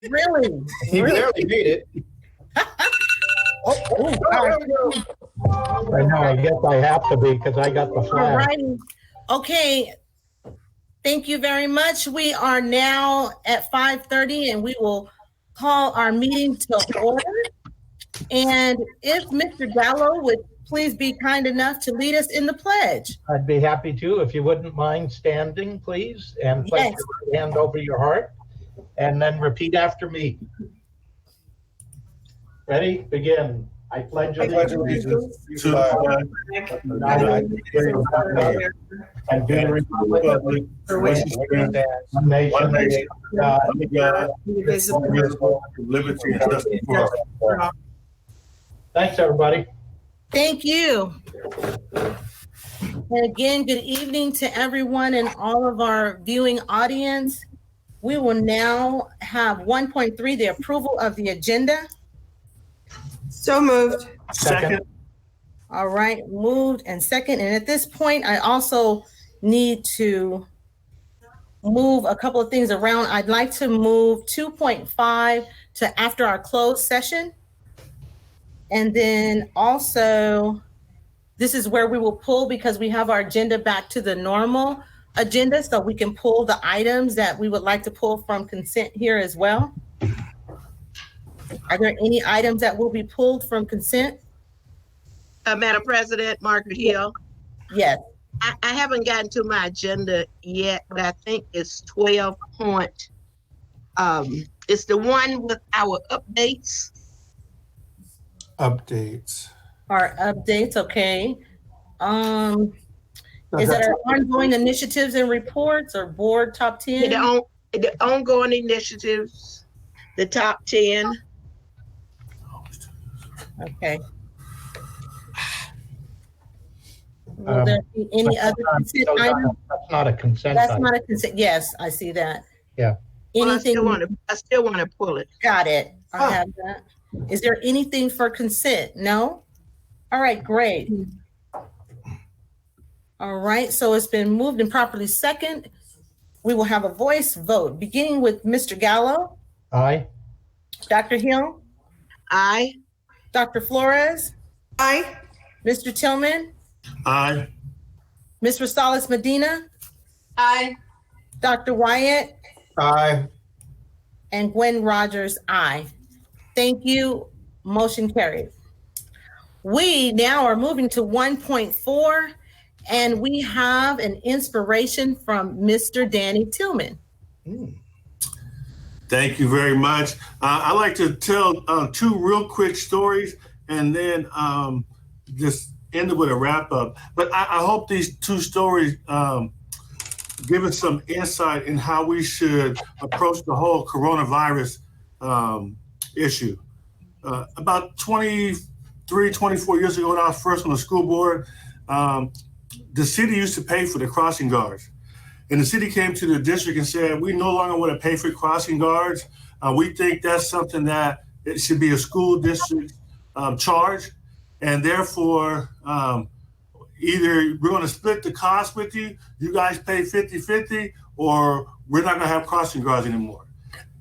Really? He barely made it. I know, I guess I have to be because I got the All flag. righty. Okay. Thank you very much. We are now at 5:30 and we will call our meeting to order. And if Mr. Gallo would please be kind enough to lead us in the pledge. I'd be happy to, if you wouldn't mind standing, please, and place Yes. your right hand over your heart, and then repeat after me. Ready? Begin. I pledge allegiance To the flag of the United States of America and to the republic for which it stands, one nation, one nation, under God, under God, indivisible, with liberty and justice for all. Thanks, everybody. Thank you. And again, good evening to everyone and all of our viewing audience. We will now have 1.3, the approval of the agenda. So moved. Second. All right, moved and second. And at this point, I also need to move a couple of things around. I'd like to move 2.5 to after our closed session. And then also, this is where we will pull because we have our agenda back to the normal agenda, so we can pull the items that we would like to pull from consent here as well. Are there any items that will be pulled from consent? Madam President, Margaret Hill. Yes. I haven't gotten to my agenda yet, but I think it's 12 point. It's the one with our updates. Updates. Our updates, okay. Is that our ongoing initiatives and reports or board top 10? The ongoing initiatives, the top 10. Okay. Will there be any other consent items? That's not a consent That's item. not a consent. Yes, I see that. Yeah. Well, Anything? I still want to pull it. Got it. I have that. Is there anything for consent? No? All right, great. All right, so it's been moved and properly second. We will have a voice vote, beginning with Mr. Gallo, Aye. Dr. Hill, Aye. Dr. Flores, Aye. Mr. Tillman, Aye. Ms. Rosales Medina, Aye. Dr. Wyatt, Aye. and Gwen Rogers, aye. Thank you. Motion carried. We now are moving to 1.4, and we have an inspiration from Mr. Danny Tillman. Thank you very much. I'd like to tell two real quick stories and then just end it with a wrap up. But I hope these two stories give us some insight in how we should approach the whole coronavirus issue. About 23, 24 years ago when I was first on the school board, the city used to pay for the crossing guards. And the city came to the district and said, we no longer want to pay for crossing guards. We think that's something that it should be a school district charge. And therefore, either we're going to split the cost with you, you guys pay 50-50, or we're not going to have crossing guards anymore.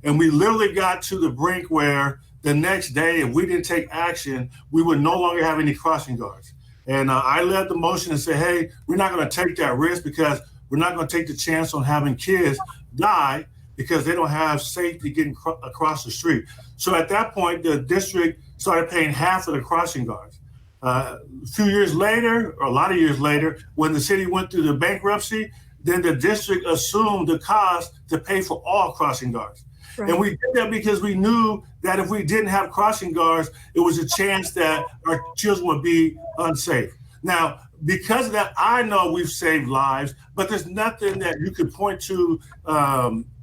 And we literally got to the brink where the next day, if we didn't take action, we would no longer have any crossing guards. And I led the motion and said, hey, we're not going to take that risk because we're not going to take the chance on having kids die because they don't have safety getting across the street. So at that point, the district started paying half of the crossing guards. A few years later, or a lot of years later, when the city went through the bankruptcy, then the district assumed the cost to pay for all crossing guards. Right. And we did that because we knew that if we didn't have crossing guards, it was a chance that our children would be unsafe. Now, because of that, I know we've saved lives, but there's nothing that you could point to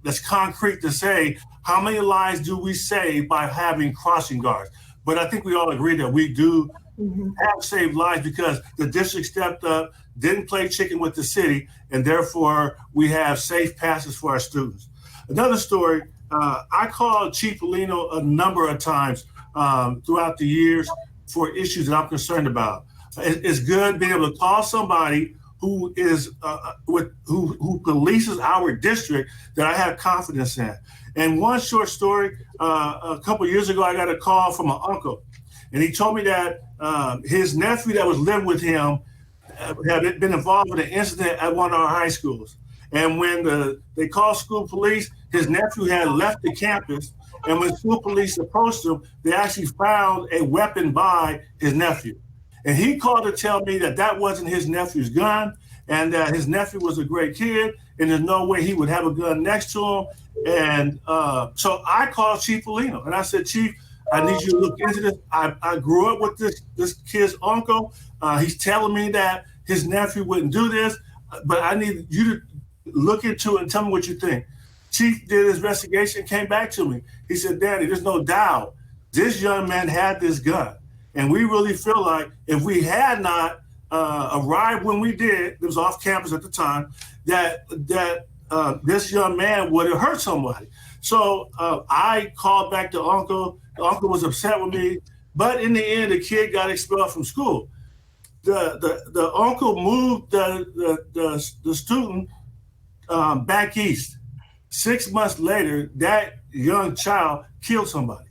that's concrete to say how many lives do we save by having crossing guards. But I think we all agree that we do have saved lives because the district stepped up, didn't play chicken with the city, and therefore we have safe passes for our students. Another story, I called Chief Polino a number of times throughout the years for issues that I'm concerned about. It's good being able to call somebody who is who polices our district that I have confidence in. And one short story, a couple of years ago, I got a call from an uncle, and he told me that his nephew that was living with him had been involved with an incident at one of our high schools. And when they called school police, his nephew had left the campus. And when school police approached him, they actually found a weapon by his nephew. And he called to tell me that that wasn't his nephew's gun, and that his nephew was a great kid, and there's no way he would have a gun next to him. And so I called Chief Polino, and I said, Chief, I need you to look into this. I grew up with this kid's uncle. He's telling me that his nephew wouldn't do this, but I need you to look into it and tell me what you think. Chief did his investigation, came back to me. He said, Daddy, there's no doubt this young man had this gun. And we really feel like if we had not arrived when we did, it was off campus at the time, that this young man would have hurt somebody. So I called back to Uncle. The uncle was upset with me, but in the end, the kid got expelled from school. The uncle moved the student back east. 6 months later, that young child killed somebody.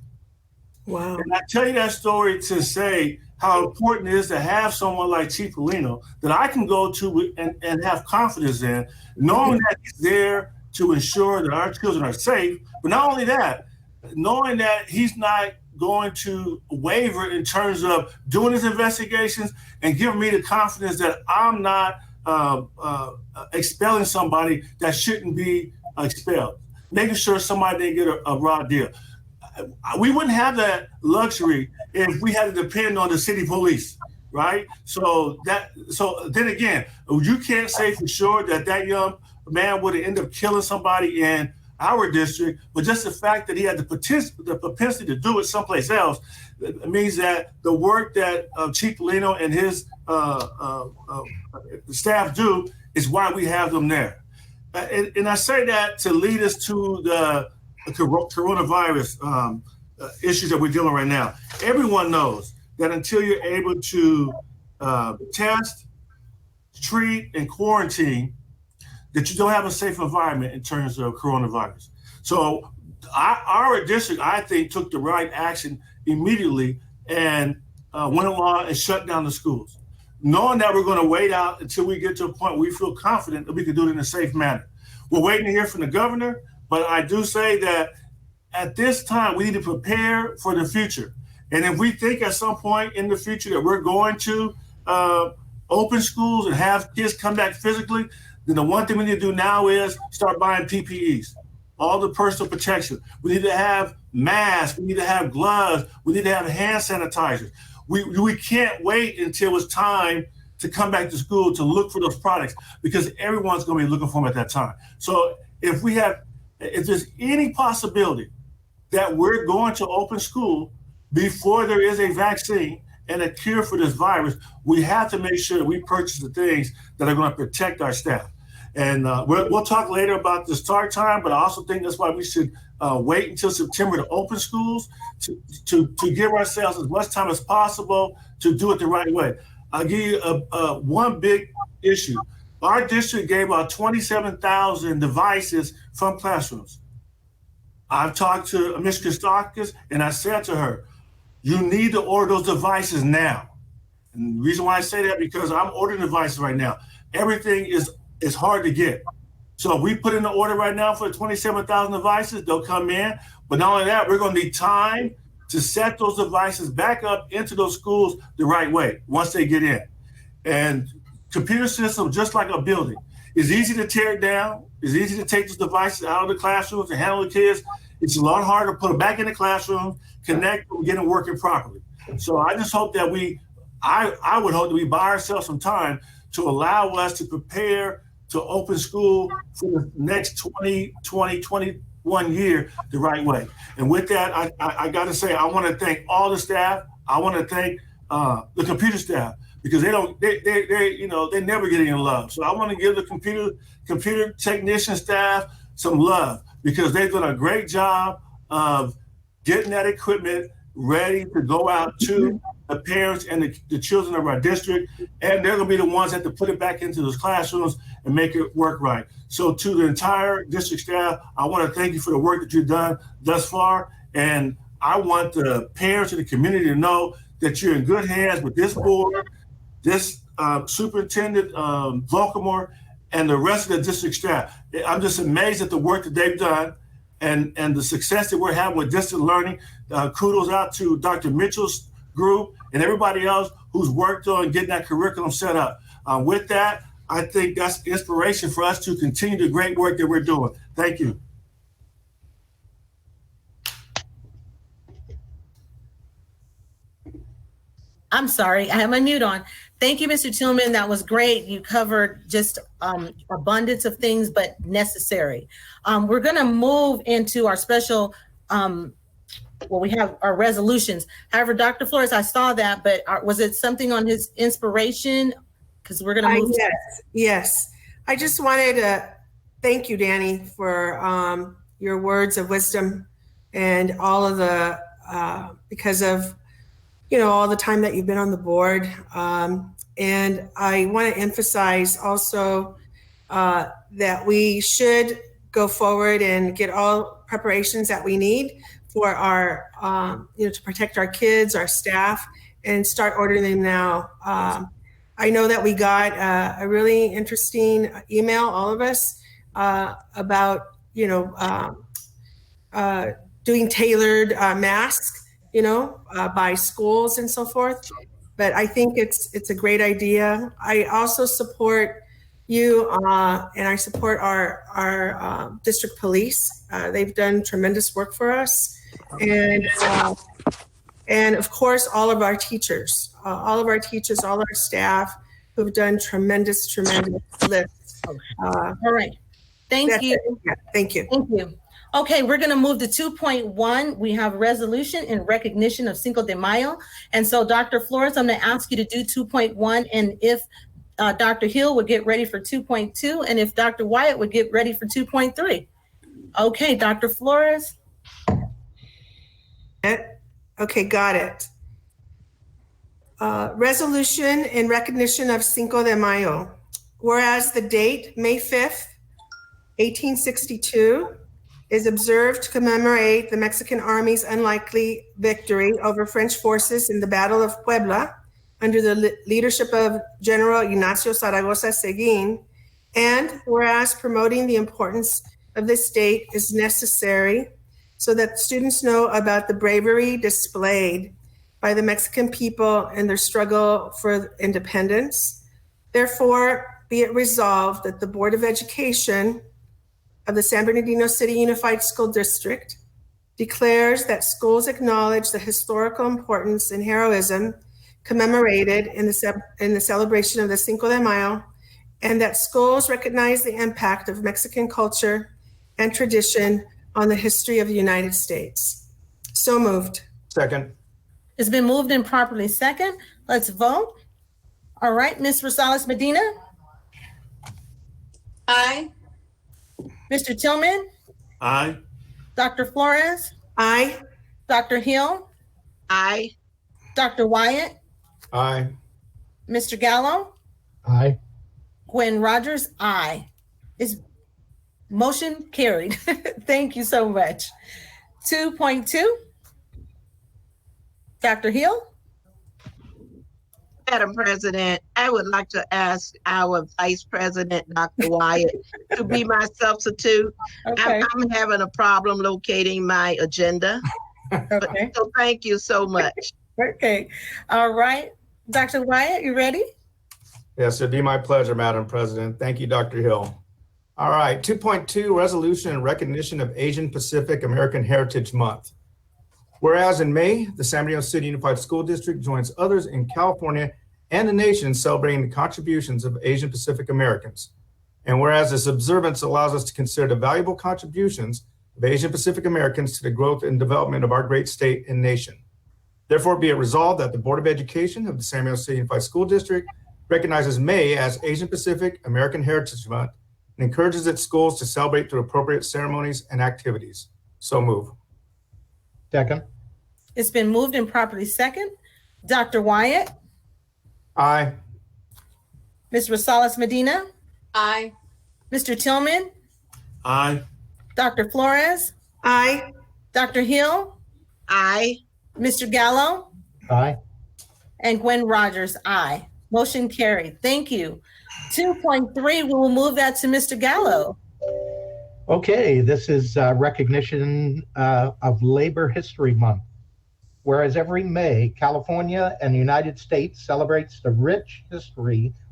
Wow. And I tell you that story to say how important it is to have someone like Chief Polino that I can go to and have confidence in, knowing that he's there to ensure that our children are safe. But not only that, knowing that he's not going to waver in terms of doing his investigations and giving me the confidence that I'm not expelling somebody that shouldn't be expelled, making sure somebody didn't get a raw deal. We wouldn't have that luxury if we had to depend on the city police, right? So then again, you can't say for sure that young man would have ended up killing somebody in our district, but just the fact that he had the propensity to do it someplace else, it means that the work that Chief Polino and his staff do is why we have them there. And I say that to lead us to the coronavirus issues that we're dealing with right now. Everyone knows that until you're able to test, treat, and quarantine, that you don't have a safe environment in terms of coronavirus. So our district, I think, took the right action immediately and went along and shut down the schools, knowing that we're going to wait out until we get to a point where we feel confident that we can do it in a safe manner. We're waiting to hear from the governor, but I do say that at this time, we need to prepare for the future. And if we think at some point in the future that we're going to open schools and have kids come back physically, then the one thing we need to do now is start buying PPEs, all the personal protection. We need to have masks. We need to have gloves. We need to have hand sanitizers. We can't wait until it's time to come back to school to look for those products, because everyone's going to be looking for them at that time. So if there's any possibility that we're going to open school before there is a vaccine and a cure for this virus, we have to make sure that we purchase the things that are going to protect our staff. And we'll talk later about the start time, but I also think that's why we should wait until September to open schools, to give ourselves as much time as possible to do it the right way. I'll give you one big issue. Our district gave out 27,000 devices from classrooms. I've talked to Ms. Christakis, and I said to her, you need to order those devices now. And the reason why I say that, because I'm ordering devices right now. Everything is hard to get. So if we put in the order right now for 27,000 devices, they'll come in. But not only that, we're going to need time to set those devices back up into those schools the right way once they get in. And computer systems, just like a building, it's easy to tear it down. It's easy to take those devices out of the classrooms and handle the kids. It's a lot harder to put them back in the classroom, connect them, get them working properly. So I just hope that I would hope that we buy ourselves some time to allow us to prepare to open school for the next 21 year the right way. And with that, I got to say, I want to thank all the staff. I want to thank the computer staff, because they never get any love. So I want to give the computer technician staff some love, because they've done a great job of getting that equipment ready to go out to the parents and the children of our district, and they're going to be the ones that have to put it back into those classrooms and make it work right. So to the entire district staff, I want to thank you for the work that you've done thus far, and I want the parents and the community to know that you're in good hands with this board, this Superintendent Volkamore, and the rest of the district staff. I'm just amazed at the work that they've done and the success that we're having with distant learning. Kudos out to Dr. Mitchell's group and everybody else who's worked on getting that curriculum set up. With that, I think that's inspiration for us to continue the great work that we're doing. Thank you. I'm sorry, I have my mute on. Thank you, Mr. Tillman. That was great. You covered just abundance of things, but necessary. We're going to move into our special, we have our resolutions. However, Dr. Flores, I saw that, but was it something on his inspiration? Because we're going to move. Yes. I just wanted to thank you, Danny, for your words of wisdom and all of the, because of all the time that you've been on the board. And I want to emphasize also that we should go forward and get all preparations that we need for our, to protect our kids, our staff, and start ordering them now. I know that we got a really interesting email, all of us, about, doing tailored masks, by schools and so forth. But I think it's a great idea. I also support you and I support our district police. They've done tremendous work for us. And of course, all of our teachers, all our staff who've done tremendous lifts. All right. Thank you. Thank you. Thank you. Okay, we're going to move to 2.1. We have resolution in recognition of Cinco de Mayo. And so, Dr. Flores, I'm going to ask you to do 2.1. And if Dr. Hill would get ready for 2.2, and if Dr. Wyatt would get ready for 2.3. Okay, Dr. Flores. Okay, got it. Resolution in recognition of Cinco de Mayo. Whereas the date, May 5th, 1862, is observed to commemorate the Mexican Army's unlikely victory over French forces in the Battle of Puebla under the leadership of General Ignacio Zaragoza Seguin, and whereas promoting the importance of this date is necessary so that students know about the bravery displayed by the Mexican people in their struggle for independence. Therefore, be it resolved that the Board of Education of the San Bernardino City Unified School District declares that schools acknowledge the historical importance and heroism commemorated in the celebration of the Cinco de Mayo, and that schools recognize the impact of Mexican culture and tradition on the history of the United States. So moved. Second. It's been moved and properly second. Let's vote. All right, Ms. Rosales Medina. Aye. Mr. Tillman. Aye. Dr. Flores. Aye. Dr. Hill. Aye. Dr. Wyatt. Aye. Mr. Gallo. Aye. Gwen Rogers. Aye. Is motion carried. Thank you so much. 2.2. Dr. Hill. Madam President, I would like to ask our Vice President, Dr. Wyatt, to be my substitute. Okay. I'm having a problem locating my agenda. Okay. So thank you so much. Okay. All right. Dr. Wyatt, you ready? Yes, it'd be my pleasure, Madam President. Thank you, Dr. Hill. All right, 2.2, resolution in recognition of Asian Pacific American Heritage Month. Whereas in May, the San Bernardino City Unified School District joins others in California and the nation in celebrating the contributions of Asian Pacific Americans. And whereas this observance allows us to consider the valuable contributions of Asian Pacific Americans to the growth and development of our great state and nation. Therefore, be it resolved that the Board of Education of the San Bernardino City Unified School District recognizes May as Asian Pacific American Heritage Month and encourages its schools to celebrate through appropriate ceremonies and activities. So move. Second. It's been moved and properly second. Dr. Wyatt, Aye. Ms. Rosales Medina, Aye. Mr. Tillman, Aye. Dr. Flores, Aye. Dr. Hill, Aye. Mr. Gallo, Aye. and Gwen Rogers, aye. Motion carried. Thank you. 2.3, we will move that to Mr. Gallo. Okay, this is recognition of Labor History Month. Whereas every May, California and the United States celebrates the rich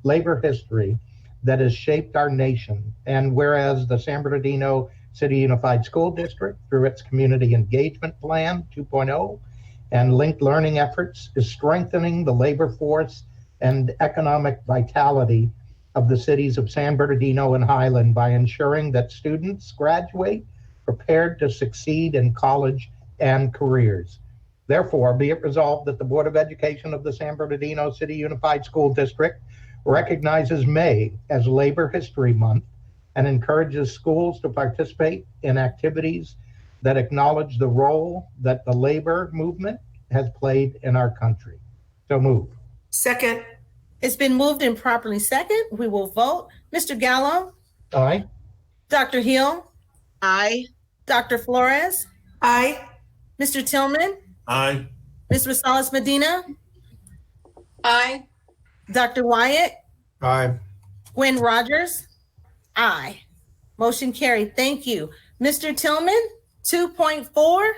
labor history that has shaped our nation. And whereas the San Bernardino City Unified School District, through its Community Engagement Plan 2.0 and linked learning efforts, is strengthening the labor force and economic vitality of the cities of San Bernardino and Highland by ensuring that students graduate prepared to succeed in college and careers. Therefore, be it resolved that the Board of Education of the San Bernardino City Unified School District recognizes May as Labor History Month and encourages schools to participate in activities that acknowledge the role that the labor movement has played in our country. So move. Second. It's been moved and properly second. We will vote. Mr. Gallo, Aye. Dr. Hill, Aye. Dr. Flores, Aye. Mr. Tillman, Aye. Ms. Rosales Medina, Aye. Dr. Wyatt, Aye. Gwen Rogers, aye. Motion carried. Thank you. Mr. Tillman, 2.4.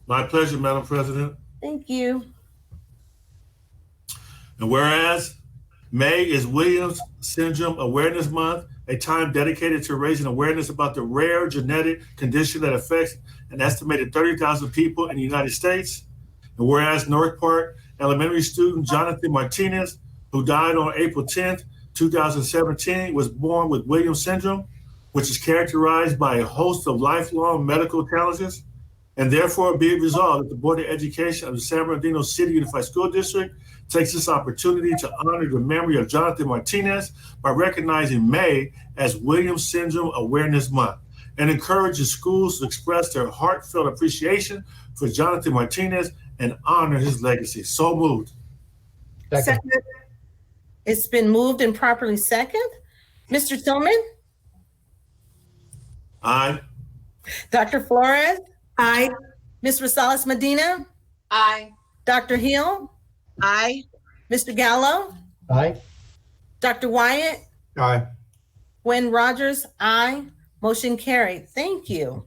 My pleasure, Madam President. Thank you. And whereas May is Williams Syndrome Awareness Month, a time dedicated to raising awareness about the rare genetic condition that affects an estimated 30,000 people in the United States. And whereas North Park Elementary student Jonathan Martinez, who died on April 10th, 2017, was born with Williams Syndrome, which is characterized by a host of lifelong medical challenges. And therefore, be it resolved that the Board of Education of the San Bernardino City Unified School District takes this opportunity to honor the memory of Jonathan Martinez by recognizing May as Williams Syndrome Awareness Month and encourages schools to express their heartfelt appreciation for Jonathan Martinez and honor his legacy. So moved. Second. Second. It's been moved and properly second. Mr. Tillman, Aye. Dr. Flores, Aye. Ms. Rosales Medina, Aye. Dr. Hill, Aye. Mr. Gallo, Aye. Dr. Wyatt, Aye. Gwen Rogers, aye. Motion carried. Thank you.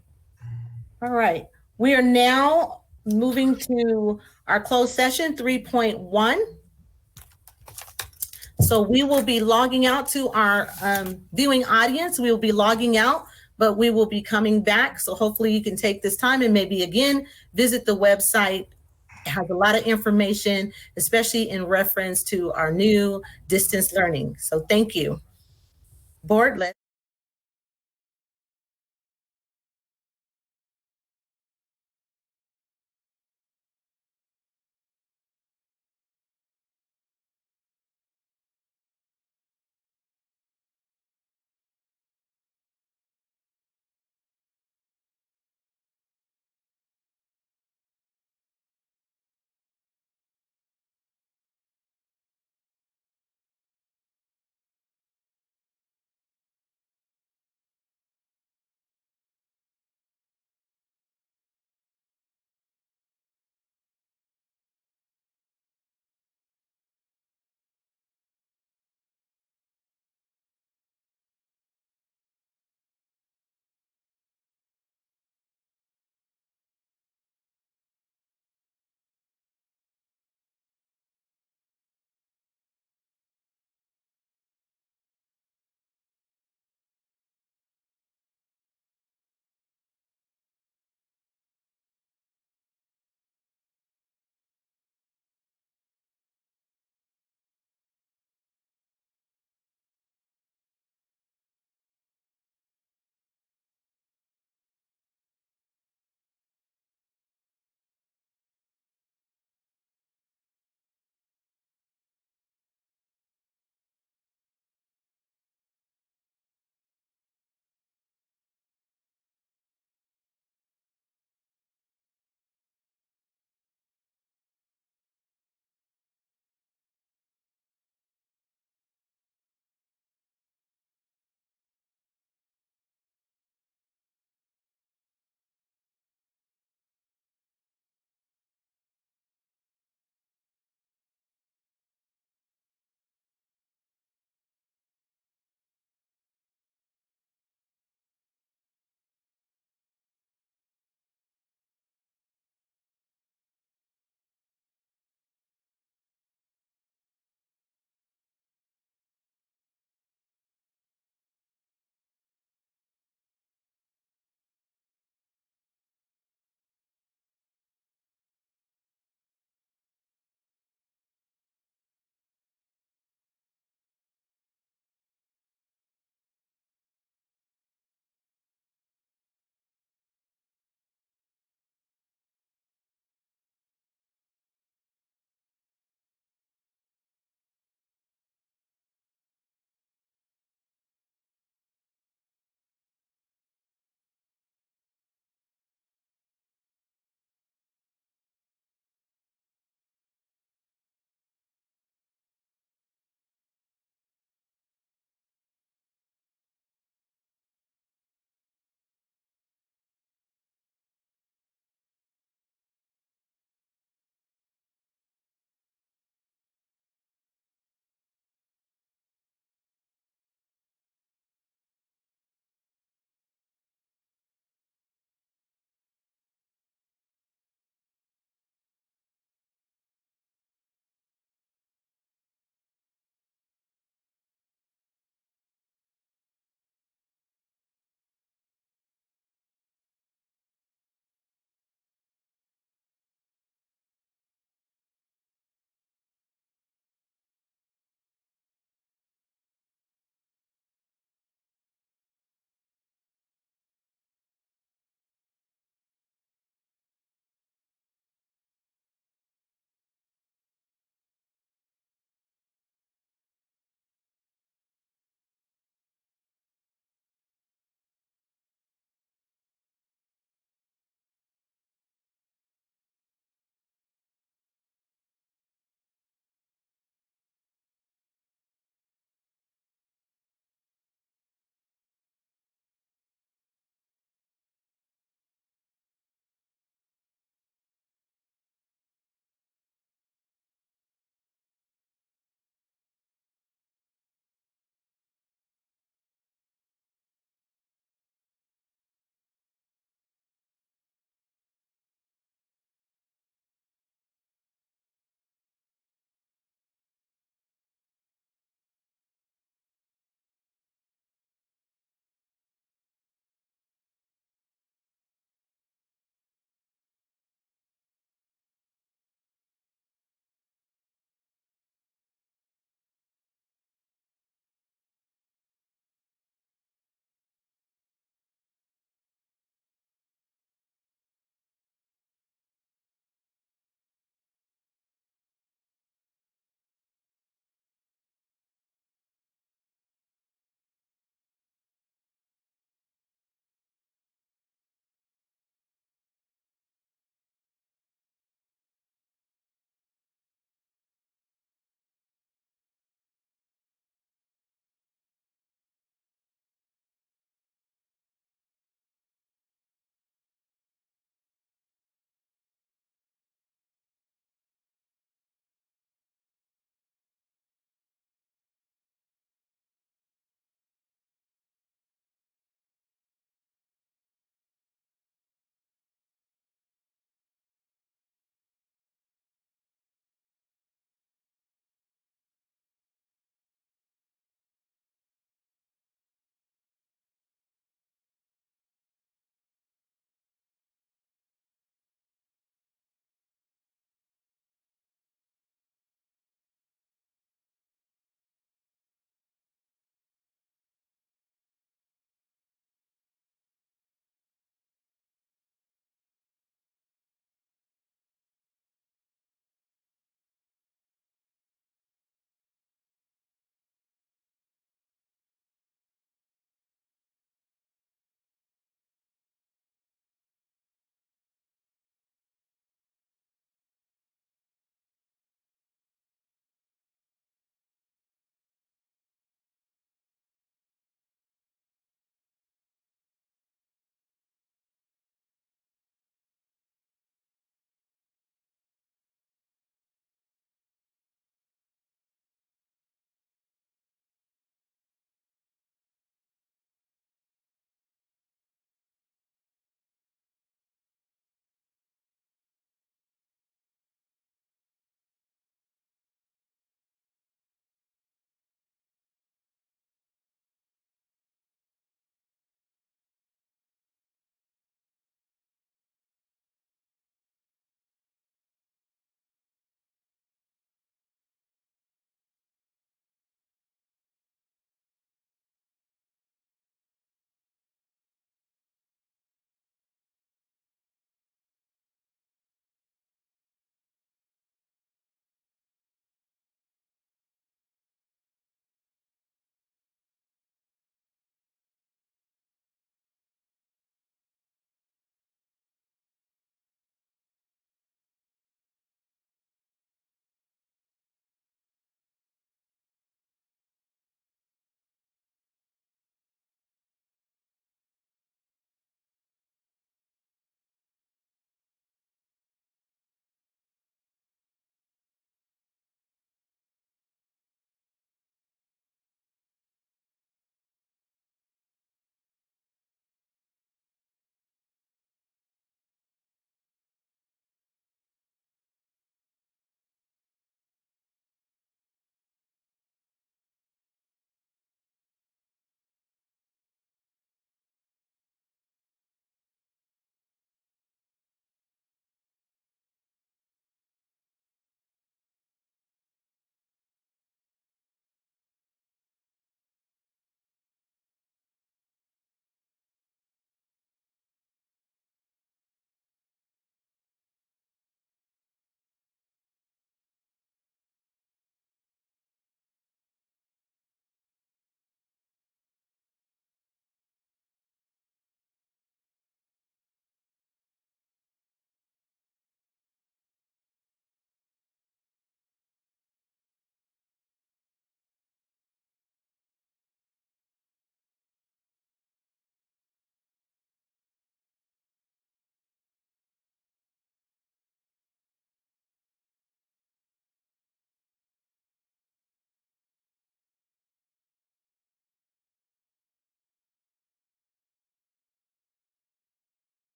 All right. We are now moving to our closed session 3.1. So we will be logging out to our viewing audience. We will be logging out, but we will be coming back. So hopefully you can take this time and maybe again, visit the website. It has a lot of information, especially in reference to our new distance learning. So thank you. Board, let's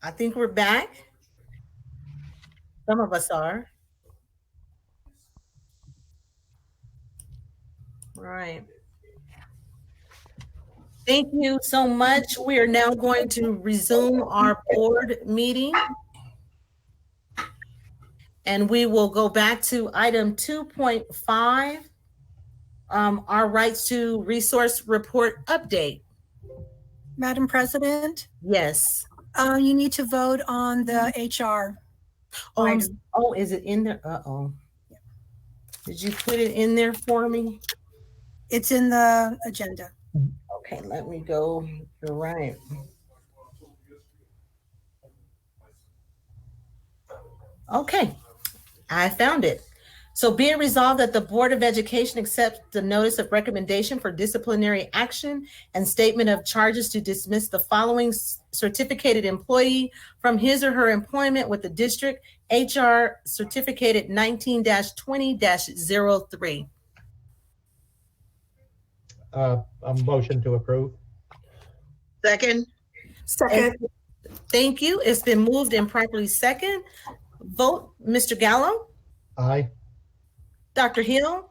I think we're back. Some of us are. All right. Thank you so much. We are now going to resume our board meeting. And we will go back to item 2.5, our rights to resource report update. Madam President, Yes. you need to vote on the HR. Oh, is it in there? Uh-oh. Did you put it in there for me? It's in the agenda. Okay, let me go. You're right. Okay, I found it. So be it resolved that the Board of Education accepts the notice of recommendation for disciplinary action and statement of charges to dismiss the following certificated employee from his or her employment with the district, HR certificated 19-20-03. A motion to approve. Second. Second. Thank you. It's been moved and properly second. Vote, Mr. Gallo, Aye. Dr. Hill,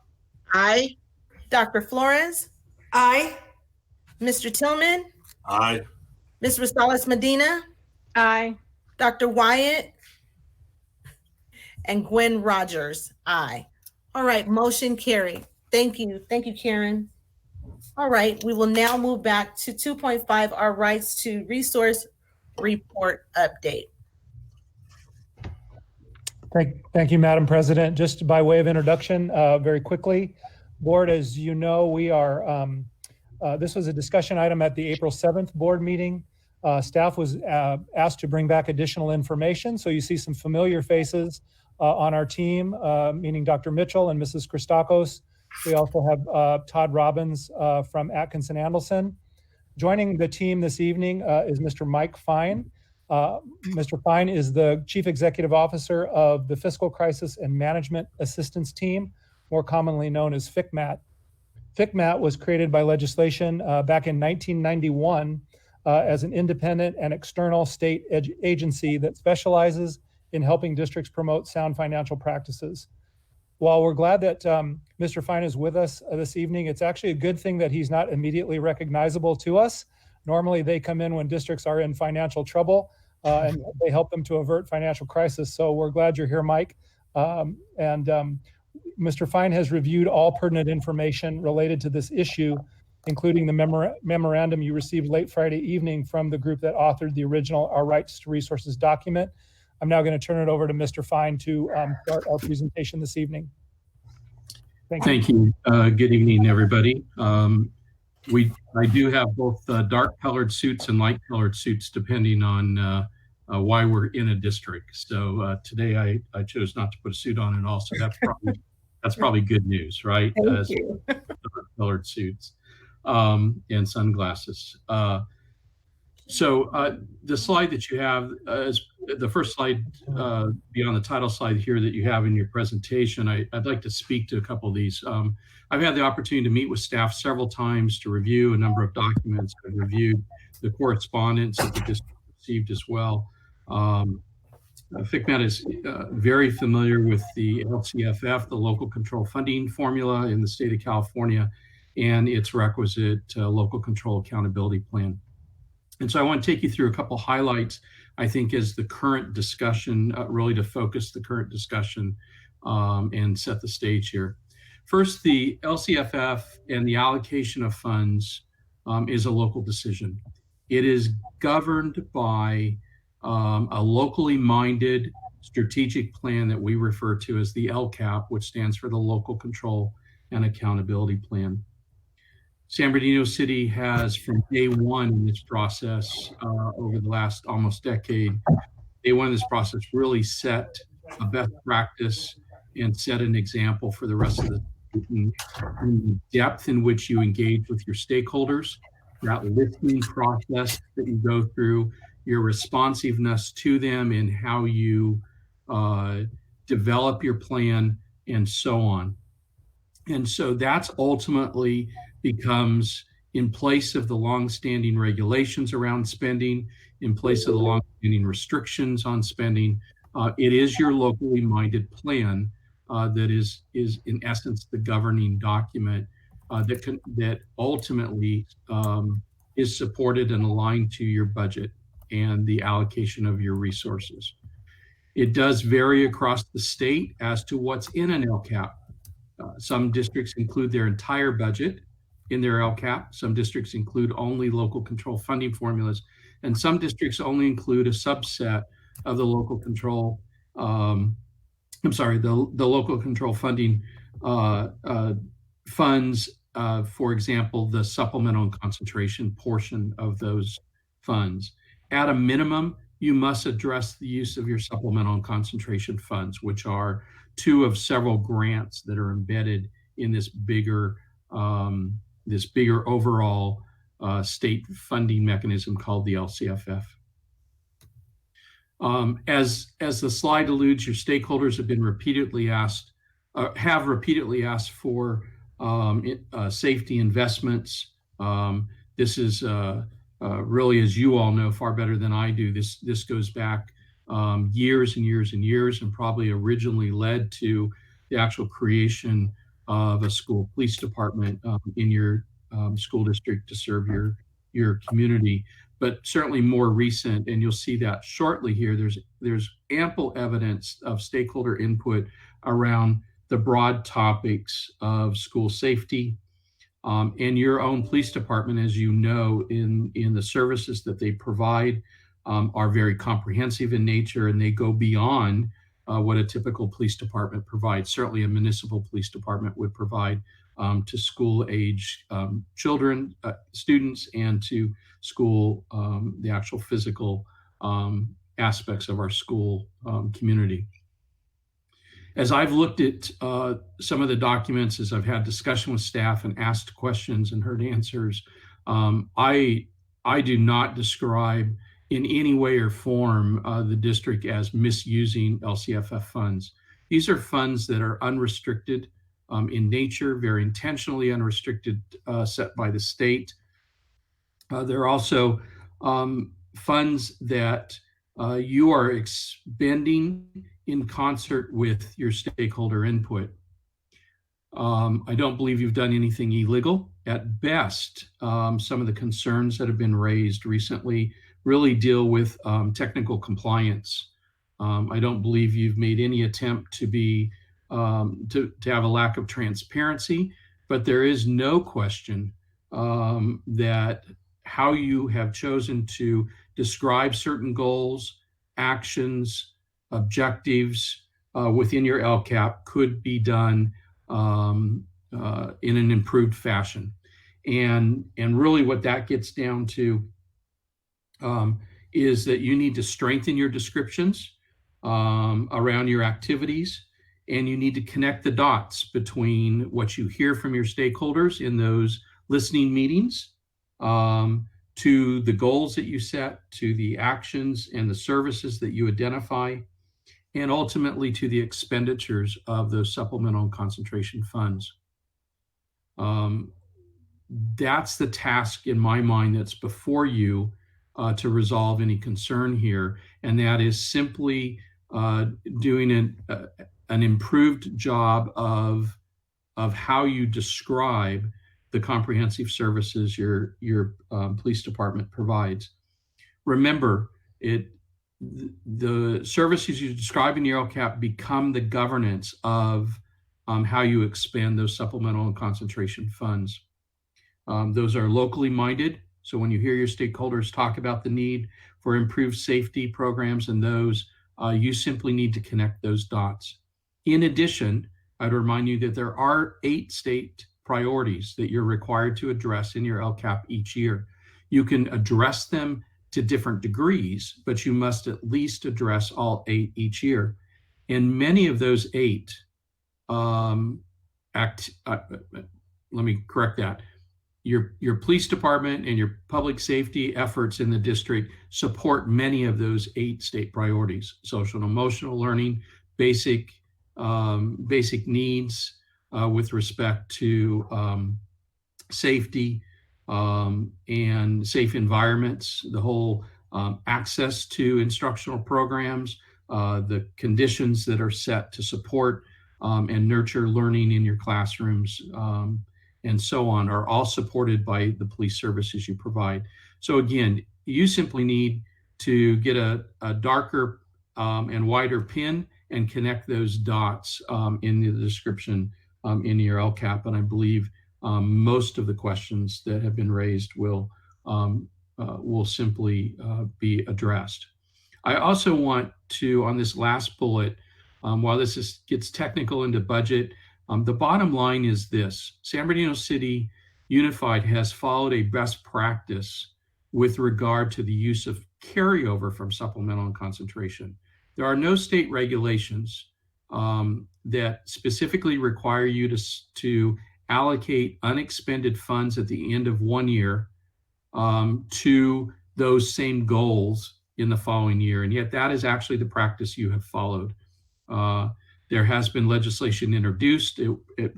Aye. Dr. Flores, Aye. Mr. Tillman, Aye. Ms. Rosales Medina, Aye. Dr. Wyatt, and Gwen Rogers. Aye. All right, motion carried. Thank you. Thank you, Karen. All right, we will now move back to 2.5, our rights to resource report update. Thank you, Madam President. Just by way of introduction, very quickly, Board, as you know, we are, this was a discussion item at the April 7th board meeting. Staff was asked to bring back additional information. So you see some familiar faces on our team, meaning Dr. Mitchell and Mrs. Christakos. We also have Todd Robbins from Atkinson Andelson. Joining the team this evening is Mr. Mike Fine. Mr. Fine is the Chief Executive Officer of the Fiscal Crisis and Management Assistance Team, more commonly known as FICMAT. FICMAT was created by legislation back in 1991 as an independent and external state agency that specializes in helping districts promote sound financial practices. While we're glad that Mr. Fine is with us this evening, it's actually a good thing that he's not immediately recognizable to us. Normally, they come in when districts are in financial trouble and they help them to avert financial crisis. So we're glad you're here, Mike. Mr. Fine has reviewed all pertinent information related to this issue, including the memorandum you received late Friday evening from the group that authored the original Our Rights to Resources document. I'm now going to turn it over to Mr. Fine to start our presentation this evening. Thank you. Good evening, everybody. I do have both dark colored suits and light colored suits depending on why we're in a district. So today I chose not to put a suit on at all. So that's probably good news, right? Thank you. Dark colored suits and sunglasses. So the slide that you have is the first slide beyond the title slide here that you have in your presentation. I'd like to speak to a couple of these. I've had the opportunity to meet with staff several times to review a number of documents. I've reviewed the correspondence that the district received as well. FICMAT is very familiar with the LCFF, the Local Control Funding Formula in the state of California, and its requisite local control accountability plan. And so I want to take you through a couple highlights, I think, as the current discussion, really to focus the current discussion and set the stage here. First, the LCFF and the allocation of funds is a local decision. It is governed by a locally minded strategic plan that we refer to as the LCAP, which stands for the Local Control and Accountability Plan. San Bernardino City has, from day one in this process, over the last almost decade, day one of this process really set a best practice and set an example for the rest of the in the depth in which you engage with your stakeholders, that listening process that you go through, your responsiveness to them and how you develop your plan, and so on. And so that's ultimately becomes in place of the longstanding regulations around spending, in place of the longstanding restrictions on spending. It is your locally minded plan that is in essence the governing document that ultimately is supported and aligned to your budget and the allocation of your resources. It does vary across the state as to what's in an LCAP. Some districts include their entire budget in their LCAP. Some districts include only local control funding formulas, and some districts only include a subset of the local control, the local control funding funds, for example, the supplemental and concentration portion of those funds. At a minimum, you must address the use of your supplemental and concentration funds, which are two of several grants that are embedded in this bigger overall state funding mechanism called the LCFF. As the slide alludes, your stakeholders have repeatedly asked for safety investments. This is really, as you all know far better than I do, this goes back years and years and years, and probably originally led to the actual creation of a school police department in your school district to serve your community. But certainly more recent, and you'll see that shortly here, there's ample evidence of stakeholder input around the broad topics of school safety, and your own police department, as you know, in the services that they provide are very comprehensive in nature, and they go beyond what a typical police department provides. Certainly a municipal police department would provide to school age children, students, and to school, the actual physical aspects of our school community. As I've looked at some of the documents, as I've had discussion with staff and asked questions and heard answers, I do not describe in any way or form the district as misusing LCFF funds. These are funds that are unrestricted in nature, very intentionally unrestricted, set by the state. They're also funds that you are expending in concert with your stakeholder input. I don't believe you've done anything illegal. At best, some of the concerns that have been raised recently really deal with technical compliance. I don't believe you've made any attempt to be to have a lack of transparency, but there is no question that how you have chosen to describe certain goals, actions, objectives within your LCAP could be done in an improved fashion. And really what that gets down to is that you need to strengthen your descriptions around your activities, and you need to connect the dots between what you hear from your stakeholders in those listening meetings to the goals that you set, to the actions and the services that you identify, and ultimately to the expenditures of those supplemental and concentration funds. That's the task in my mind that's before you to resolve any concern here, and that is simply doing an improved job of how you describe the comprehensive services your police department provides. Remember, the services you describe in your LCAP become the governance of how you expand those supplemental and concentration funds. Those are locally minded. So when you hear your stakeholders talk about the need for improved safety programs and those, you simply need to connect those dots. In addition, I'd remind you that there are 8 state priorities that you're required to address in your LCAP each year. You can address them to different degrees, but you must at least address all 8 each year. And many of those 8 let me correct that. Your police department and your public safety efforts in the district support many of those 8 state priorities: social and emotional learning, basic needs with respect to safety, and safe environments, the whole access to instructional programs, the conditions that are set to support and nurture learning in your classrooms, and so on, are all supported by the police services you provide. So again, you simply need to get a darker and wider pin and connect those dots in the description in your LCAP. And I believe most of the questions that have been raised will simply be addressed. I also want to, on this last bullet, while this gets technical into budget, the bottom line is this: San Bernardino City Unified has followed a best practice with regard to the use of carryover from supplemental and concentration. There are no state regulations that specifically require you to allocate unexpended funds at the end of one year to those same goals in the following year. And yet that is actually the practice you have followed. There has been legislation introduced,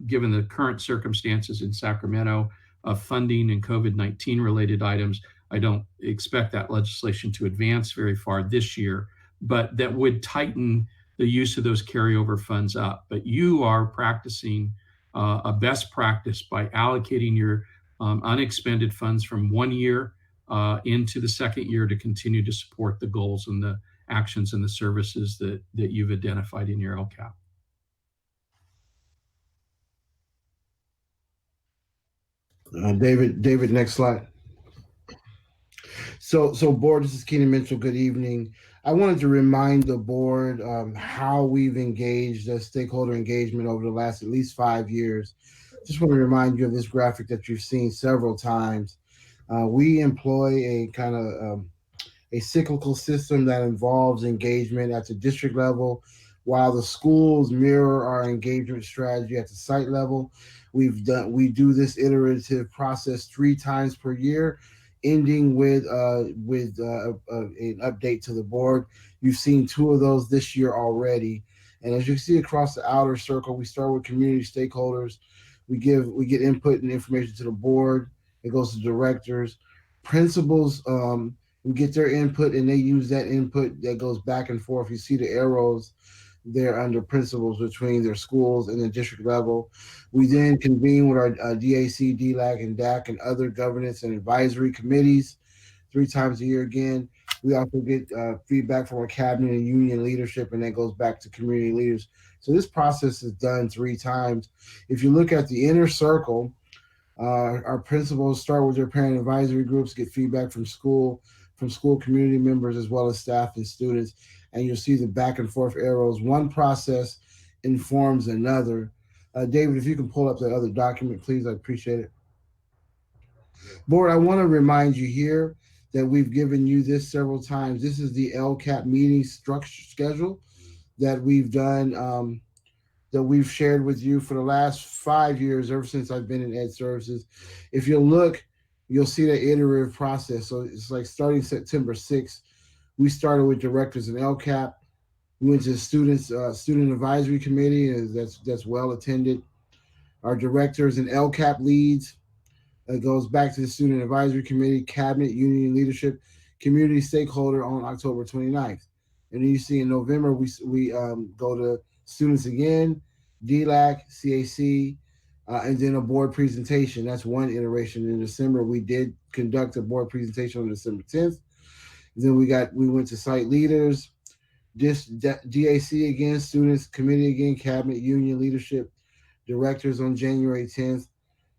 given the current circumstances in Sacramento of funding and COVID-19 related items. I don't expect that legislation to advance very far this year, but that would tighten the use of those carryover funds up. But you are practicing a best practice by allocating your unexpended funds from one year into the second year to continue to support the goals and the actions and the services that you've identified in your LCAP. David, next slide. So board, this is Keenan Mitchell. Good evening. I wanted to remind the board how we've engaged stakeholder engagement over the last at least 5 years. Just want to remind you of this graphic that you've seen several times. We employ a kind of a cyclical system that involves engagement at the district level, while the schools mirror our engagement strategy at the site level. We do this iterative process 3 times per year, ending with an update to the board. You've seen 2 of those this year already. And as you can see across the outer circle, we start with community stakeholders. We get input and information to the board. It goes to directors, principals. We get their input and they use that input that goes back and forth. You see the arrows there under principals between their schools and the district level. We then convene with our DAC, DLAC, and DAC and other governance and advisory committees 3 times a year again. We also get feedback from our cabinet and union leadership, and that goes back to community leaders. So this process is done 3 times. If you look at the inner circle, our principals start with their parent advisory groups, get feedback from school community members, as well as staff and students. And you'll see the back and forth arrows. One process informs another. David, if you can pull up that other document, please, I appreciate it. Board, I want to remind you here that we've given you this several times. This is the LCAP meeting structure schedule that we've done, that we've shared with you for the last 5 years, ever since I've been in Ed Services. If you look, you'll see the iterative process. So it's like starting September 6th, we started with directors and LCAP. We went to the student advisory committee, and that's well attended. Our directors and LCAP leads. It goes back to the student advisory committee, cabinet, union leadership, community stakeholder on October 29th. And then you see in November, we go to students again, DLAC, CAC, and then a board presentation. That's one iteration. In December, we did conduct a board presentation on December 10th. Then we went to site leaders, DAC again, students, committee again, cabinet, union leadership, directors on January 10th,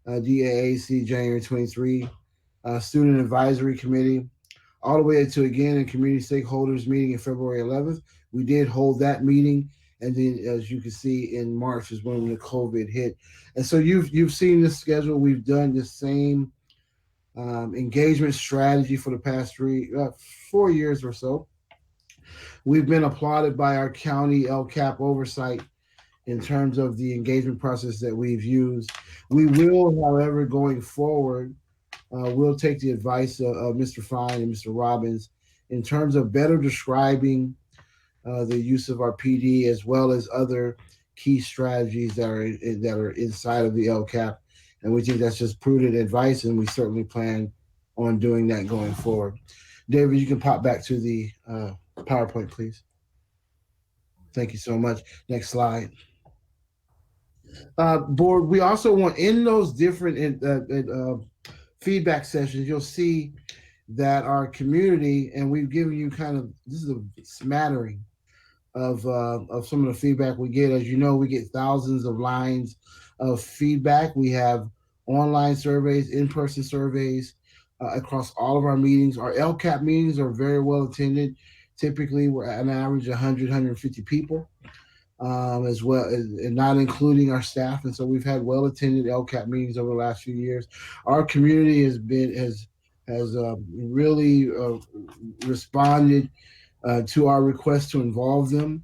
DAAC January 23, student advisory committee, all the way to again a community stakeholders meeting in February 11th. We did hold that meeting, and then as you can see in March is when the COVID hit. And so you've seen this schedule. We've done the same engagement strategy for the past 4 years or so. We've been applauded by our county LCAP oversight in terms of the engagement process that we've used. We will, however, going forward, we'll take the advice of Mr. Fine and Mr. Robbins in terms of better describing the use of our PD, as well as other key strategies that are inside of the LCAP, And we think that's just prudent advice, and we certainly plan on doing that going forward. David, you can pop back to the PowerPoint, please. Thank you so much. Next slide. Board, we also want, in those different feedback sessions, you'll see that our community, and we've given you this is a smattering of some of the feedback we get. As you know, we get thousands of lines of feedback. We have online surveys, in-person surveys across all of our meetings. Our LCAP meetings are very well attended. Typically, we're at an average of 100, 150 people, as well, and not including our staff. And so we've had well-attended LCAP meetings over the last few years. Our community has really responded to our request to involve them.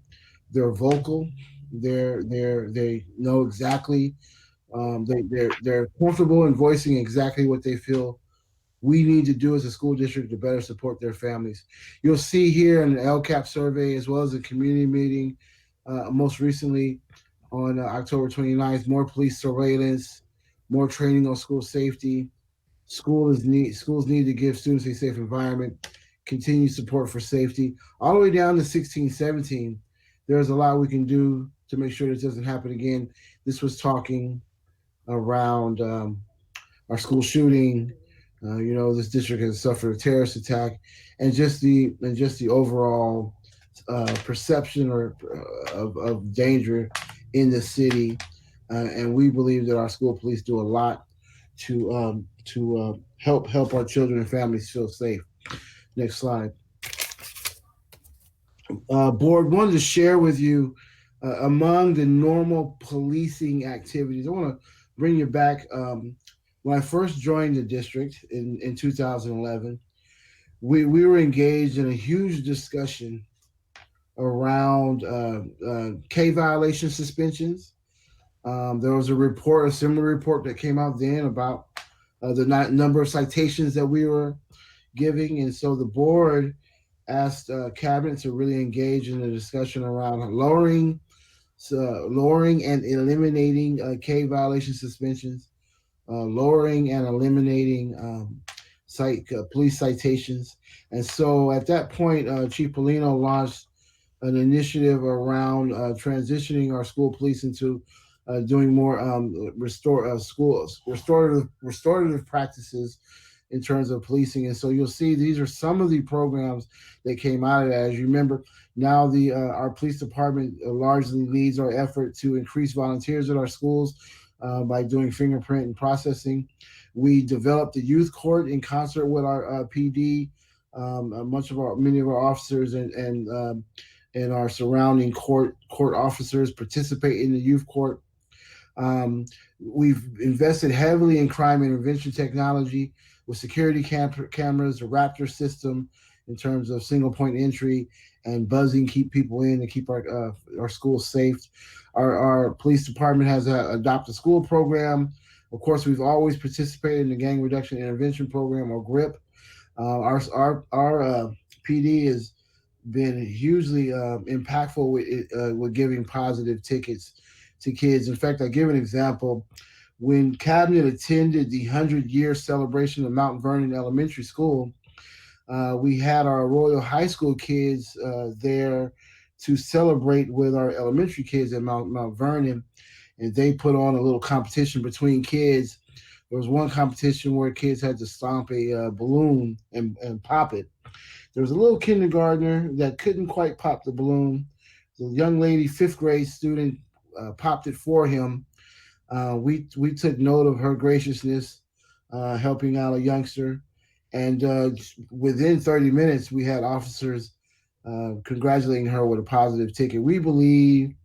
They're vocal. They know exactly. They're comfortable in voicing exactly what they feel we need to do as a school district to better support their families. You'll see here in the LCAP survey, as well as a community meeting, most recently on October 29th, more police surveillance, more training on school safety. Schools need to give students a safe environment, continued support for safety. All the way down to 16, 17, there's a lot we can do to make sure this doesn't happen again. This was talking around our school shooting. This district has suffered a terrorist attack, and just the overall perception of danger in the city. And we believe that our school police do a lot to help our children and families feel safe. Next slide. Board, wanted to share with you among the normal policing activities. I want to bring you back. When I first joined the district in 2011, we were engaged in a huge discussion around K violation suspensions. There was a similar report that came out then about the number of citations that we were giving. And so the board asked cabinet to really engage in the discussion around lowering and eliminating K violation suspensions, lowering and eliminating police citations. And so at that point, Chief Polino launched an initiative around transitioning our school police into doing more restorative practices in terms of policing. And so you'll see these are some of the programs that came out of that. As you remember, now our police department largely leads our effort to increase volunteers at our schools by doing fingerprint and processing. We developed the youth court in concert with our PD. Many of our officers and our surrounding court officers participate in the youth court. We've invested heavily in crime intervention technology with security cameras, a Raptor system in terms of single point entry and buzzing, keep people in and keep our schools safe. Our police department has a Adopt a School program. Of course, we've always participated in the Gang Reduction Intervention Program, or GRIP. Our PD has been hugely impactful with giving positive tickets to kids. In fact, I'll give an example. When Cabinet attended the 100-year celebration of Mount Vernon Elementary School, we had our Royal High School kids there to celebrate with our elementary kids at Mount Vernon, and they put on a little competition between kids. There was one competition where kids had to stomp a balloon and pop it. There was a little kindergartner that couldn't quite pop the balloon. The young lady, 5th grade student, popped it for him. We took note of her graciousness, helping out a youngster. And within 30 minutes, we had officers congratulating her with a positive ticket. We believe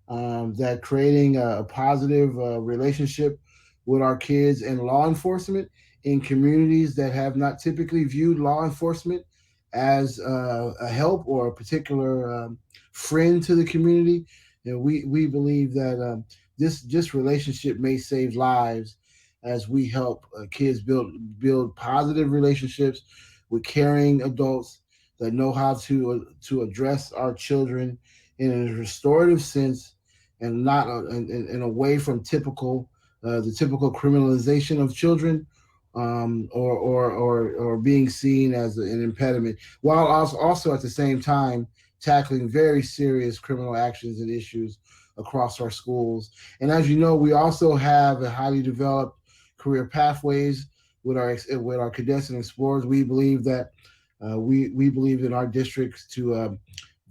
that creating a positive relationship with our kids and law enforcement in communities that have not typically viewed law enforcement as a help or a particular friend to the community. And we believe that this relationship may save lives as we help kids build positive relationships with caring adults that know how to address our children in a restorative sense and not and away from typical the typical criminalization of children, or being seen as an impediment, while also at the same time tackling very serious criminal actions and issues across our schools. And as you know, we also have a highly developed career pathways with our cadets and explorers. We believe that we believe in our districts to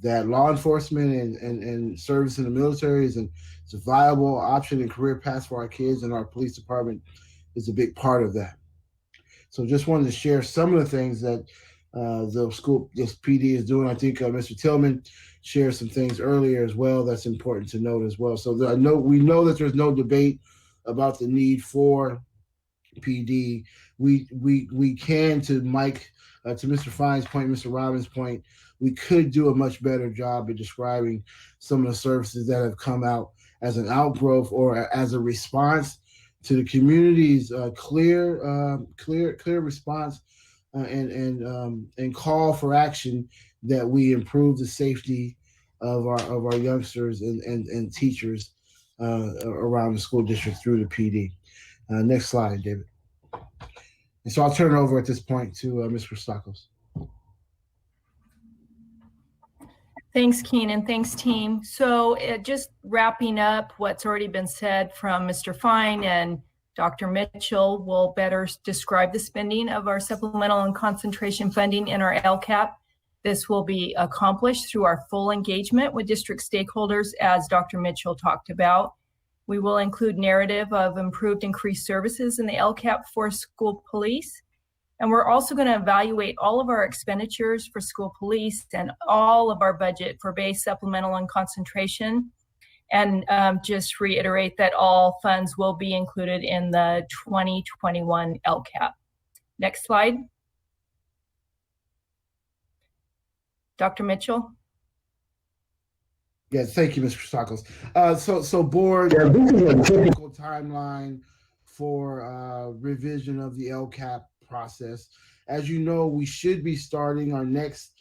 that law enforcement and service in the military is a viable option and career path for our kids, and our police department is a big part of that. So just wanted to share some of the things that this PD is doing. I think Mr. Tillman shared some things earlier as well that's important to note as well. So we know that there's no debate about the need for PD. We can, to Mike, to Mr. Fine's point, Mr. Robbins' point, we could do a much better job at describing some of the services that have come out as an outgrowth or as a response to the community's clear response and call for action that we improve the safety of our youngsters and teachers around the school district through the PD. Next slide, David. And so I'll turn it over at this point to Ms. Christakos. Thanks, Keenan. Thanks, team. So just wrapping up what's already been said from Mr. Fine and Dr. Mitchell will better describe the spending of our supplemental and concentration funding in our LCAP. This will be accomplished through our full engagement with district stakeholders, as Dr. Mitchell talked about. We will include narrative of improved increased services in the LCAP for school police. And we're also going to evaluate all of our expenditures for school police and all of our budget for base, supplemental, and concentration. And just reiterate that all funds will be included in the 2021 LCAP. Next slide. Dr. Mitchell. Yes, thank you, Mr. Christakos. So board, this is a typical timeline for revision of the LCAP process. As you know, we should be starting our next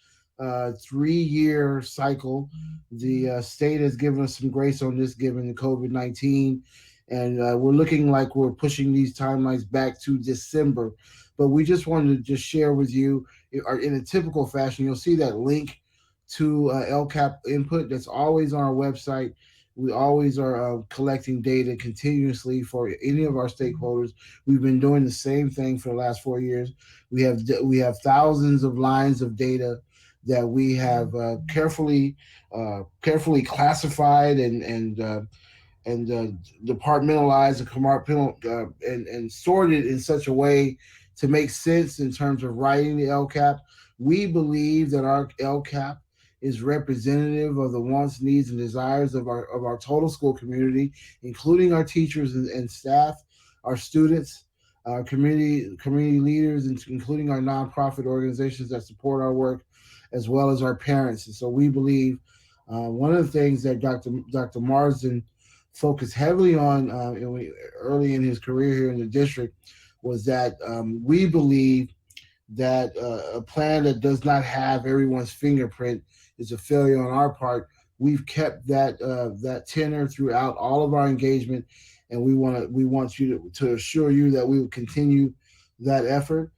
3-year cycle. The state has given us some grace on this given the COVID-19, and we're looking like we're pushing these timelines back to December. But we just wanted to just share with you, in a typical fashion, you'll see that link to LCAP input that's always on our website. We always are collecting data continuously for any of our stakeholders. We've been doing the same thing for the last 4 years. We have thousands of lines of data that we have carefully classified and departmentalized and sorted in such a way to make sense in terms of writing the LCAP. We believe that our LCAP is representative of the wants, needs, and desires of our total school community, including our teachers and staff, our students, our community leaders, including our nonprofit organizations that support our work, as well as our parents. And so we believe one of the things that Dr. Marsden focused heavily on early in his career here in the district was that we believe that a plan that does not have everyone's fingerprint is a failure on our part. We've kept that tenor throughout all of our engagement, and we want you to assure you that we will continue that effort.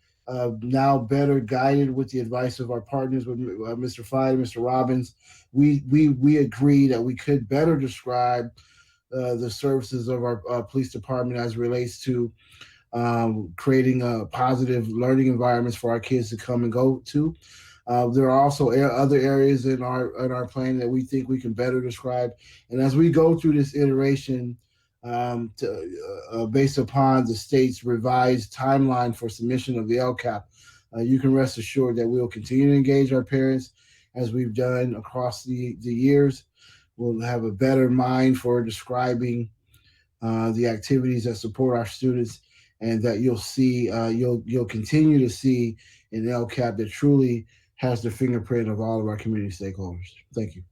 Now better guided with the advice of our partners, with Mr. Fine and Mr. Robbins, we agree that we could better describe the services of our police department as it relates to creating positive learning environments for our kids to come and go to. There are also other areas in our plan that we think we can better describe. And as we go through this iteration, based upon the state's revised timeline for submission of the LCAP, you can rest assured that we will continue to engage our parents as we've done across the years. We'll have a better mind for describing the activities that support our students, and that you'll continue to see an LCAP that truly has the fingerprint of all of our community stakeholders. Thank you.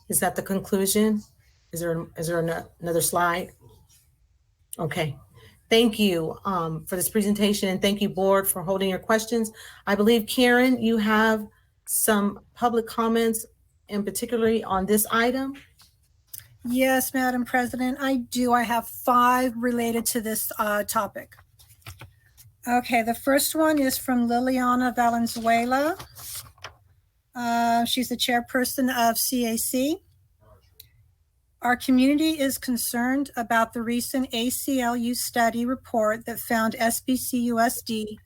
Is that the conclusion? Is there another slide? Okay. Thank you for this presentation, and thank you, board, for holding your questions. I believe, Karen, you have some public comments and particularly on this item? Yes, Madam President, I do. I have 5 related to this topic. Okay, the first one is from Liliana Valenzuela. She's the chairperson of CAC. Our community is concerned about the recent ACLU study report that found SBCUSD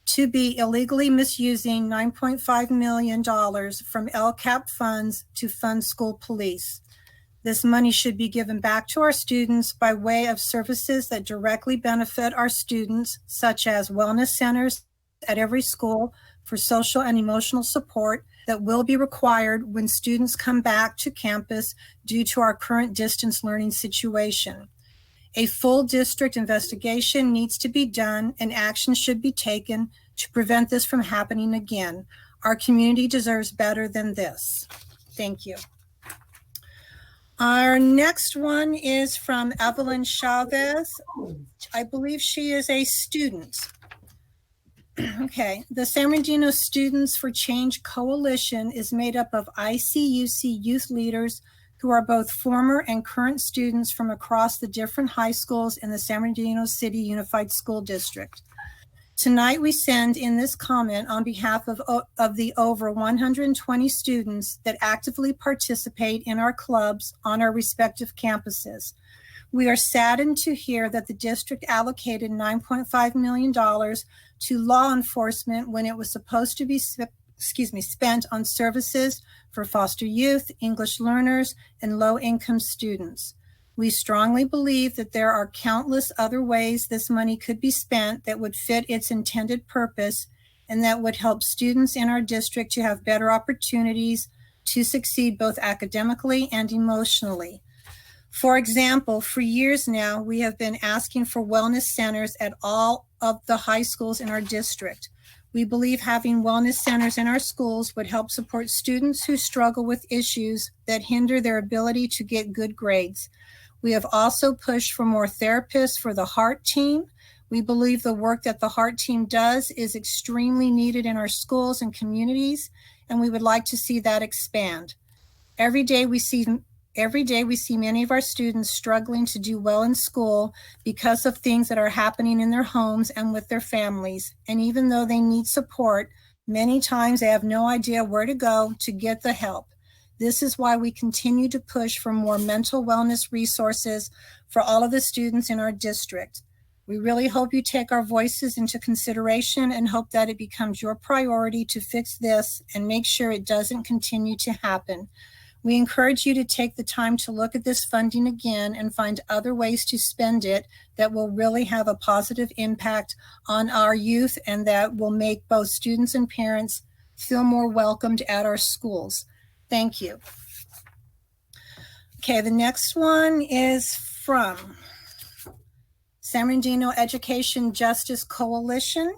to be illegally misusing $9.5 million from LCAP funds to fund school police. This money should be given back to our students by way of services that directly benefit our students, such as wellness centers at every school for social and emotional support that will be required when students come back to campus due to our current distance learning situation. A full district investigation needs to be done and action should be taken to prevent this from happening again. Our community deserves better than this. Thank you. Our next one is from Evelyn Chavez. I believe she is a student. Okay, the San Bernardino Students for Change Coalition is made up of ICUC youth leaders who are both former and current students from across the different high schools in the San Bernardino City Unified School District. Tonight, we send in this comment on behalf of the over 120 students that actively participate in our clubs on our respective campuses. We are saddened to hear that the district allocated $9.5 million to law enforcement when it was supposed to be spent on services for foster youth, English learners, and low-income students. We strongly believe that there are countless other ways this money could be spent that would fit its intended purpose and that would help students in our district to have better opportunities to succeed both academically and emotionally. For example, for years now, we have been asking for wellness centers at all of the high schools in our district. We believe having wellness centers in our schools would help support students who struggle with issues that hinder their ability to get good grades. We have also pushed for more therapists for the HEART team. We believe the work that the HEART team does is extremely needed in our schools and communities, and we would like to see that expand. Every day we see many of our students struggling to do well in school because of things that are happening in their homes and with their families. And even though they need support, many times they have no idea where to go to get the help. This is why we continue to push for more mental wellness resources for all of the students in our district. We really hope you take our voices into consideration and hope that it becomes your priority to fix this and make sure it doesn't continue to happen. We encourage you to take the time to look at this funding again and find other ways to spend it that will really have a positive impact on our youth and that will make both students and parents feel more welcomed at our schools. Thank you. Okay, the next one is from San Bernardino Education Justice Coalition.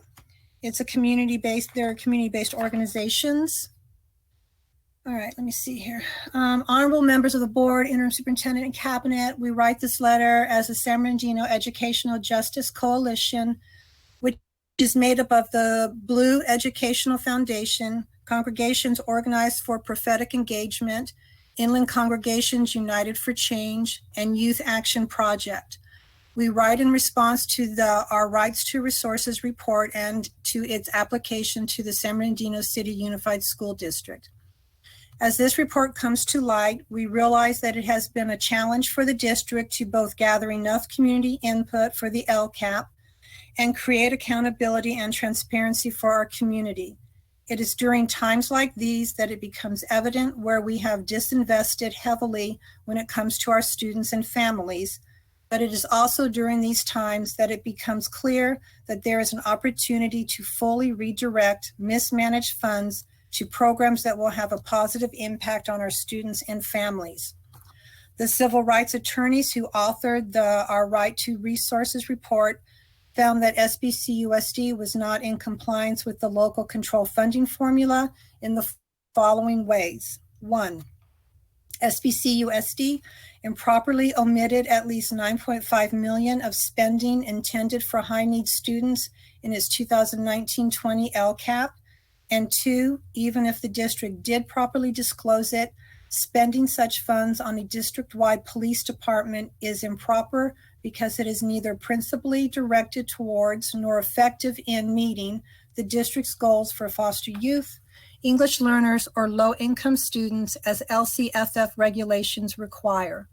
They're community-based organizations. All right, let me see here. Honorable members of the board, interim superintendent and cabinet, we write this letter as the San Bernardino Educational Justice Coalition, which is made up of the Blue Educational Foundation, Congregations Organized for Prophetic Engagement, Inland Congregations United for Change, and Youth Action Project. We write in response to our Rights to Resources report and to its application to the San Bernardino City Unified School District. As this report comes to light, we realize that it has been a challenge for the district to both gather enough community input for the LCAP and create accountability and transparency for our community. It is during times like these that it becomes evident where we have disinvested heavily when it comes to our students and families, but it is also during these times that it becomes clear that there is an opportunity to fully redirect mismanaged funds to programs that will have a positive impact on our students and families. The civil rights attorneys who authored our Right to Resources report found that SBCUSD was not in compliance with the local control funding formula in the following ways. 1, SBCUSD improperly omitted at least $9.5 million of spending intended for high-need students in its 2019-20 LCAP. And 2, even if the district did properly disclose it, Spending such funds on a district-wide police department is improper because it is neither principally directed towards nor effective in meeting the district's goals for foster youth, English learners, or low-income students as LCFF regulations require.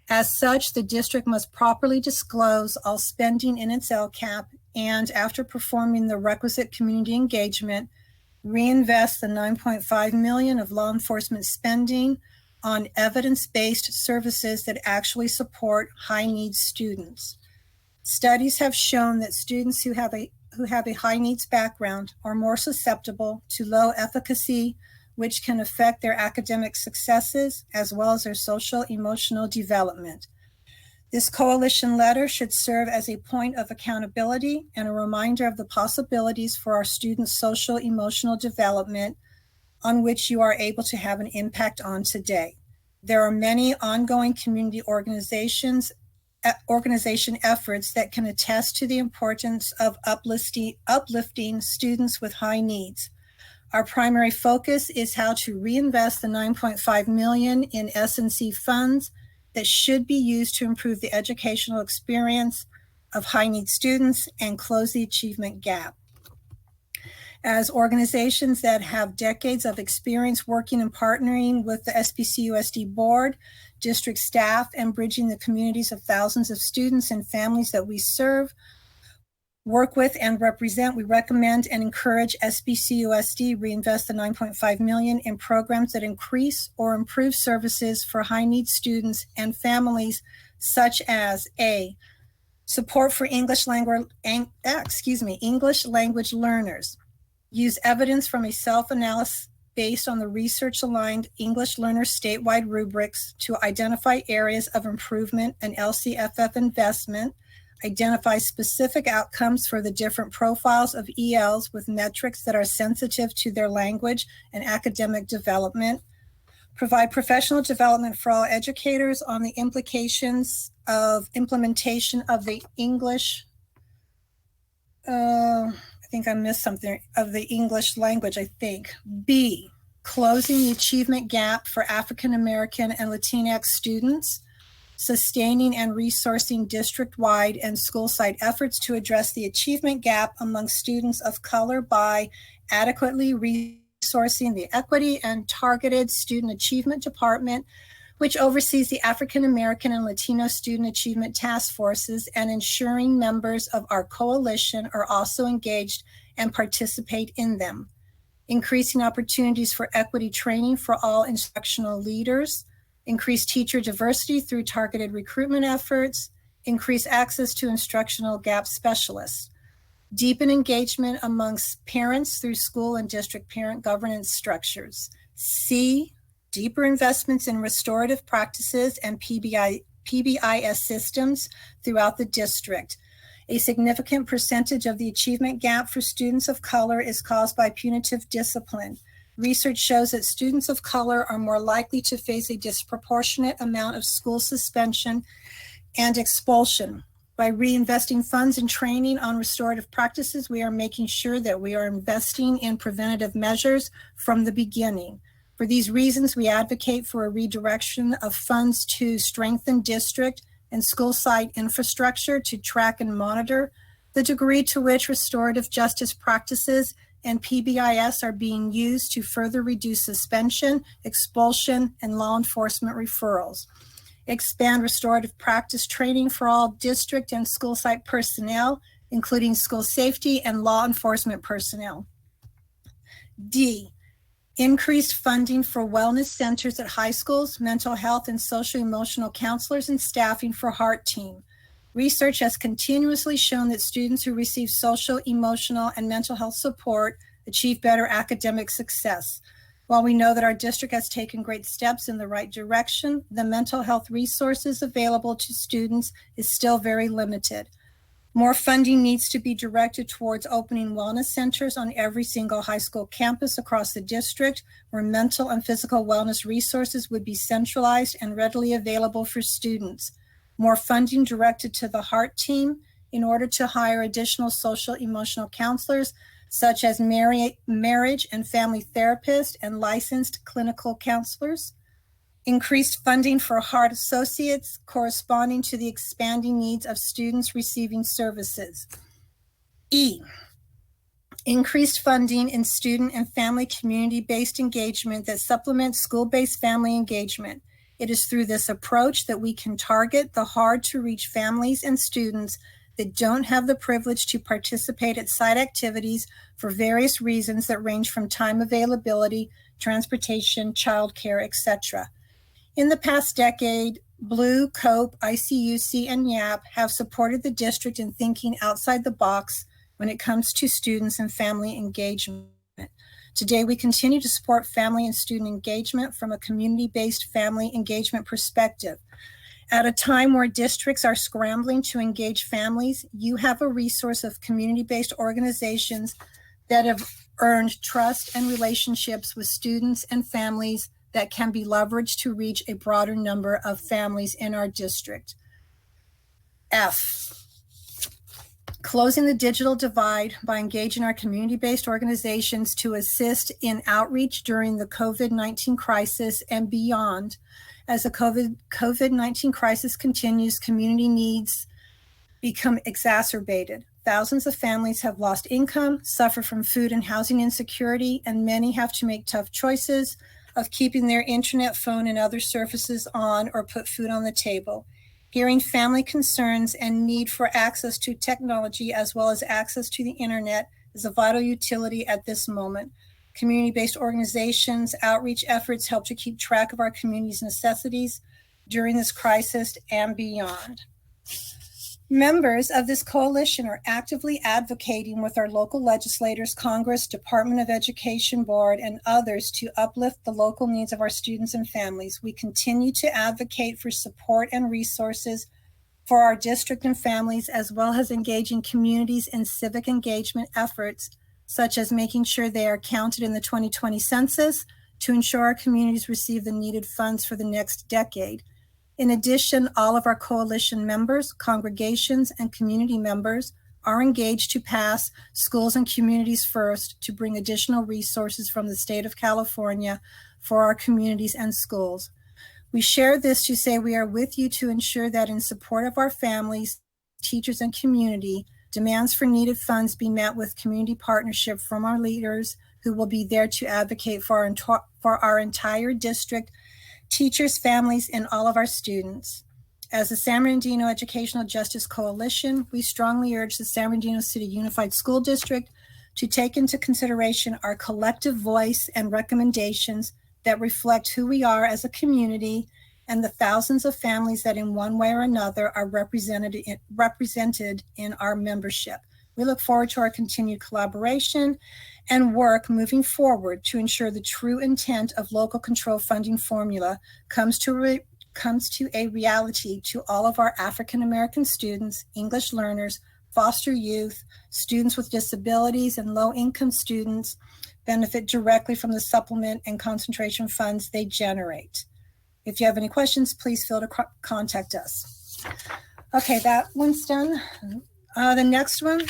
As such, the district must properly disclose all spending in its LCAP and, after performing the requisite community engagement, reinvest the $9.5 million of law enforcement spending on evidence-based services that actually support high-needs students. Studies have shown that students who have a high-needs background are more susceptible to low efficacy, which can affect their academic successes as well as their social emotional development. This coalition letter should serve as a point of accountability and a reminder of the possibilities for our students' social emotional development on which you are able to have an impact on today. There are many ongoing community organization efforts that can attest to the importance of uplifting students with high needs. Our primary focus is how to reinvest the $9.5 million in S&C funds that should be used to improve the educational experience of high-needs students and close the achievement gap. As organizations that have decades of experience working and partnering with the SBCUSD board, district staff, and bridging the communities of thousands of students and families that we serve, work with, and represent, we recommend and encourage SBCUSD reinvest the $9.5 million in programs that increase or improve services for high-needs students and families, such as A, support for English language learners. Use evidence from a self-analysis based on the research-aligned English learner statewide rubrics to identify areas of improvement and LCFF investment. Identify specific outcomes for the different profiles of ELs with metrics that are sensitive to their language and academic development. Provide professional development for all educators on the implications of implementation of the English, I think I missed something, of the English language, I think. B, closing the achievement gap for African American and Latinx students. Sustaining and resourcing district-wide and school-side efforts to address the achievement gap among students of color by adequately resourcing the Equity and Targeted Student Achievement Department, which oversees the African American and Latino Student Achievement Task Forces, and ensuring members of our coalition are also engaged and participate in them. Increasing opportunities for equity training for all instructional leaders. Increase teacher diversity through targeted recruitment efforts, increase access to instructional gap specialists, deepen engagement amongst parents through school and district parent governance structures. C, deeper investments in restorative practices and PBIS systems throughout the district. A significant percentage of the achievement gap for students of color is caused by punitive discipline. Research shows that students of color are more likely to face a disproportionate amount of school suspension and expulsion. By reinvesting funds in training on restorative practices, we are making sure that we are investing in preventative measures from the beginning. For these reasons, we advocate for a redirection of funds to strengthen district and school site infrastructure to track and monitor the degree to which restorative justice practices and PBIS are being used to further reduce suspension, expulsion, and law enforcement referrals. Expand restorative practice training for all district and school site personnel, including school safety and law enforcement personnel. D, increased funding for wellness centers at high schools, mental health and social emotional counselors, and staffing for HEART team. Research has continuously shown that students who receive social, emotional, and mental health support achieve better academic success. While we know that our district has taken great steps in the right direction, the mental health resources available to students is still very limited. More funding needs to be directed towards opening wellness centers on every single high school campus across the district, where mental and physical wellness resources would be centralized and readily available for students. More funding directed to the HEART team in order to hire additional social emotional counselors, such as marriage and family therapists and licensed clinical counselors. Increased funding for HART associates corresponding to the expanding needs of students receiving services. E, increased funding in student and family community-based engagement that supplements school-based family engagement. It is through this approach that we can target the hard-to-reach families and students that don't have the privilege to participate at site activities for various reasons that range from time availability, transportation, childcare, etc. In the past decade, Blue, COPE, ICUC, and YAP have supported the district in thinking outside the box when it comes to students and family engagement. Today, we continue to support family and student engagement from a community-based family engagement perspective. At a time where districts are scrambling to engage families, you have a resource of community-based organizations that have earned trust and relationships with students and families that can be leveraged to reach a broader number of families in our district. F, closing the digital divide by engaging our community-based organizations to assist in outreach during the COVID-19 crisis and beyond. As the COVID-19 crisis continues, community needs become exacerbated. Thousands of families have lost income, suffer from food and housing insecurity, and many have to make tough choices of keeping their internet, phone, and other services on or put food on the table. Hearing family concerns and need for access to technology as well as access to the internet is a vital utility at this moment. Community-based organizations, outreach efforts help to keep track of our community's necessities during this crisis and beyond. Members of this coalition are actively advocating with our local legislators, Congress, Department of Education Board, and others to uplift the local needs of our students and families. We continue to advocate for support and resources for our district and families, as well as engaging communities in civic engagement efforts, such as making sure they are counted in the 2020 census to ensure our communities receive the needed funds for the next decade. In addition, all of our coalition members, congregations, and community members are engaged to pass Schools and Communities First to bring additional resources from the state of California for our communities and schools. We share this to say we are with you to ensure that in support of our families, teachers, and community, demands for needed funds be met with community partnership from our leaders who will be there to advocate for our entire district, teachers, families, and all of our students. As the San Bernardino Educational Justice Coalition, we strongly urge the San Bernardino City Unified School District to take into consideration our collective voice and recommendations that reflect who we are as a community and the thousands of families that in one way or another are represented in our membership. We look forward to our continued collaboration and work moving forward to ensure the true intent of local control funding formula comes to a reality to all of our African American students, English learners, foster youth, students with disabilities, and low-income students benefit directly from the supplement and concentration funds they generate. If you have any questions, please feel to contact us. Okay, that one's done. The next one,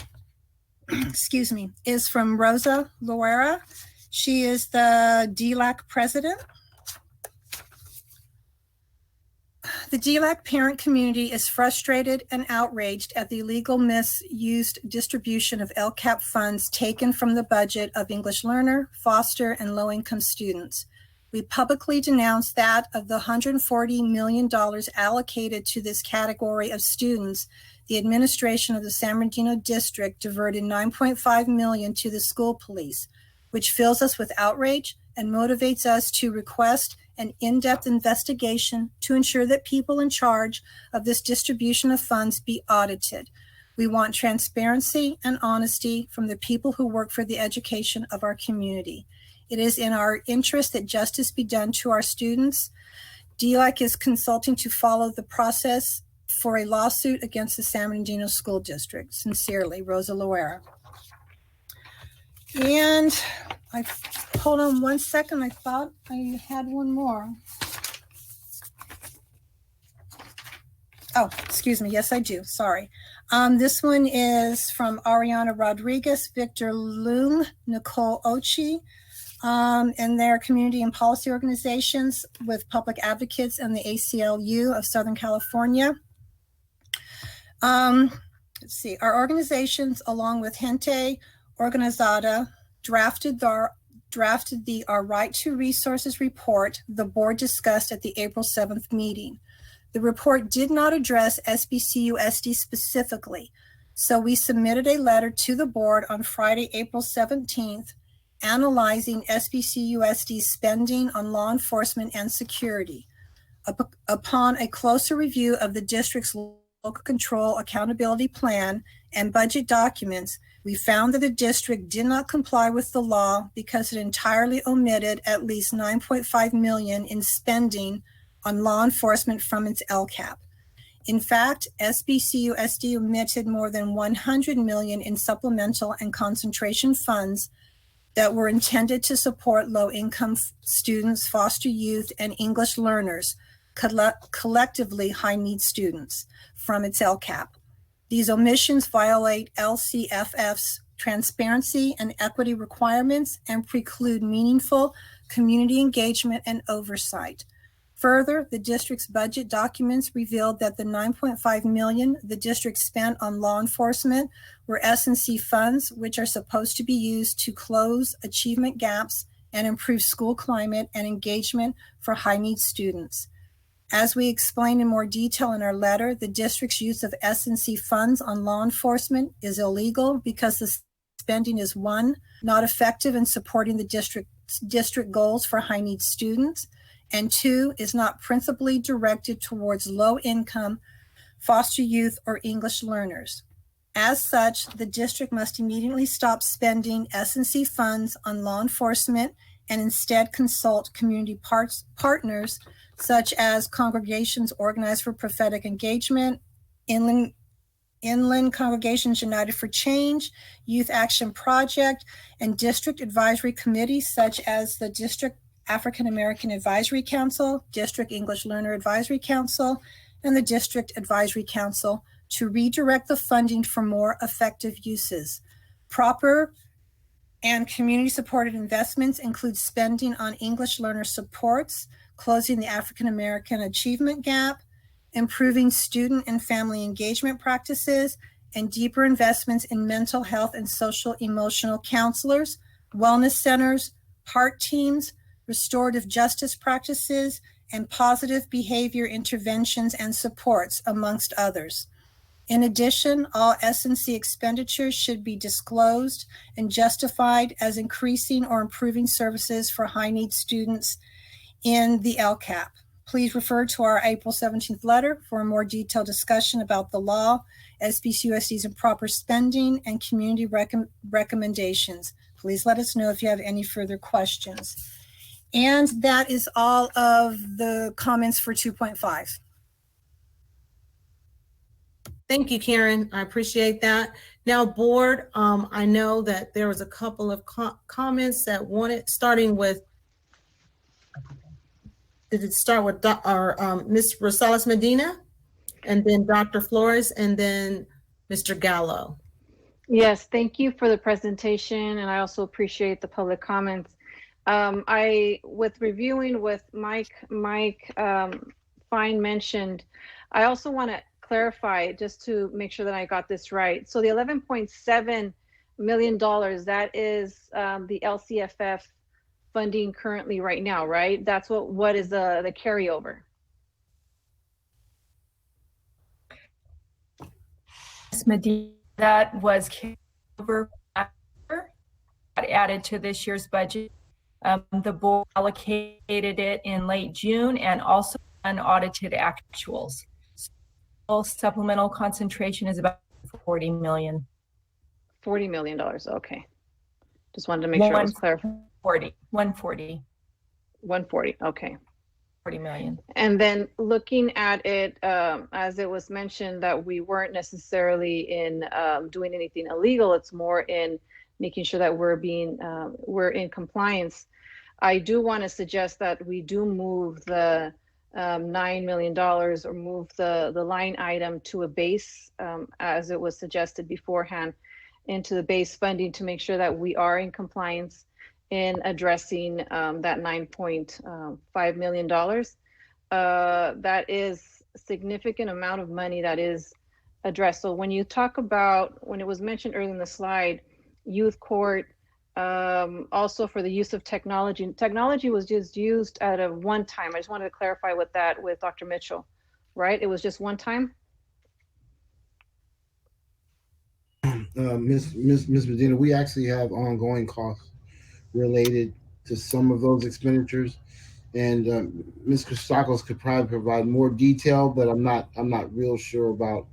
excuse me, is from Rosa Loera. She is the DLAC president. The DLAC parent community is frustrated and outraged at the illegal misused distribution of LCAP funds taken from the budget of English learner, foster, and low-income students. We publicly denounce that of the $140 million allocated to this category of students, the administration of the San Bernardino District diverted $9.5 million to the school police, which fills us with outrage and motivates us to request an in-depth investigation to ensure that people in charge of this distribution of funds be audited. We want transparency and honesty from the people who work for the education of our community. It is in our interest that justice be done to our students. DLAC is consulting to follow the process for a lawsuit against the San Bernardino School District. Sincerely, Rosa Loera. And hold on one second. I thought I had one more. Oh, excuse me. Yes, I do. Sorry. This one is from Ariana Rodriguez, Victor Loom, Nicole Ochi, and their community and policy organizations with public advocates and the ACLU of Southern California. Let's see, our organizations, along with Gente Organizada, drafted the Our Right to Resources report the board discussed at the April 7th meeting. The report did not address SBCUSD specifically, so we submitted a letter to the board on Friday, April 17th, analyzing SBCUSD's spending on law enforcement and security. Upon a closer review of the district's local control accountability plan and budget documents, we found that the district did not comply with the law because it entirely omitted at least $9.5 million in spending on law enforcement from its LCAP. In fact, SBCUSD omitted more than $100 million in supplemental and concentration funds that were intended to support low-income students, foster youth, and English learners, collectively high-need students, from its LCAP. These omissions violate LCFF's transparency and equity requirements and preclude meaningful community engagement and oversight. Further, the district's budget documents revealed that the $9.5 million the district spent on law enforcement were S&C funds, which are supposed to be used to close achievement gaps and improve school climate and engagement for high-need students. As we explained in more detail in our letter, the district's use of S&C funds on law enforcement is illegal because the spending is, one, not effective in supporting the district goals for high-need students, and two, is not principally directed towards low-income, foster youth, or English learners. As such, the district must immediately stop spending S&C funds on law enforcement and instead consult community partners such as congregations organized for prophetic engagement, Inland Congregations United for Change, Youth Action Project, and district advisory committees such as the District African American Advisory Council, District English Learner Advisory Council, and the District Advisory Council to redirect the funding for more effective uses. Proper and community-supported investments include spending on English learner supports, closing the African American achievement gap, improving student and family engagement practices, and deeper investments in mental health and social emotional counselors, wellness centers, heart teams, restorative justice practices, and positive behavior interventions and supports, amongst others. In addition, all S&C expenditures should be disclosed and justified as increasing or improving services for high-need students in the LCAP. Please refer to our April 17th letter for a more detailed discussion about the law, SBCUSD's improper spending, and community recommendations. Please let us know if you have any further questions. And that is all of the comments for 2.5. Thank you, Karen. I appreciate that. Now, board, I know that there was a couple of comments that wanted, starting with, did it start with Ms. Rosales Medina, and then Dr. Flores, and then Mr. Gallo? Yes, thank you for the presentation, and I also appreciate the public comments. With reviewing with Mike Fine mentioned, I also want to clarify just to make sure that I got this right. So the $11.7 million, that is the LCFF funding currently right now, right? That's what is the carryover? That was carried over, added to this year's budget. The board allocated it in late June and also unaudited actuals. So supplemental concentration is about $40 million. $40 million, okay. Just wanted to make sure it was clear. 140, okay. 40 million. And then looking at it, as it was mentioned that we weren't necessarily in doing anything illegal, it's more in making sure that we're in compliance. I do want to suggest that we do move the $9 million or move the line item to a base, as it was suggested beforehand, into the base funding to make sure that we are in compliance. in addressing that $9.5 million. That is a significant amount of money that is addressed. So when you talk about, when it was mentioned earlier in the slide, youth court, also for the use of technology. Technology was just used at a one time. I just wanted to clarify with that with Dr. Mitchell, right? It was just one time? Miss Medina, we actually have ongoing costs related to some of those expenditures, and Ms. Christakis could probably provide more detail, but I'm not real sure about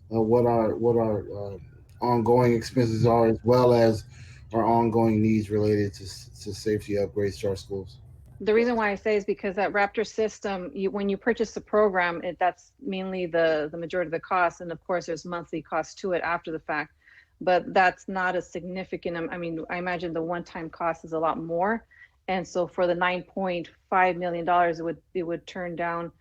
what our ongoing expenses are, as well as our ongoing needs related to safety upgrades to our schools. The reason why I say is because that Raptor system, when you purchase the program, that's mainly the majority of the cost, and of course there's monthly costs to it after the fact, but that's not a significant. I mean, I imagine the one-time cost is a lot more, and so for the $9.5 million, it would turn down.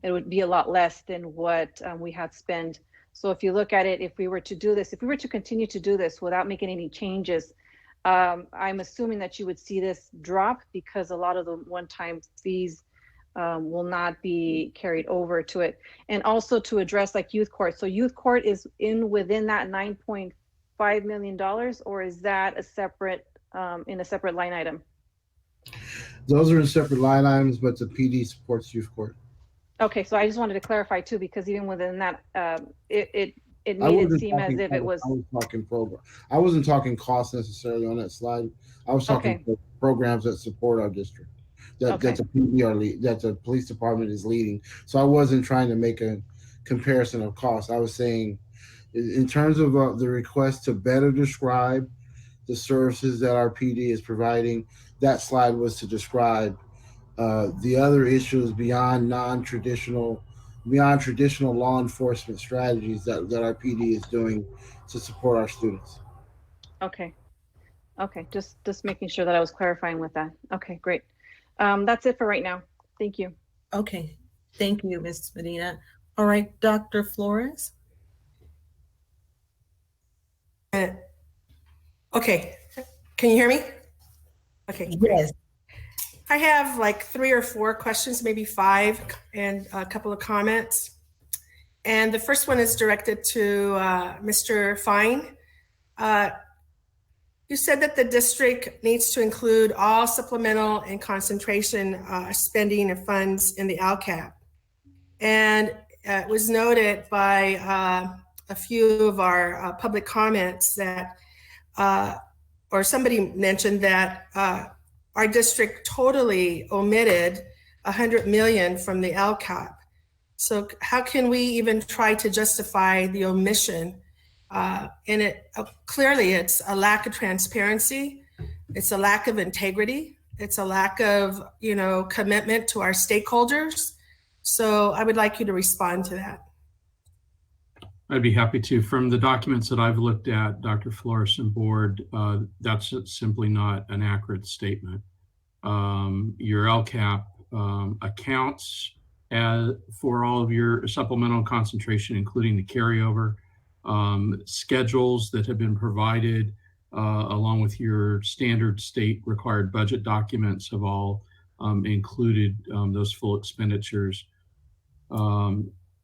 It would be a lot less than what we had spent. So if you look at it, if we were to do this, if we were to continue to do this without making any changes, I'm assuming that you would see this drop because a lot of the one-time fees will not be carried over to it. And also to address like youth court. So youth court is within that $9.5 million, or is that a separate, in a separate line item? Those are in separate line items, but the PD supports youth court. Okay, so I just wanted to clarify too, because even within that, it made it seem as if it was. I was talking program. I wasn't talking cost necessarily on that slide. I was talking programs that support our district, that the PD that the police department is leading. So I wasn't trying to make a comparison of costs. I was saying, in terms of the request to better describe the services that our PD is providing, that slide was to describe the other issues beyond traditional law enforcement strategies that our PD is doing to support our students. Okay, just making sure that I was clarifying with that. Okay, great. That's it for right now. Thank you. Okay, thank you, Ms. Medina. All right, Dr. Flores. Okay, can you hear me? Okay. Yes. I have like 3 or 4 questions, maybe 5, and a couple of comments. And the first one is directed to Mr. Fine. You said that the district needs to include all supplemental and concentration spending of funds in the LCAP. And it was noted by a few of our public comments that, or somebody mentioned that our district totally omitted $100 million from the LCAP. So how can we even try to justify the omission? And it clearly it's a lack of transparency. It's a lack of integrity. It's a lack of, commitment to our stakeholders. So I would like you to respond to that. I'd be happy to. From the documents that I've looked at, Dr. Flores and board, that's simply not an accurate statement. Your LCAP accounts for all of your supplemental concentration, including the carryover, schedules that have been provided, along with your standard state required budget documents have all included those full expenditures.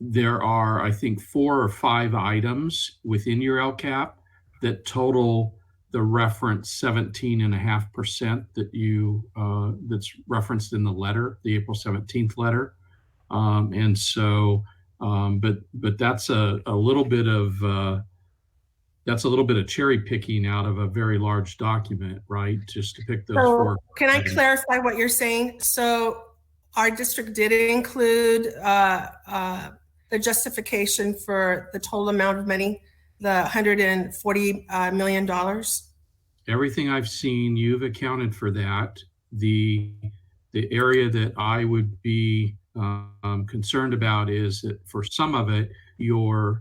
There are, I think, 4 or 5 items within your LCAP that total the reference 17.5% that you that's referenced in the letter, the April 17th letter, and so, but that's a little bit of cherry picking out of a very large document, right? Just to pick those 4. Can I clarify what you're saying? So our district did include the justification for the total amount of money, the $140 million? Everything I've seen, you've accounted for that. The area that I would be concerned about is that for some of it, the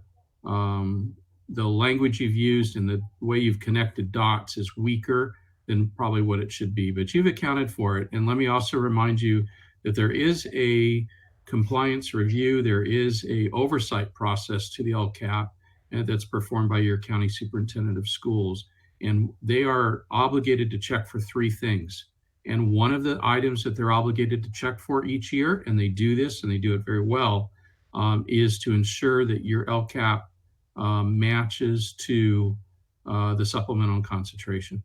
language you've used and the way you've connected dots is weaker than probably what it should be, but you've accounted for it. And let me also remind you that there is a compliance review, there is a oversight process to the LCAP, and that's performed by your county superintendent of schools. and they are obligated to check for 3 things. And one of the items that they're obligated to check for each year, and they do this and they do it very well, is to ensure that your LCAP matches to the supplemental and concentration.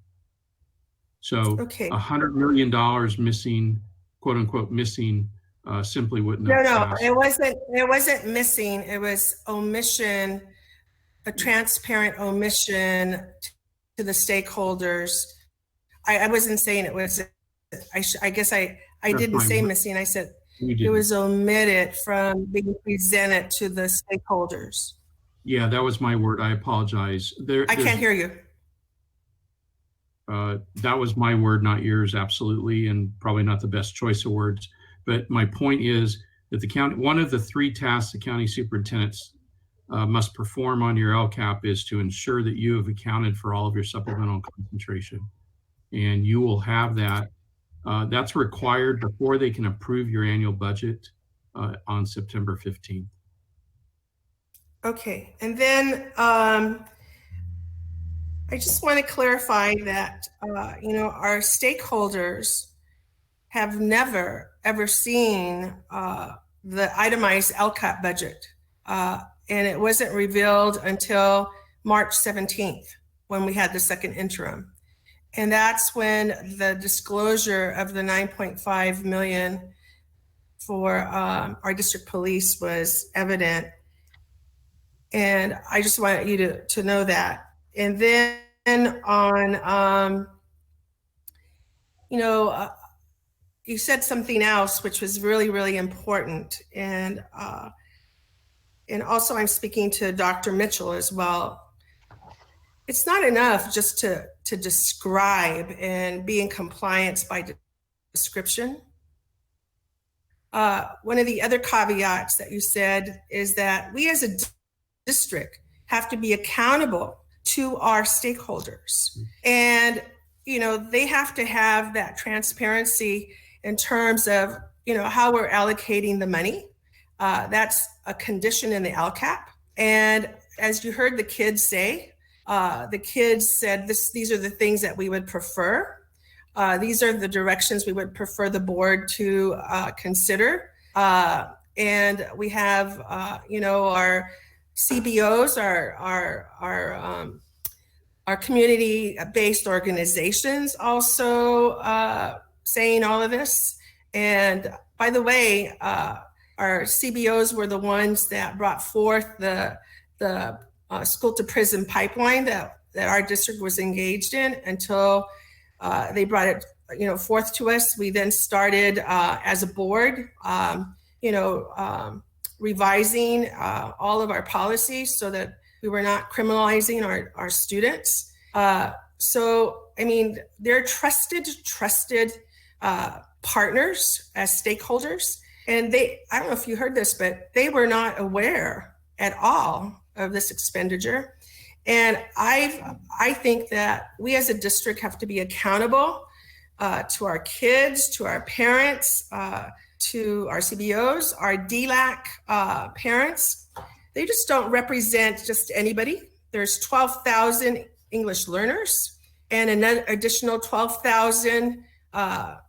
So Okay. $100 million missing, quote unquote, missing, simply wouldn't have passed. It wasn't missing. It was omission, a transparent omission to the stakeholders. I wasn't saying it was, I guess I didn't say missing. I said it was omitted from being presented to the stakeholders. Yeah, that was my word. I apologize. I can't hear you. That was my word, not yours, absolutely, and probably not the best choice of words. But my point is that the county, one of the 3 tasks the county superintendents must perform on your LCAP is to ensure that you have accounted for all of your supplemental concentration. And you will have that. That's required before they can approve your annual budget on September 15th. Okay, and then I just want to clarify that, our stakeholders have never, ever seen the itemized LCAP budget. And it wasn't revealed until March 17th when we had the second interim. And that's when the disclosure of the 9.5 million for our district police was evident. And I just want you to know that. And then on, you said something else which was really, really important. And also I'm speaking to Dr. Mitchell as well. It's not enough just to describe and be in compliance by description. One of the other caveats that you said is that we as a district have to be accountable to our stakeholders. And, they have to have that transparency in terms of, how we're allocating the money. That's a condition in the LCAP. And as you heard the kids say, the kids said these are the things that we would prefer. These are the directions we would prefer the board to consider. And we have, our CBOs, our community-based organizations also saying all of this. And by the way, our CBOs were the ones that brought forth the school to prison pipeline that our district was engaged in until they brought it, forth to us. We then started as a board, revising all of our policies so that we were not criminalizing our students. So, they're trusted partners as stakeholders. And I don't know if you heard this, but they were not aware at all of this expenditure. And I think that we as a district have to be accountable to our kids, to our parents, to our CBOs, our DLAC parents. They just don't represent just anybody. There's 12,000 English learners and an additional 12,000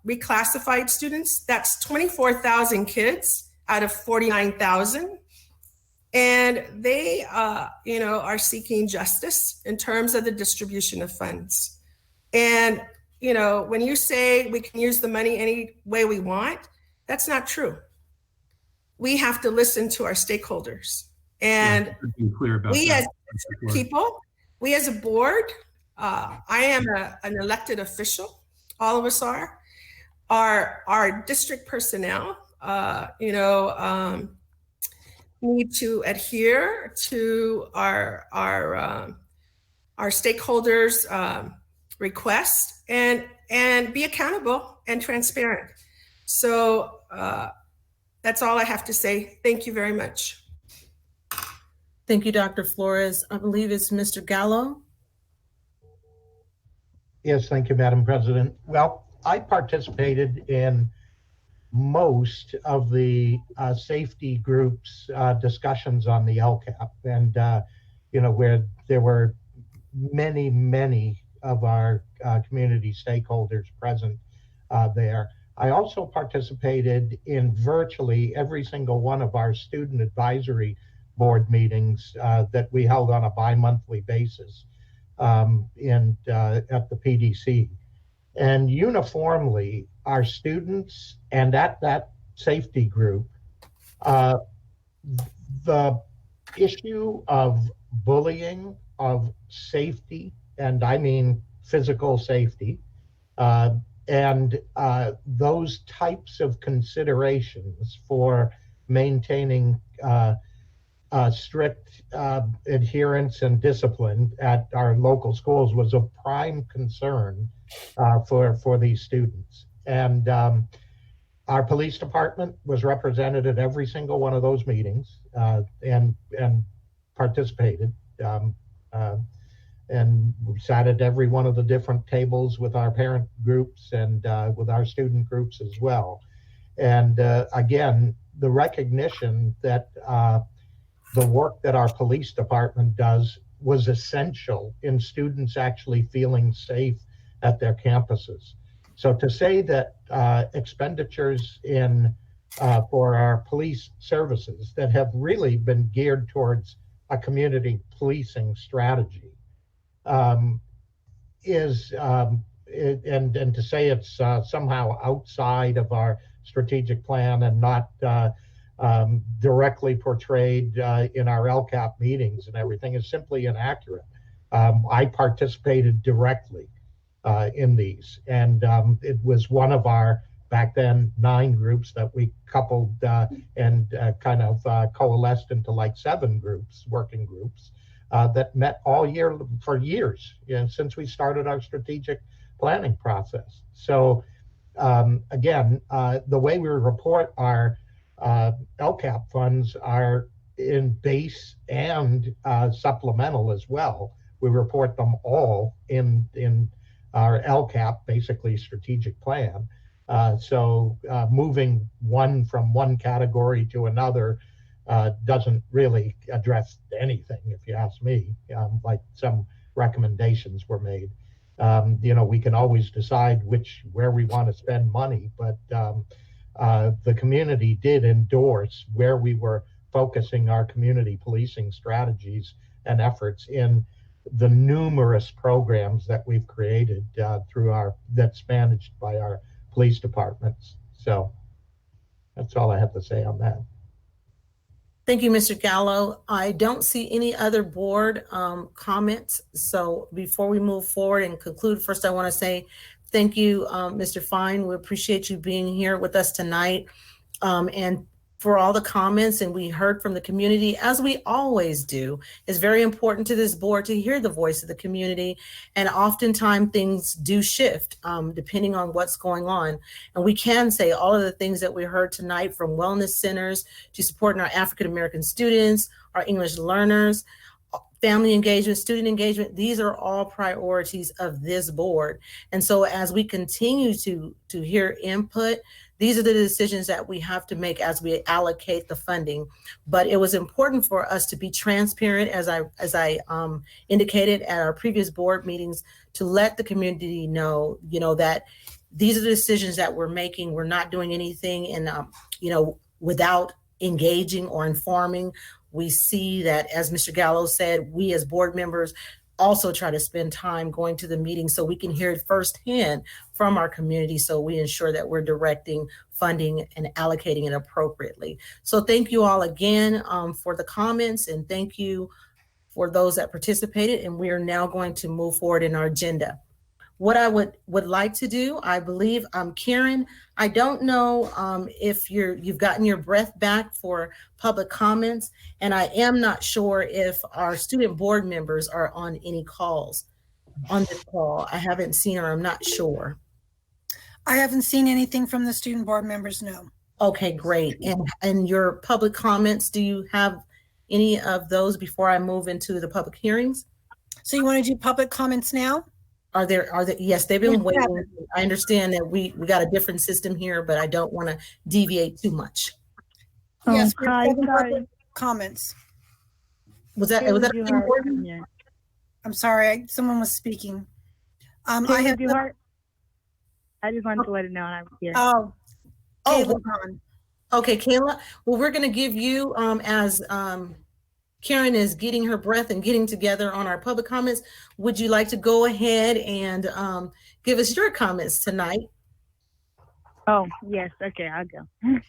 reclassified students. That's 24,000 kids out of 49,000. And they, are seeking justice in terms of the distribution of funds. And, when you say we can use the money any way we want, that's not true. We have to listen to our stakeholders. And we as people, we as a board, I am an elected official, all of us are, our district personnel, need to adhere to our stakeholders' requests and be accountable and transparent. So that's all I have to say. Thank you very much. Thank you, Dr. Flores. I believe it's Mr. Gallo. Yes, thank you, Madam President. Well, I participated in most of the safety groups discussions on the LCAP, and where there were many of our community stakeholders present there. I also participated in virtually every single one of our student advisory board meetings that we held on a bi-monthly basis at the PDC. And uniformly, our students and at that safety group, the issue of bullying, of safety, and I mean physical safety, and those types of considerations for maintaining strict adherence and discipline at our local schools was a prime concern for these students. And our police department was represented at every single one of those meetings and participated. And we sat at every one of the different tables with our parent groups and with our student groups as well. And again, the recognition that the work that our police department does was essential in students actually feeling safe at their campuses. So to say that expenditures for our police services that have really been geared towards a community policing strategy and to say it's somehow outside of our strategic plan and not directly portrayed in our LCAP meetings and everything is simply inaccurate. I participated directly in these, and it was one of our back then 9 groups that we coupled and kind of coalesced into like 7 groups, working groups that met all year for years, since we started our strategic planning process. So again, the way we report our LCAP funds are in base and supplemental as well. We report them all in our LCAP, basically strategic plan. So moving one from one category to another doesn't really address anything, if you ask me, like some recommendations were made. We can always decide where we want to spend money, but the community did endorse where we were focusing our community policing strategies and efforts in the numerous programs that we've created that's managed by our police departments. So that's all I have to say on that. Thank you, Mr. Gallo. I don't see any other board comments. So before we move forward and conclude, first I want to say thank you, Mr. Fine. We appreciate you being here with us tonight and for all the comments. And we heard from the community, as we always do. It's very important to this board to hear the voice of the community. And oftentimes things do shift depending on what's going on. And we can say all of the things that we heard tonight, from wellness centers to supporting our African-American students, our English learners, family engagement, student engagement, these are all priorities of this board. And so as we continue to hear input, these are the decisions that we have to make as we allocate the funding. But it was important for us to be transparent, as I indicated at our previous board meetings, to let the community know, that these are the decisions that we're making. We're not doing anything without engaging or informing. We see that, as Mr. Gallo said, we as board members also try to spend time going to the meeting so we can hear it firsthand from our community, so we ensure that we're directing funding and allocating it appropriately. So thank you all again for the comments, and thank you for those that participated. And we are now going to move forward in our agenda. What I would like to do, I believe, Karen, I don't know if you've gotten your breath back for public comments, and I am not sure if our student board members are on any calls on this call. I haven't seen her, I'm not sure. I haven't seen anything from the student board members, no. Okay, great. And your public comments, do you have any of those before I move into the public hearings? So you want to do public comments now? Are there, yes, they've been waiting. I understand that we got a different system here, but I don't want to deviate too much. Yes, public comments. Was that important? I'm sorry, someone was speaking. I have. I just wanted to let it know I'm here. Oh, Kayla's on. Okay, Kayla. Well, we're going to give you, as Karen is getting her breath and getting together on our public comments, would you like to go ahead and give us your comments tonight? Oh, yes. Okay, I'll go. All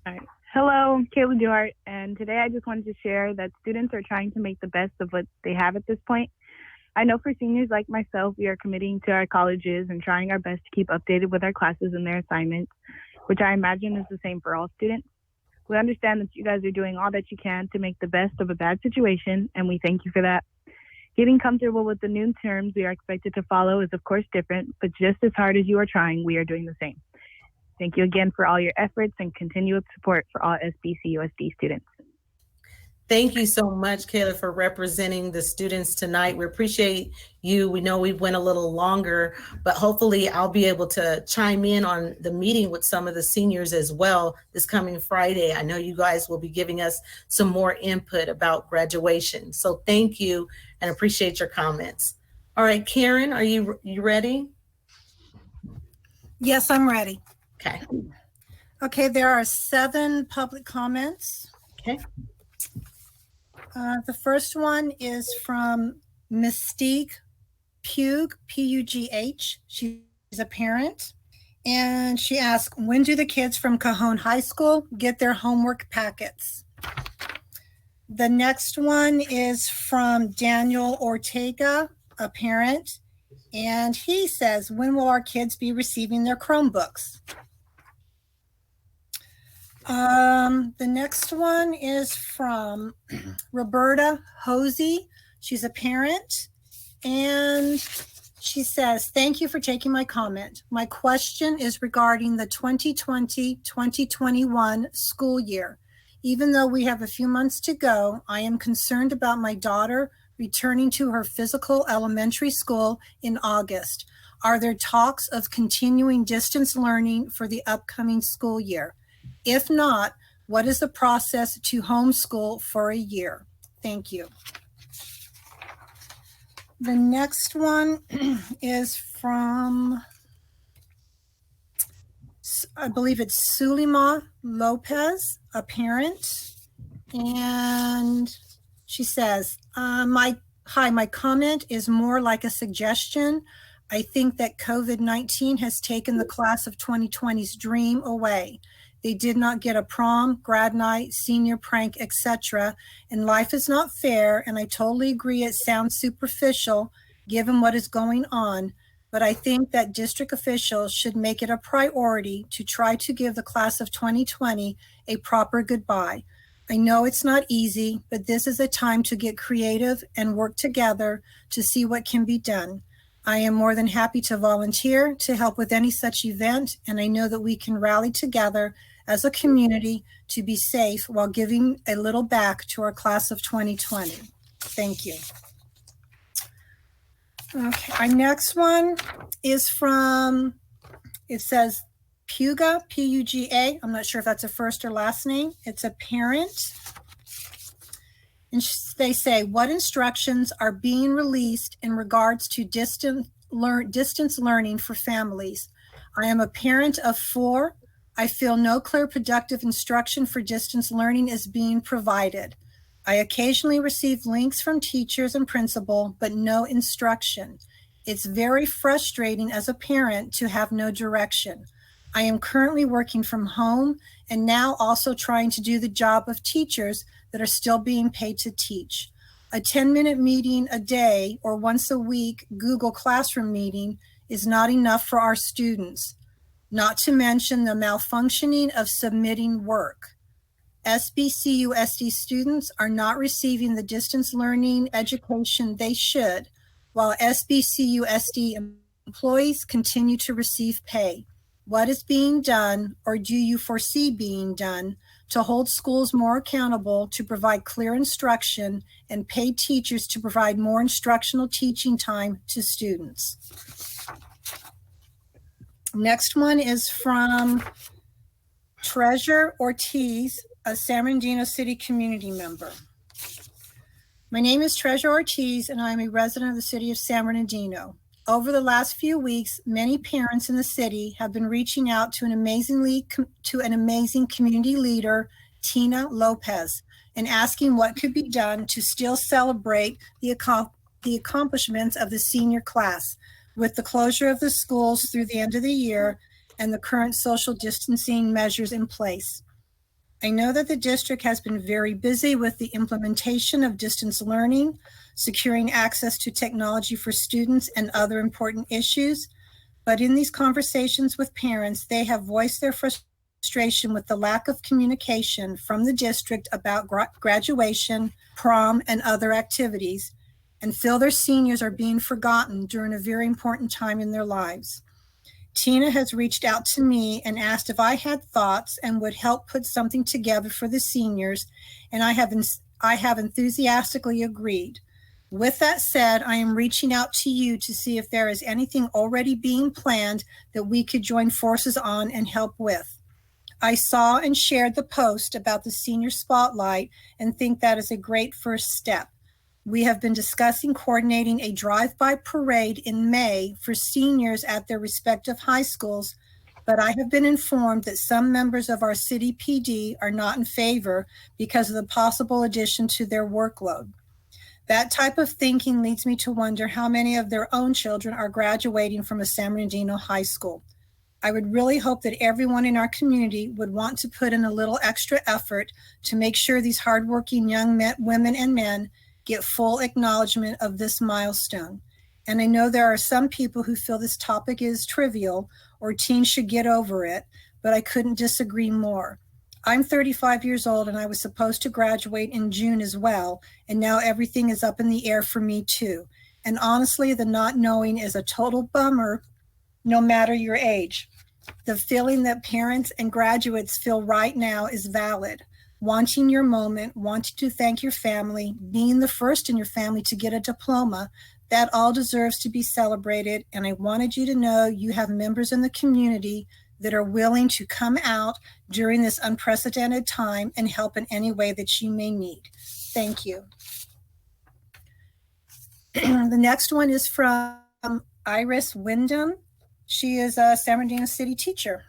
right. Hello, Kayla Duhart, and today I just wanted to share that students are trying to make the best of what they have at this point. I know for seniors like myself, we are committing to our colleges and trying our best to keep updated with our classes and their assignments, which I imagine is the same for all students. We understand that you guys are doing all that you can to make the best of a bad situation, and we thank you for that. Getting comfortable with the new terms we are expected to follow is of course different, but just as hard as you are trying, we are doing the same. Thank you again for all your efforts and continued support for all SBCUSD students. Thank you so much, Kayla, for representing the students tonight. We appreciate you. We know we went a little longer, but hopefully I'll be able to chime in on the meeting with some of the seniors as well this coming Friday. I know you guys will be giving us some more input about graduation. So thank you and appreciate your comments. All right, Karen, are you ready? Yes, I'm ready. Okay. Okay, there are 7 public comments. Okay. The first one is from Mystique Pugh, P-U-G-H. She's a parent. And she asks, when do the kids from Cajon High School get their homework packets? The next one is from Daniel Ortega, a parent. And he says, when will our kids be receiving their Chromebooks? The next one is from Roberta Hosey. She's a parent, and she says, thank you for taking my comment. My question is regarding the 2020-2021 school year. Even though we have a few months to go, I am concerned about my daughter returning to her physical elementary school in August. Are there talks of continuing distance learning for the upcoming school year? If not, what is the process to homeschool for a year? Thank you. The next one is from, I believe it's Sulima Lopez, a parent. And she says, my comment is more like a suggestion. I think that COVID-19 has taken the class of 2020's dream away. They did not get a prom, grad night, senior prank, etc. And life is not fair, and I totally agree it sounds superficial given what is going on, but I think that district officials should make it a priority to try to give the class of 2020 a proper goodbye. I know it's not easy, but this is a time to get creative and work together to see what can be done. I am more than happy to volunteer to help with any such event, and I know that we can rally together as a community to be safe while giving a little back to our class of 2020. Thank you. Okay, our next one is from, it says Puga, P-U-G-A. I'm not sure if that's a first or last name. It's a parent. And they say, what instructions are being released in regards to distance learning for families? I am a parent of 4. I feel no clear productive instruction for distance learning is being provided. I occasionally receive links from teachers and principal, but no instruction. It's very frustrating as a parent to have no direction. I am currently working from home and now also trying to do the job of teachers that are still being paid to teach. A 10-minute meeting a day or once a week Google Classroom meeting is not enough for our students, not to mention the malfunctioning of submitting work. SBCUSD students are not receiving the distance learning education they should, while SBCUSD employees continue to receive pay. What is being done, or do you foresee being done, to hold schools more accountable, to provide clear instruction, and pay teachers to provide more instructional teaching time to students? Next one is from Treasure Ortiz, a San Bernardino City community member. My name is Treasure Ortiz, and I am a resident of the city of San Bernardino. Over the last few weeks, many parents in the city have been reaching out to an amazing community leader, Tina Lopez, and asking what could be done to still celebrate the accomplishments of the senior class with the closure of the schools through the end of the year and the current social distancing measures in place. I know that the district has been very busy with the implementation of distance learning, securing access to technology for students, and other important issues. But in these conversations with parents, they have voiced their frustration with the lack of communication from the district about graduation, prom, and other activities, and feel their seniors are being forgotten during a very important time in their lives. Tina has reached out to me and asked if I had thoughts and would help put something together for the seniors, and I have enthusiastically agreed. With that said, I am reaching out to you to see if there is anything already being planned that we could join forces on and help with. I saw and shared the post about the senior spotlight and think that is a great first step. We have been discussing coordinating a drive-by parade in May for seniors at their respective high schools, but I have been informed that some members of our city PD are not in favor because of the possible addition to their workload. That type of thinking leads me to wonder how many of their own children are graduating from a San Bernardino high school. I would really hope that everyone in our community would want to put in a little extra effort to make sure these hardworking young women and men get full acknowledgement of this milestone. And I know there are some people who feel this topic is trivial or teens should get over it, but I couldn't disagree more. I'm 35 years old and I was supposed to graduate in June as well, and now everything is up in the air for me too. And honestly, the not knowing is a total bummer, no matter your age. The feeling that parents and graduates feel right now is valid. Wanting your moment, wanting to thank your family, being the first in your family to get a diploma, that all deserves to be celebrated. And I wanted you to know you have members in the community that are willing to come out during this unprecedented time and help in any way that you may need. Thank you. The next one is from Iris Wyndham. She is a San Bernardino City teacher.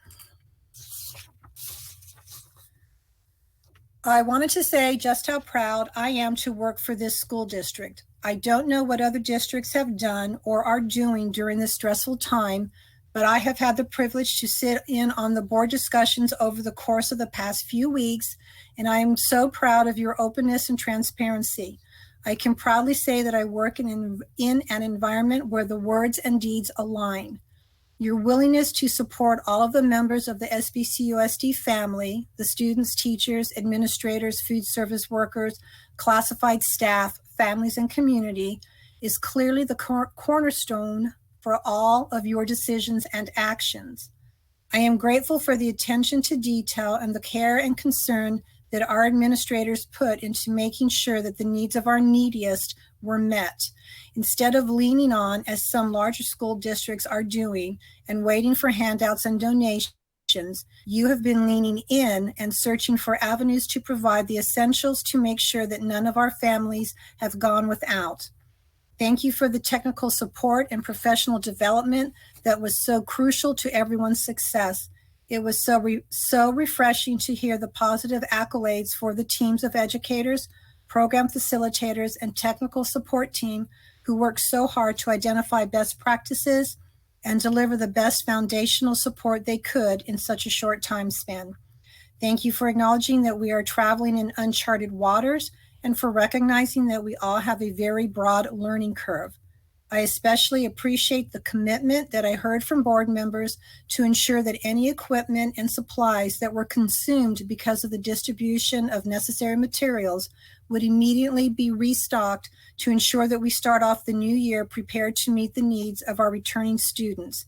I wanted to say just how proud I am to work for this school district. I don't know what other districts have done or are doing during this stressful time, but I have had the privilege to sit in on the board discussions over the course of the past few weeks, and I am so proud of your openness and transparency. I can proudly say that I work in an environment where the words and deeds align. Your willingness to support all of the members of the SBCUSD family, the students, teachers, administrators, food service workers, classified staff, families, and community is clearly the cornerstone for all of your decisions and actions. I am grateful for the attention to detail and the care and concern that our administrators put into making sure that the needs of our neediest were met. Instead of leaning on, as some larger school districts are doing, and waiting for handouts and donations, you have been leaning in and searching for avenues to provide the essentials to make sure that none of our families have gone without. Thank you for the technical support and professional development that was so crucial to everyone's success. It was so refreshing to hear the positive accolades for the teams of educators, program facilitators, and technical support team who worked so hard to identify best practices and deliver the best foundational support they could in such a short time span. Thank you for acknowledging that we are traveling in uncharted waters and for recognizing that we all have a very broad learning curve. I especially appreciate the commitment that I heard from board members to ensure that any equipment and supplies that were consumed because of the distribution of necessary materials would immediately be restocked to ensure that we start off the new year prepared to meet the needs of our returning students.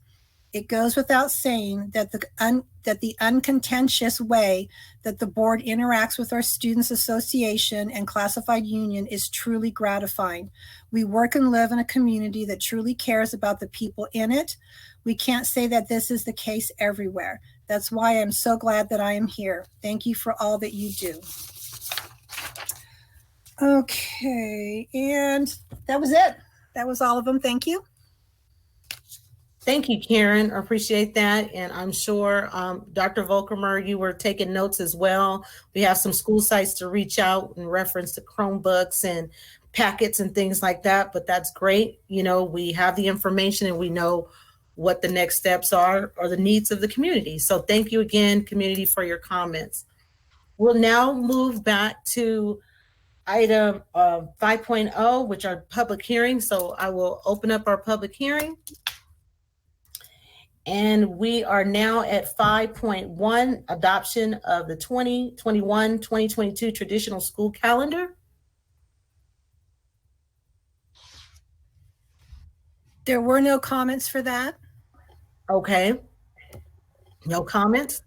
It goes without saying that the uncontentious way that the board interacts with our Students Association and Classified Union is truly gratifying. We work and live in a community that truly cares about the people in it. We can't say that this is the case everywhere. That's why I'm so glad that I am here. Thank you for all that you do. Okay, and that was it. That was all of them. Thank you. Thank you, Karen. I appreciate that. And I'm sure Dr. Volkermer, you were taking notes as well. We have some school sites to reach out in reference to Chromebooks and packets and things like that, but that's great. You know, we have the information and we know what the next steps are or the needs of the community. So thank you again, community, for your comments. We'll now move back to item 5.0, which are public hearings. So I will open up our public hearing. And we are now at 5.1, adoption of the 2021-2022 traditional school calendar. There were no comments for that. Okay. No comments?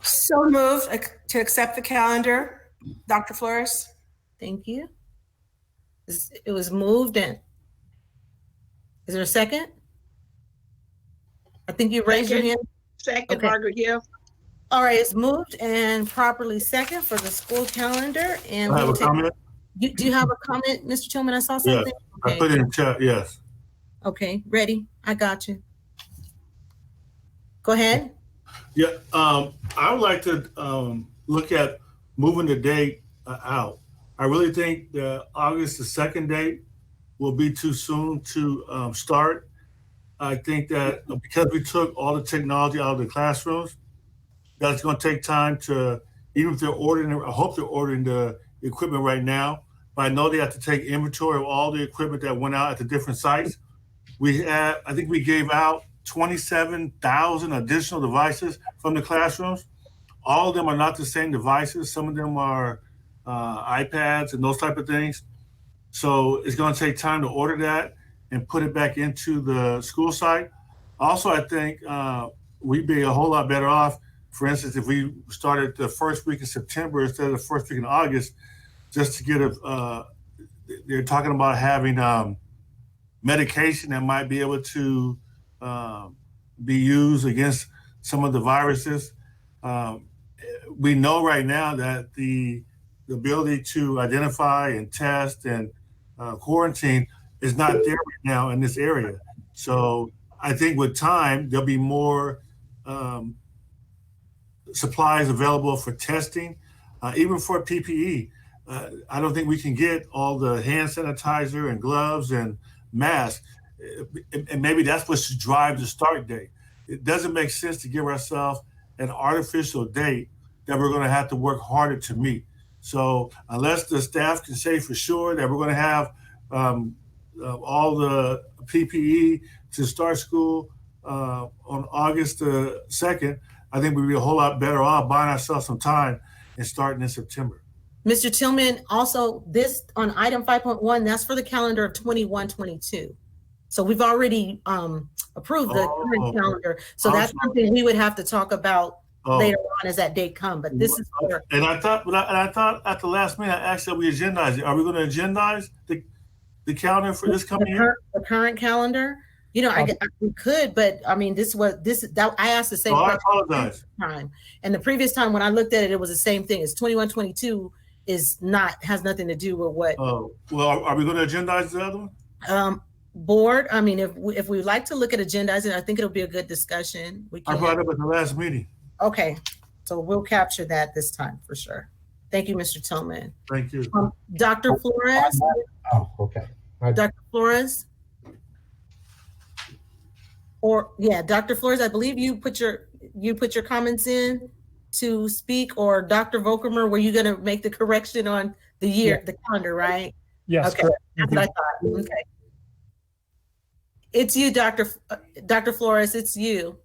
So moved to accept the calendar. Dr. Flores? Thank you. It was moved in. Is there a second? I think you raised your hand. Second, Okay. Margaret Hill. All right, it's moved and properly second for the school calendar. And I have we'll a take- comment. Do you have a comment, Mr. Tillman? I saw Yes, something. I put it in chat, yes. Okay, ready. I got you. Go ahead. Yeah, I would like to look at moving the date out. I really think the August the 2nd date will be too soon to start. I think that because we took all the technology out of the classrooms, that's going to take time to, even if they're ordering, I hope they're ordering the equipment right now, but I know they have to take inventory of all the equipment that went out at the different sites. I think we gave out 27,000 additional devices from the classrooms. All of them are not the same devices. Some of them are iPads and those type of things. So it's going to take time to order that and put it back into the school site. Also, I think we'd be a whole lot better off, for instance, if we started the first week of September instead of the first week in August, just to get they're talking about having medication that might be able to be used against some of the viruses. We know right now that the ability to identify and test and quarantine is not there right now in this area. So I think with time, there'll be more supplies available for testing, even for PPE. I don't think we can get all the hand sanitizer and gloves and masks. And maybe that's what should drive the start date. It doesn't make sense to give ourselves an artificial date that we're going to have to work harder to meet. So unless the staff can say for sure that we're going to have all the PPE to start school on August 2nd, I think we'd be a whole lot better off buying ourselves some time and starting in September. Mr. Tillman, also this on item 5.1, that's for the calendar of 21-22. So we've already approved the current calendar. So that's something we would have to talk about later on as that date comes. But this is for. And I thought at the last minute, I asked that we agendize it. Are we going to agendize the calendar for this coming year? The current calendar? You know, we could, but I mean, I asked the same I question apologize. time. And the previous time when I looked at it, it was the same thing. It's 21-22 has nothing to do with what. Oh, well, are we going to agendize the other one? Board, I mean, if we like to look at agendizing, I think it'll be a good discussion. I brought it up at the last meeting. Okay, so we'll capture that this time for sure. Thank you, Mr. Tillman. Thank you. Dr. Flores? Oh, okay. Dr. Flores? Dr. Flores, I believe you put your comments in to speak, or Dr. Volkermer, were you going to make the correction on the year, the calendar, right? Yes, okay. correct. That's what I thought. Okay. It's you, Dr. Flores, it's you.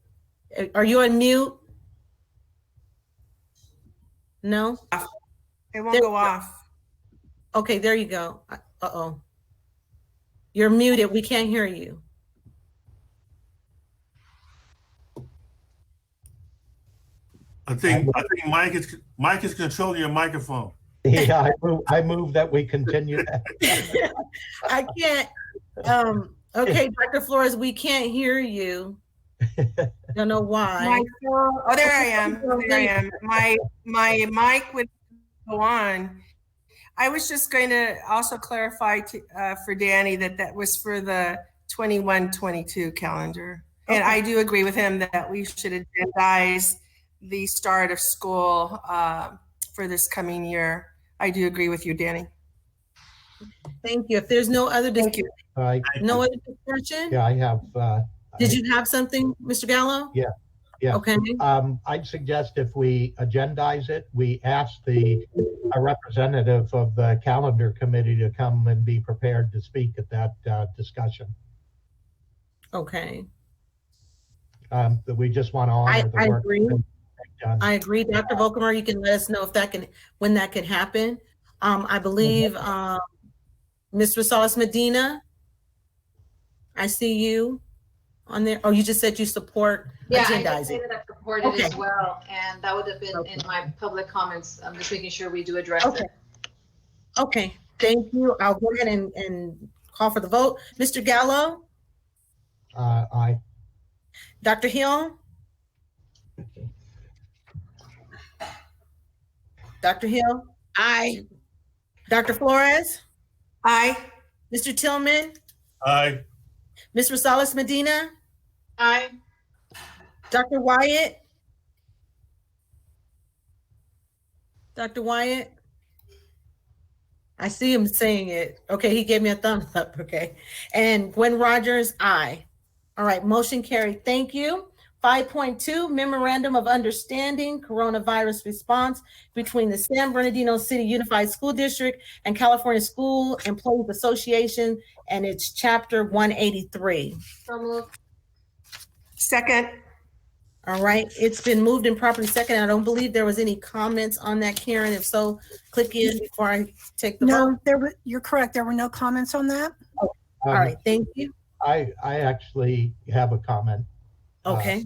Are you on mute? No? It won't go off. Okay, there you go. Uh-oh. You're muted. We can't hear you. I think Mike is controlling your microphone. Yeah, I move that we continue that. I can't. Okay, Dr. Flores, we can't hear you. Don't know why. Oh, there I am. There I am. My mic would go on. I was just going to also clarify for Danny that was for the 21-22 calendar. And I do agree with him that we should agendize the start of school for this coming year. I do agree with you, Danny. Thank you. If there's no other discussion, no other discussion? Yeah, I have. Did you have something, Mr. Gallo? Yeah. Yeah. Okay. I'd suggest if we agendize it, we ask a representative of the calendar committee to come and be prepared to speak at that discussion. Okay. That we just want to honor the work. Agree. I agree. Dr. Volkemer, you can let us know when that can happen. I believe Ms. Rosales Medina, I see you on there. Oh, you just said you support agendizing. I said that I support it as well, and that would have been in my public comments. I'm just making sure we do address it. Okay, thank you. I'll go ahead and call for the vote. Mr. Gallo? Aye. Dr. Hill? Dr. Hill? Aye. Dr. Flores? Aye. Mr. Tillman? Aye. Ms. Rosales Medina? Aye. Dr. Wyatt? Dr. Wyatt? I see him saying it. Okay, he gave me a thumbs up, okay. And Gwen Rogers, aye. All right, motion carried, thank you. 5.2, Memorandum of Understanding, Coronavirus Response between the San Bernardino City Unified School District and California School Employees Association, and it's Chapter 183. So moved. Second. All right, it's been moved and properly second. I don't believe there was any comments on that, Karen. If so, click in before I take the vote. No, you're correct. There were no comments on that. Oh, all right, thank you. I actually have a comment. Okay.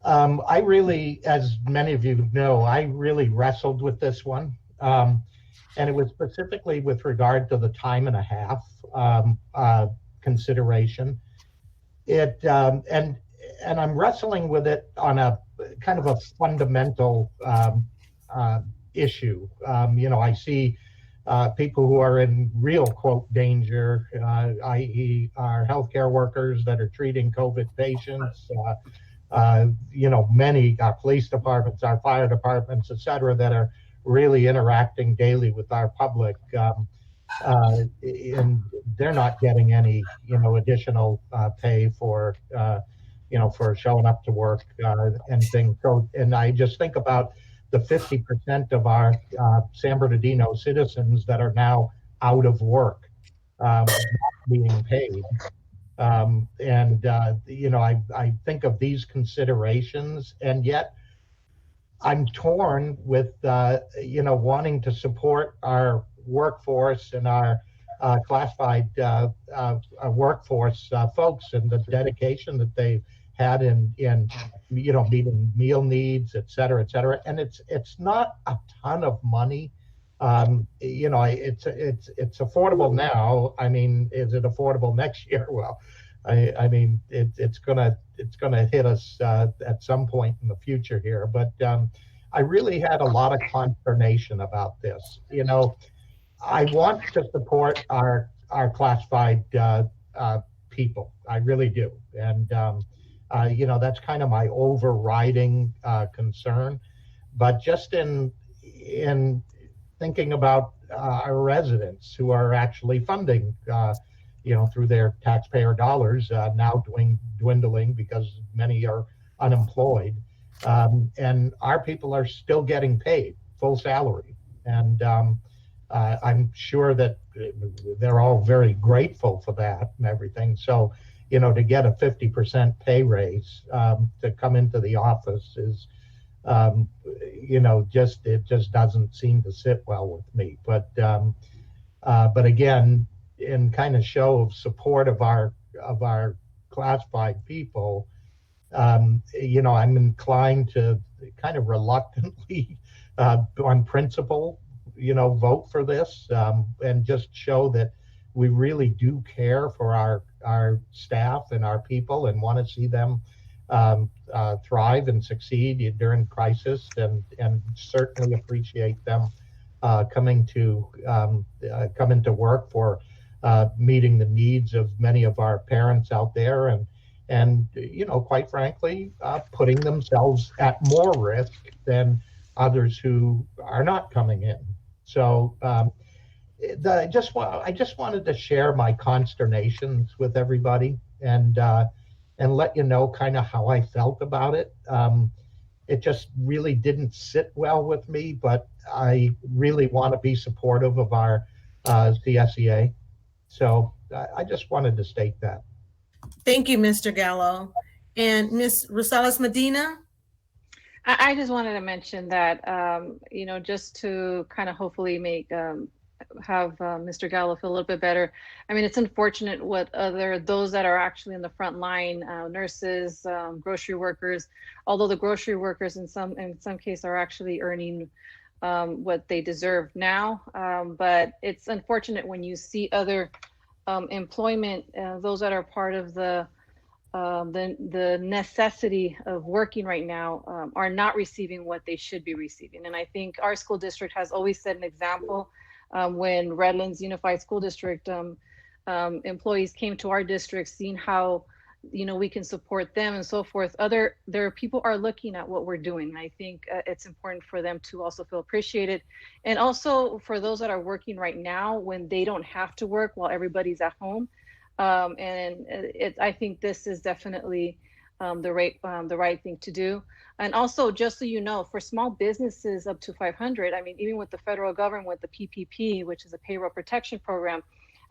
I really, as many of you know, I really wrestled with this one. And it was specifically with regard to the time and a half consideration. And I'm wrestling with it on a kind of a fundamental issue. I see people who are in real, quote, danger, i.e. our healthcare workers that are treating COVID patients, many, our police departments, our fire departments, et cetera, that are really interacting daily with our public. And they're not getting any, additional pay for, for showing up to work and things. So, and I just think about the 50% of our San Bernardino citizens that are now out of work, not being paid. I think of these considerations, and yet I'm torn with, wanting to support our workforce and our classified workforce folks and the dedication that they've had in meeting meal needs, et cetera, and it's not a ton of money. It's affordable now. I mean, is it affordable next year? Well, it's gonna hit us at some point in the future here. But I really had a lot of consternation about this. I want to support our classified people. I really do, and that's kind of my overriding concern. But just in thinking about our residents who are actually funding, through their taxpayer dollars, now dwindling because many are unemployed, and our people are still getting paid full salary, and I'm sure that they're all very grateful for that and everything. So, to get a 50% pay raise to come into the office is, it just doesn't seem to sit well with me. But again, in kind of show of support of our classified people, I'm inclined to kind of reluctantly, on principle, vote for this, and just show that we really do care for our staff and our people and want to see them thrive and succeed during crisis, and certainly appreciate them coming to work for meeting the needs of many of our parents out there, and quite frankly, putting themselves at more risk than others who are not coming in. So I just wanted to share my consternations with everybody and let you know kind of how I felt about it. It just really didn't sit well with me, but I really want to be supportive of our CSEA. So I just wanted to state that. Thank you, Mr. Gallo. And Ms. Rosales Medina? I just wanted to mention that, just to kind of hopefully have Mr. Gallo feel a little bit better. I mean, it's unfortunate what those that are actually in the front line, nurses, grocery workers, although the grocery workers in some cases are actually earning what they deserve now. But it's unfortunate when you see other employment, those that are part of the necessity of working right now are not receiving what they should be receiving. And I think our school district has always set an example. When Redlands Unified School District employees came to our district, seeing how we can support them and so forth. There are people are looking at what we're doing. And I think it's important for them to also feel appreciated, and also for those that are working right now when they don't have to work while everybody's at home. I think this is definitely the right thing to do. And also, just so you know, for small businesses up to 500, I mean, even with the federal government, with the PPP, which is a payroll protection program,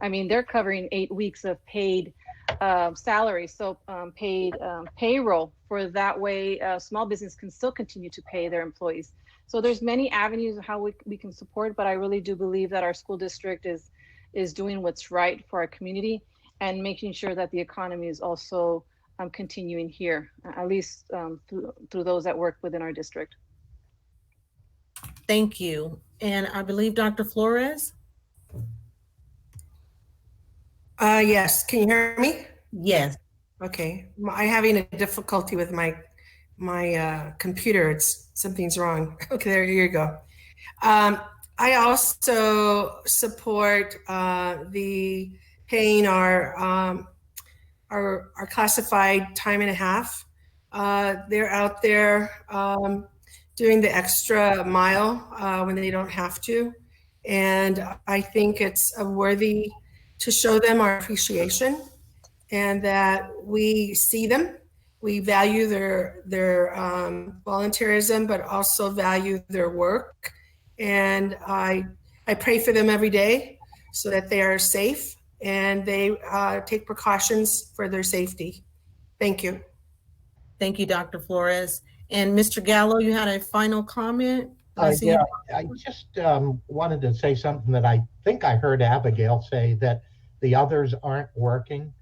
I mean, they're covering 8 weeks of paid salary, so paid payroll. For that way, small business can still continue to pay their employees. So there's many avenues of how we can support, but I really do believe that our school district is doing what's right for our community and making sure that the economy is also continuing here, at least through those that work within our district. Thank you. And I believe Dr. Flores? Yes, can you hear me? Yes. Okay, I'm having a difficulty with my computer. Something's wrong. Okay, here you go. I also support the paying our classified time and a half. They're out there doing the extra mile when they don't have to. And I think it's worthy to show them our appreciation and that we see them. We value their volunteerism, but also value their work. And I pray for them every day so that they are safe and they take precautions for their safety. Thank you. Thank you, Dr. Flores. And Mr. Gallo, you had a final comment? Yeah, I just wanted to say something that I think I heard Abigail say, that the others aren't working.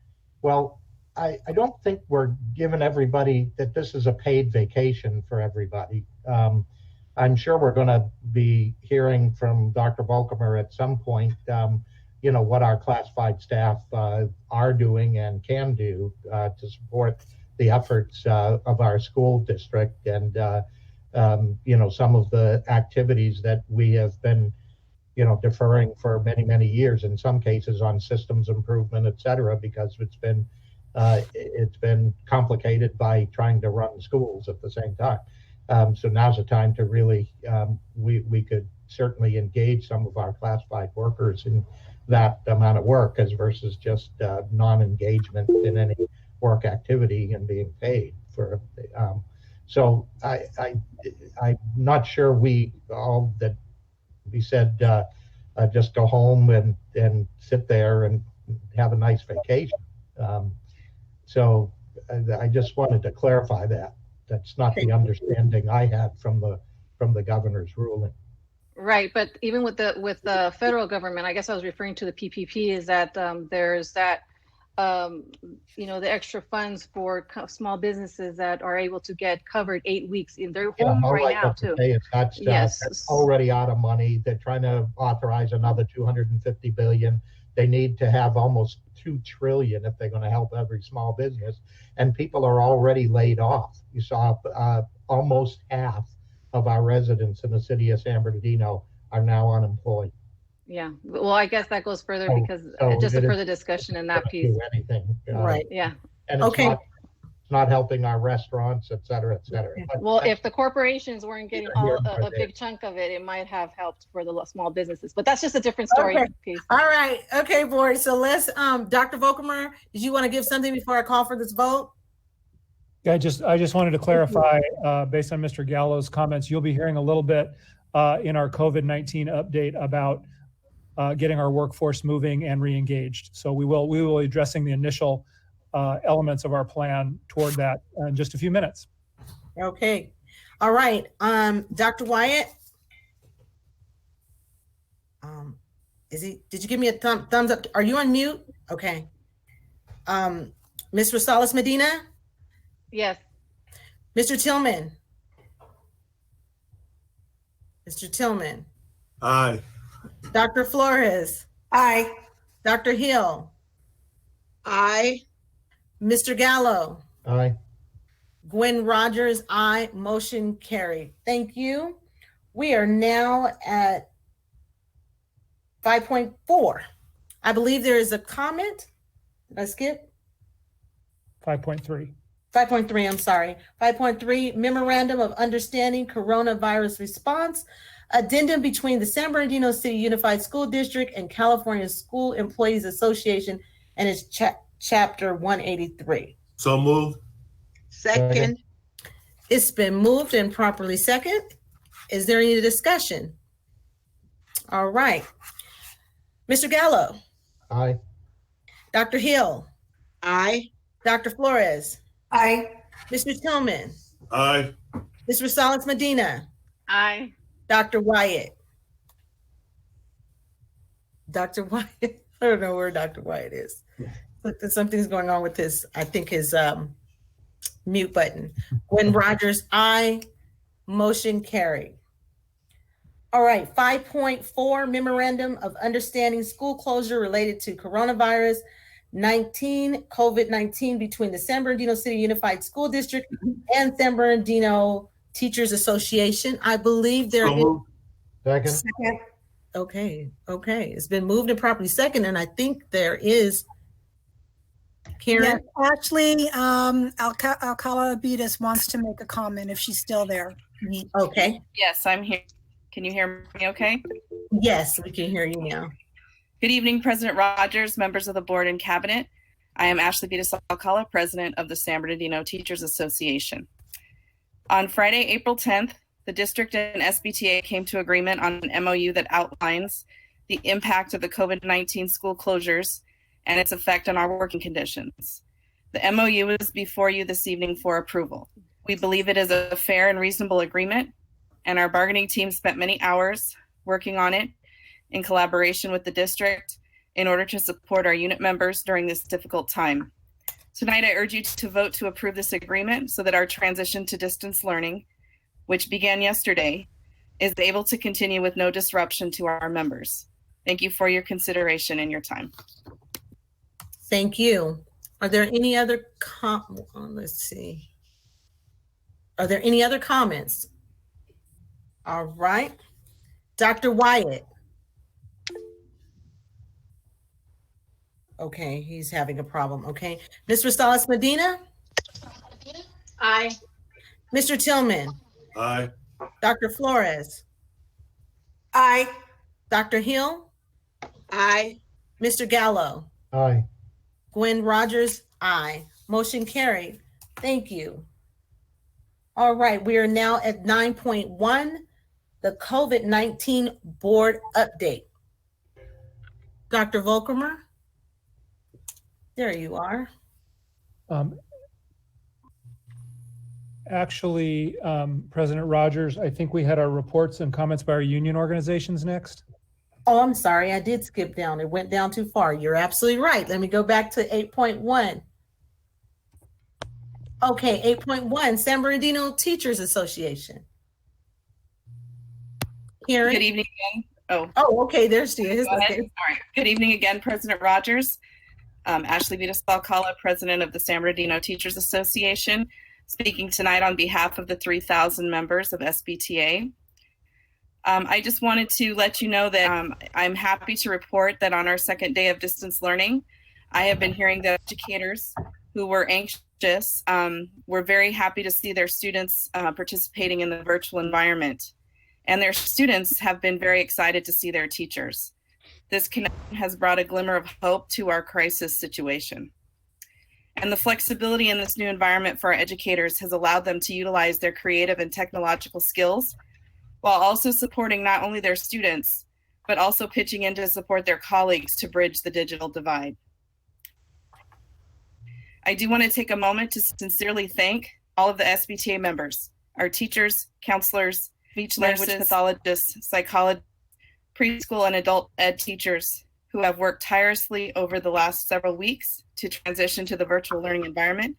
Well, I don't think we're giving everybody that this is a paid vacation for everybody. I'm sure we're going to be hearing from Dr. Volkemer at some point, what our classified staff are doing and can do to support the efforts of our school district and, some of the activities that we have been, deferring for many, many years, in some cases on systems improvement, et cetera, because it's been complicated by trying to run schools at the same time. So now's the time to really, we could certainly engage some of our classified workers in that amount of work as versus just non-engagement in any work activity and being paid for. So I'm not sure we said just go home and sit there and have a nice vacation. So I just wanted to clarify that. That's not the understanding I had from the governor's ruling. Right, but even with the federal government, I guess I was referring to the PPP, is that there's that the extra funds for small businesses that are able to get covered 8 weeks in their home right now too. That's already out of money. They're trying to authorize another $250 billion. They need to have almost $2 trillion if they're going to help every small business. And people are already laid off. You saw almost half of our residents in the city of San Bernardino are now unemployed. Yeah, well, I guess that goes further So- because so just a it is- further discussion in that piece. Do anything. Right. Yeah. And it's Okay. not helping our restaurants, et cetera, et cetera. But Well, if the corporations weren't getting Here all nor a big chunk of it, it might have helped for the small businesses. But that's just a different story. Okay. Piece. All right. Okay, board. So let's, Dr. Volkemer, did you want to give something before I call for this vote? I just wanted to clarify, based on Mr. Gallo's comments, you'll be hearing a little bit in our COVID-19 update about getting our workforce moving and re-engaged. So we will be addressing the initial elements of our plan toward that in just a few minutes. Okay. All right. Dr. Wyatt. Did you give me a thumbs up? Are you on mute? Okay. Ms. Rosales Medina? Yes. Mr. Tillman? Mr. Tillman? Aye. Dr. Flores? Aye. Dr. Hill? Aye. Mr. Gallo? Aye. Gwen Rogers, aye. Motion carried. Thank you. We are now at 5.4. I believe there is a comment. Did I skip? 5.3. 5.3, I'm sorry. 5.3, Memorandum of Understanding Coronavirus Response, Addendum between the San Bernardino City Unified School District and California School Employees Association and its Chapter 183. So moved. Second. It's been moved and properly second. Is there any discussion? All right. Mr. Gallo? Aye. Dr. Hill? Aye. Dr. Flores? Aye. Mr. Tillman? Aye. Ms. Rosales Medina? Aye. Dr. Wyatt? Dr. Wyatt? I don't know where Dr. Wyatt is. But something's going on with his, I think his mute button. Gwen Rogers, aye. Motion carried. All right, 5.4, Memorandum of Understanding School Closure Related to Coronavirus 19, COVID-19 between the San Bernardino City Unified School District and San Bernardino Teachers Association. I believe there So is. moved. Second. Okay. It's been moved and properly second, and I think there is Karen. Yes, actually, Alcala Abidas wants to make a comment if she's still there. Okay. Yes, I'm here. Can you hear me okay? Yes, we can hear you now. Good evening, President Rogers, members of the board and cabinet. I am Ashley Vitas Alcala, president of the San Bernardino Teachers Association. On Friday, April 10th, the district and SBTA came to agreement on an MOU that outlines the impact of the COVID-19 school closures and its effect on our working conditions. The MOU is before you this evening for approval. We believe it is a fair and reasonable agreement, and our bargaining team spent many hours working on it in collaboration with the district in order to support our unit members during this difficult time. Tonight, I urge you to vote to approve this agreement so that our transition to distance learning, which began yesterday, is able to continue with no disruption to our members. Thank you for your consideration and your time. Thank you. Are there any other let's see. Are there any other comments? All right. Dr. Wyatt. Okay, he's having a problem. Okay. Ms. Rosales Medina? Aye. Mr. Tillman? Aye. Dr. Flores? Aye. Dr. Hill? Aye. Mr. Gallo? Aye. Gwen Rogers? Aye. Motion carried. Thank you. All right, we are now at 9.1, the COVID-19 board update. Dr. Volkemer? There you are. Actually, President Rogers, I think we had our reports and comments by our union organizations next. Oh, I'm sorry, I did skip down. It went down too far. You're absolutely right. Let me go back to 8.1. Okay, 8.1, San Bernardino Teachers Association. Karen? Good evening again. Oh, okay, there she is. Go ahead. Okay. All right. Good evening again, President Rogers. Ashley Vitas Alcala, president of the San Bernardino Teachers Association, speaking tonight on behalf of the 3,000 members of SBTA. I just wanted to let you know that I'm happy to report that on our second day of distance learning, I have been hearing that educators who were anxious were very happy to see their students participating in the virtual environment. And their students have been very excited to see their teachers. This connection has brought a glimmer of hope to our crisis situation. And the flexibility in this new environment for our educators has allowed them to utilize their creative and technological skills while also supporting not only their students, but also pitching in to support their colleagues to bridge the digital divide. I do want to take a moment to sincerely thank all of the SBTA members, our teachers, counselors, speech language pathologists, psychologists, preschool and adult ed teachers who have worked tirelessly over the last several weeks to transition to the virtual learning environment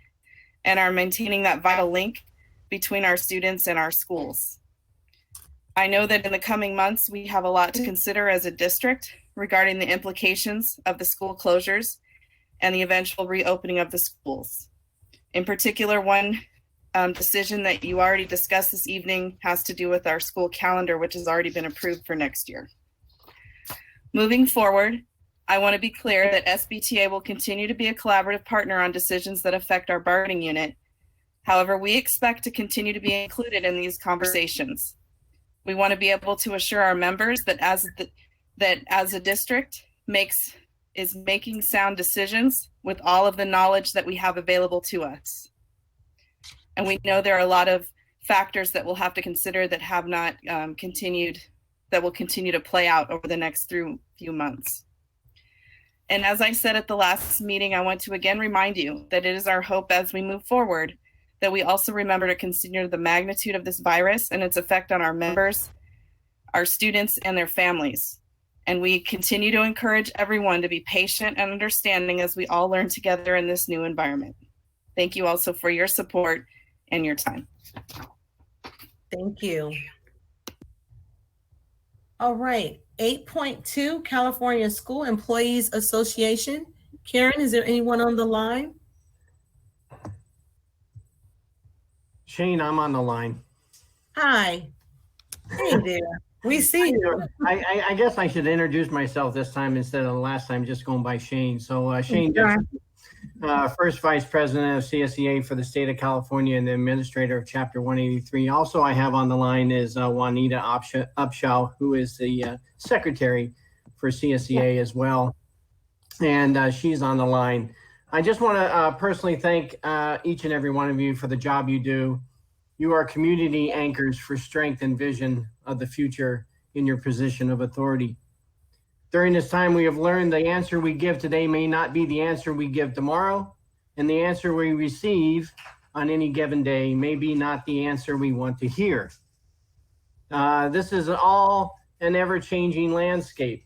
and are maintaining that vital link between our students and our schools. I know that in the coming months, we have a lot to consider as a district regarding the implications of the school closures and the eventual reopening of the schools. In particular, one decision that you already discussed this evening has to do with our school calendar, which has already been approved for next year. Moving forward, I want to be clear that SBTA will continue to be a collaborative partner on decisions that affect our bargaining unit. However, we expect to continue to be included in these conversations. We want to be able to assure our members that as a district is making sound decisions with all of the knowledge that we have available to us. And we know there are a lot of factors that we'll have to consider that have not continued, that will continue to play out over the next few months. And as I said at the last meeting, I want to again remind you that it is our hope as we move forward that we also remember to consider the magnitude of this virus and its effect on our members, our students, and their families. And we continue to encourage everyone to be patient and understanding as we all learn together in this new environment. Thank you also for your support and your time. Thank you. All right, 8.2, California School Employees Association. Karen, is there anyone on the line? Shane, I'm on the line. Hi. Hey there. We see you. I guess I should introduce myself this time instead of the last time, just going by Shane. So Shane, first Vice President of CSEA for the state of California and the Administrator of Chapter 183. Also, I have on the line is Juanita Upshaw, who is the Secretary for CSEA as well. And she's on the line. I just want to personally thank each and every one of you for the job you do. You are community anchors for strength and vision of the future in your position of authority. During this time, we have learned the answer we give today may not be the answer we give tomorrow, and the answer we receive on any given day may be not the answer we want to hear. This is all an ever-changing landscape.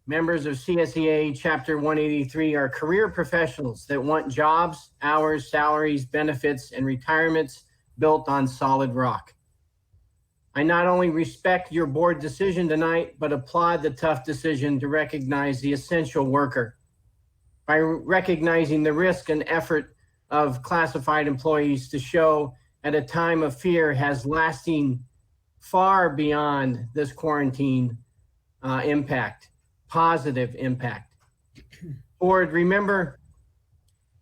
Members of CSEA Chapter 183 are career professionals that want jobs, hours, salaries, benefits, and retirements built on solid rock. I not only respect your board decision tonight, but applaud the tough decision to recognize the essential worker. By recognizing the risk and effort of classified employees to show at a time of fear has lasting far beyond this quarantine impact, positive impact. Board, remember,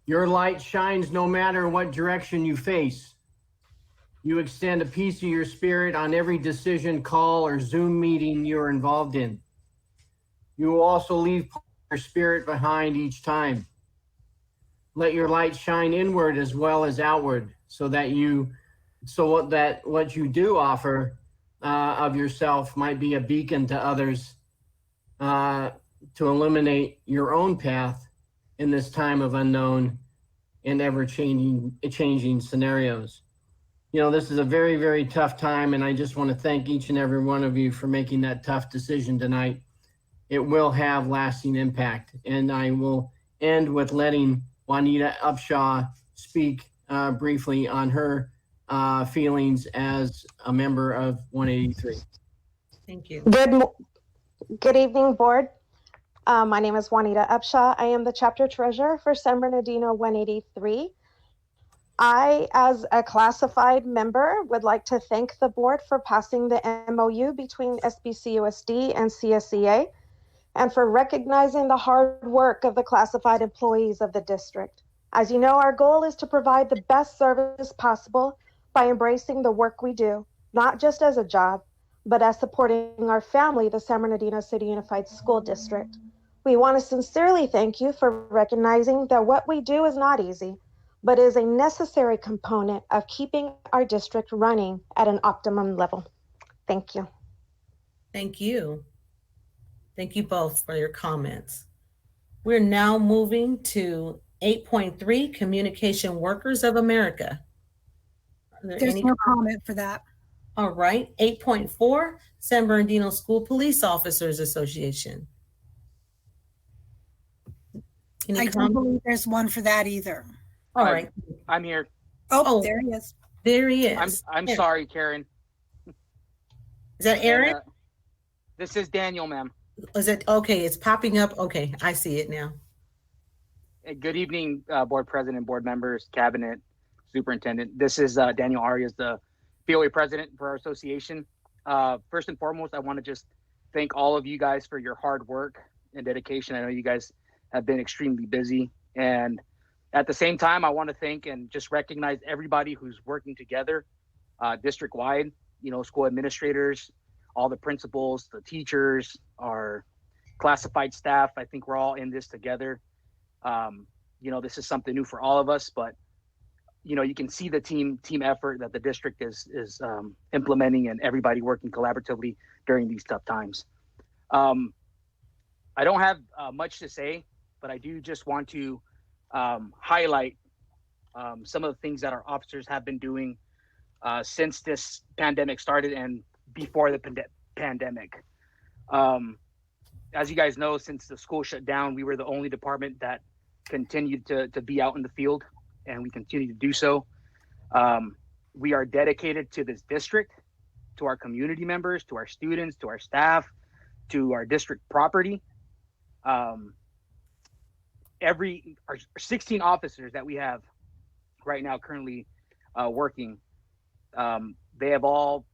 your light shines no matter what direction you face. You extend a piece of your spirit on every decision, call, or Zoom meeting you're involved in. You will also leave your spirit behind each time. Let your light shine inward as well as outward, so that what you do offer of yourself might be a beacon to others to illuminate your own path in this time of unknown and ever-changing scenarios. You know, this is a very, very tough time, and I just want to thank each and every one of you for making that tough decision tonight. It will have lasting impact, and I will end with letting Juanita Upshaw speak briefly on her feelings as a member of 183. Thank you. Good evening, board. My name is Juanita Upshaw. I am the chapter treasurer for San Bernardino 183. I, as a classified member, would like to thank the board for passing the MOU between SBCUSD and CSEA and for recognizing the hard work of the classified employees of the district. As you know, our goal is to provide the best service possible by embracing the work we do, not just as a job, but as supporting our family, the San Bernardino City Unified School District. We want to sincerely thank you for recognizing that what we do is not easy, but is a necessary component of keeping our district running at an optimum level. Thank you. Thank you. Thank you both for your comments. We're now moving to 8.3, Communication Workers of America. There's no comment for that. All right. 8.4, San Bernardino School Police Officers Association. I don't believe there's one for that either. All right. I'm here. Oh, there he is. There he is. I'm sorry, Karen. Is that Aaron? This is Daniel, ma'am. Is it okay? It's popping up. Okay, I see it now. Good evening, board president, board members, cabinet, superintendent. This is Daniel Arias, the POA president for our association. First and foremost, I want to just thank all of you guys for your hard work and dedication. I know you guys have been extremely busy, and at the same time, I want to thank and just recognize everybody who's working together district-wide, you know, school administrators, all the principals, the teachers, our classified staff. I think we're all in this together. You know, this is something new for all of us, but you know, you can see the team effort that the district is implementing and everybody working collaboratively during these tough times. I don't have much to say, but I do just want to highlight some of the things that our officers have been doing since this pandemic started and before the pandemic. As you guys know, since the school shut down, we were the only department that continued to be out in the field, and we continue to do so. We are dedicated to this district, to our community members, to our students, to our staff, to our district property. Our 16 officers that we have right now currently working, they have all,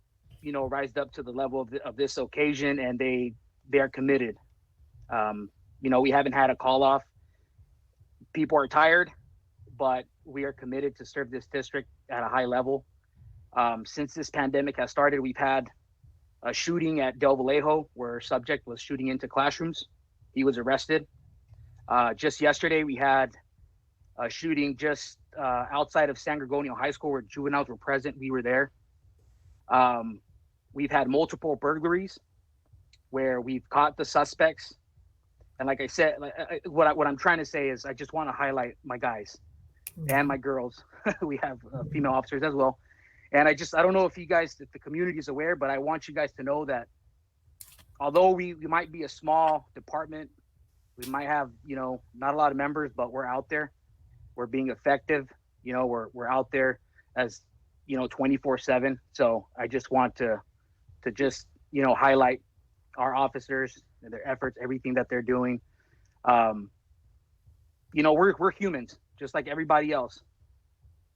you know, rised up to the level of this occasion, and they are committed. You know, we haven't had a call off. People are tired, but we are committed to serve this district at a high level. Since this pandemic has started, we've had a shooting at Del Vallejo where a subject was shooting into classrooms. He was arrested. Just yesterday, we had a shooting just outside of San Gregorio High School where juveniles were present. We were there. We've had multiple burglaries where we've caught the suspects. And like I said, what I'm trying to say is I just want to highlight my guys and my girls. We have female officers as well. And I don't know if the community is aware, but I want you guys to know that although we might be a small department, we might have, you know, not a lot of members, but we're out there. We're being effective. You know, we're out there as, you know, 24/7. So I just want to just, you know, highlight our officers and their efforts, everything that they're doing. You know, we're humans, just like everybody else.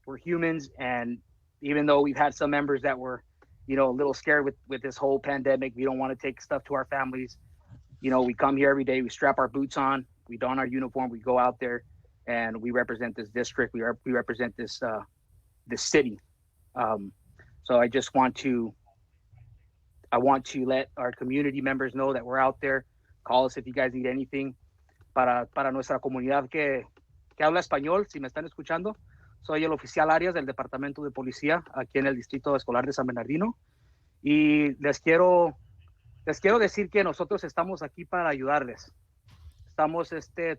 We're humans, and even though we've had some members that were, you know, a little scared with this whole pandemic, we don't want to take stuff to our families. You know, we come here every day, we strap our boots on, we don our uniform, we go out there, and we represent this district. We represent this city. So I just want to let our community members know that we're out there. Call us if you guys need anything. Para nuestra comunidad que habla español, si me están escuchando, soy el oficial Arias del Departamento de Policía aquí en el Distrito Escolar de San Bernardino. Y les quiero decir que nosotros estamos aquí para ayudarles. Estamos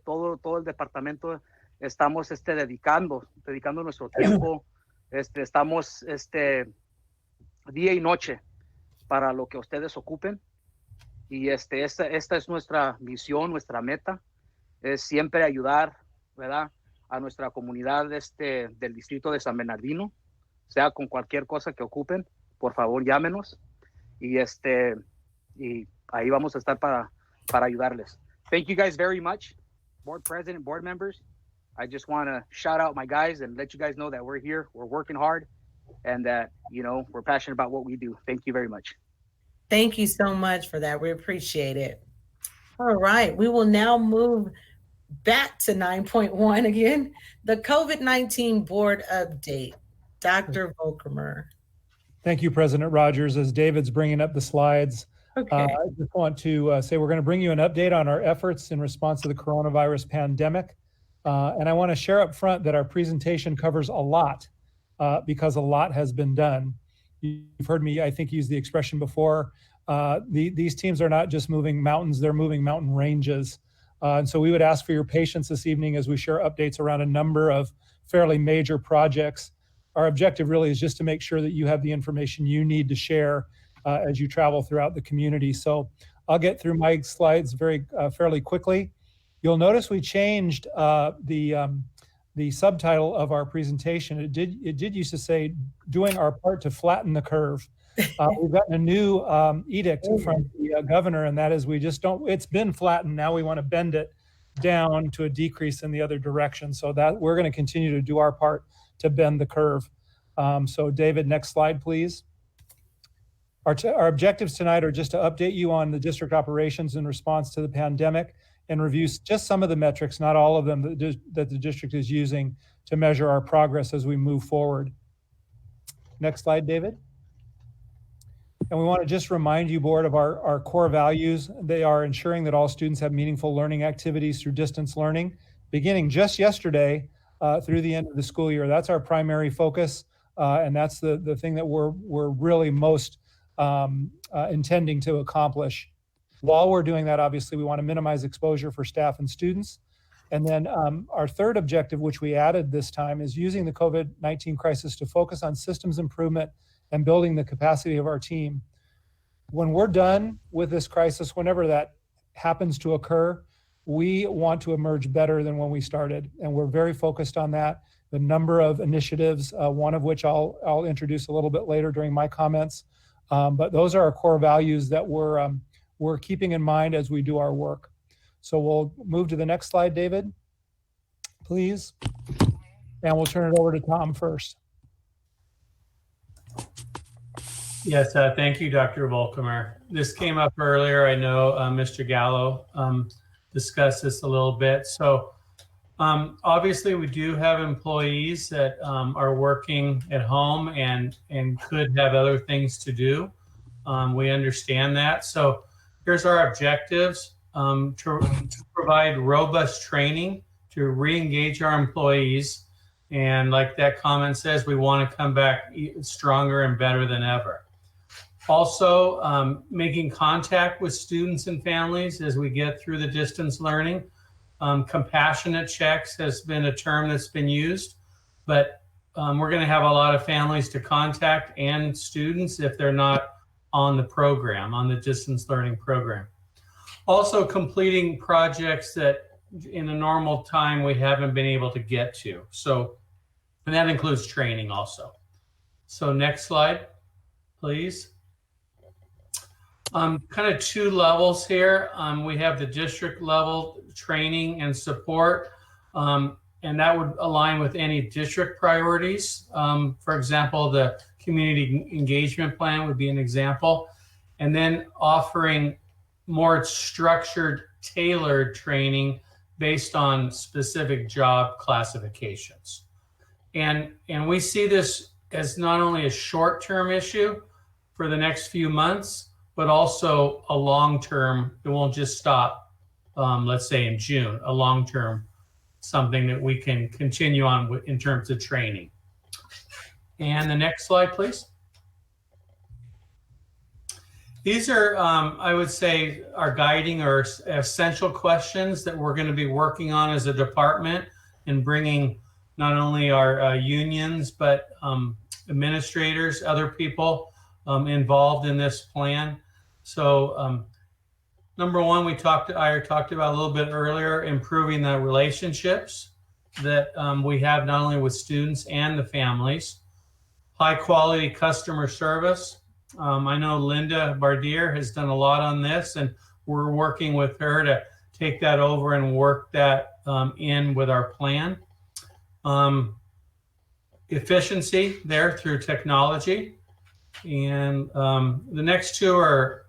todo el departamento estamos dedicando nuestro tiempo. Estamos día y noche para lo que ustedes ocupen. Y esta es nuestra misión, nuestra meta, es siempre ayudar, ¿verdad?, a nuestra comunidad del distrito de San Bernardino, sea con cualquier cosa que ocupen, por favor llámenos y ahí vamos a estar para ayudarles. Thank you guys very much, board president, board members. I just want to shout out my guys and let you guys know that we're here, we're working hard, and that, you know, we're passionate about what we do. Thank you very much. Thank you so much for that. We appreciate it. All right, we will now move back to 9.1 again, the COVID-19 board update. Dr. Volkermer. Thank you, President Rogers. As David's bringing up the slides, Okay. I just want to say we're going to bring you an update on our efforts in response to the coronavirus pandemic. And I want to share up front that our presentation covers a lot because a lot has been done. You've heard me, I think, use the expression before. These teams are not just moving mountains, they're moving mountain ranges. And so we would ask for your patience this evening as we share updates around a number of fairly major projects. Our objective really is just to make sure that you have the information you need to share as you travel throughout the community. So I'll get through my slides fairly quickly. You'll notice we changed the subtitle of our presentation. It did used to say, doing our part to flatten the curve. We've gotten a new edict from the governor, and that is it's been flattened. Now we want to bend it down to a decrease in the other direction. So that we're going to continue to do our part to bend the curve. So David, next slide, please. Our objectives tonight are just to update you on the district operations in response to the pandemic and review just some of the metrics, not all of them, that the district is using to measure our progress as we move forward. Next slide, David. And we want to just remind you, board, of our core values. They are ensuring that all students have meaningful learning activities through distance learning, beginning just yesterday through the end of the school year. That's our primary focus, and that's the thing that we're really most intending to accomplish. While we're doing that, obviously, we want to minimize exposure for staff and students. And then our third objective, which we added this time, is using the COVID-19 crisis to focus on systems improvement and building the capacity of our team. When we're done with this crisis, whenever that happens to occur, we want to emerge better than when we started. And we're very focused on that. The number of initiatives, one of which I'll introduce a little bit later during my comments. But those are our core values that we're keeping in mind as we do our work. So we'll move to the next slide, David, please. And we'll turn it over to Tom first. Yes, thank you, Dr. Volkermer. This came up earlier. I know Mr. Gallo discussed this a little bit. So obviously we do have employees that are working at home and could have other things to do. We understand that. So here's our objectives: to provide robust training to re-engage our employees. And like that comment says, we want to come back stronger and better than ever. Also, making contact with students and families as we get through the distance learning. Compassionate checks has been a term that's been used, but we're going to have a lot of families to contact and students if they're not on the program, on the distance learning program. Also completing projects that in a normal time we haven't been able to get to. So, and that includes training also. So next slide, please. Kind of two levels here. We have the district level training and support, and that would align with any district priorities. For example, the community engagement plan would be an example, and then offering more structured, tailored training based on specific job classifications. And we see this as not only a short-term issue for the next few months, but also a long-term. It won't just stop, let's say in June, a long-term, something that we can continue on in terms of training. And the next slide, please. These are, I would say, our guiding or essential questions that we're going to be working on as a department and bringing not only our unions, but administrators, other people involved in this plan. So number one, I talked about a little bit earlier, improving the relationships that we have not only with students and the families. High quality customer service. I know Linda Bardier has done a lot on this, and we're working with her to take that over and work that in with our plan. efficiency there through technology. And the next two are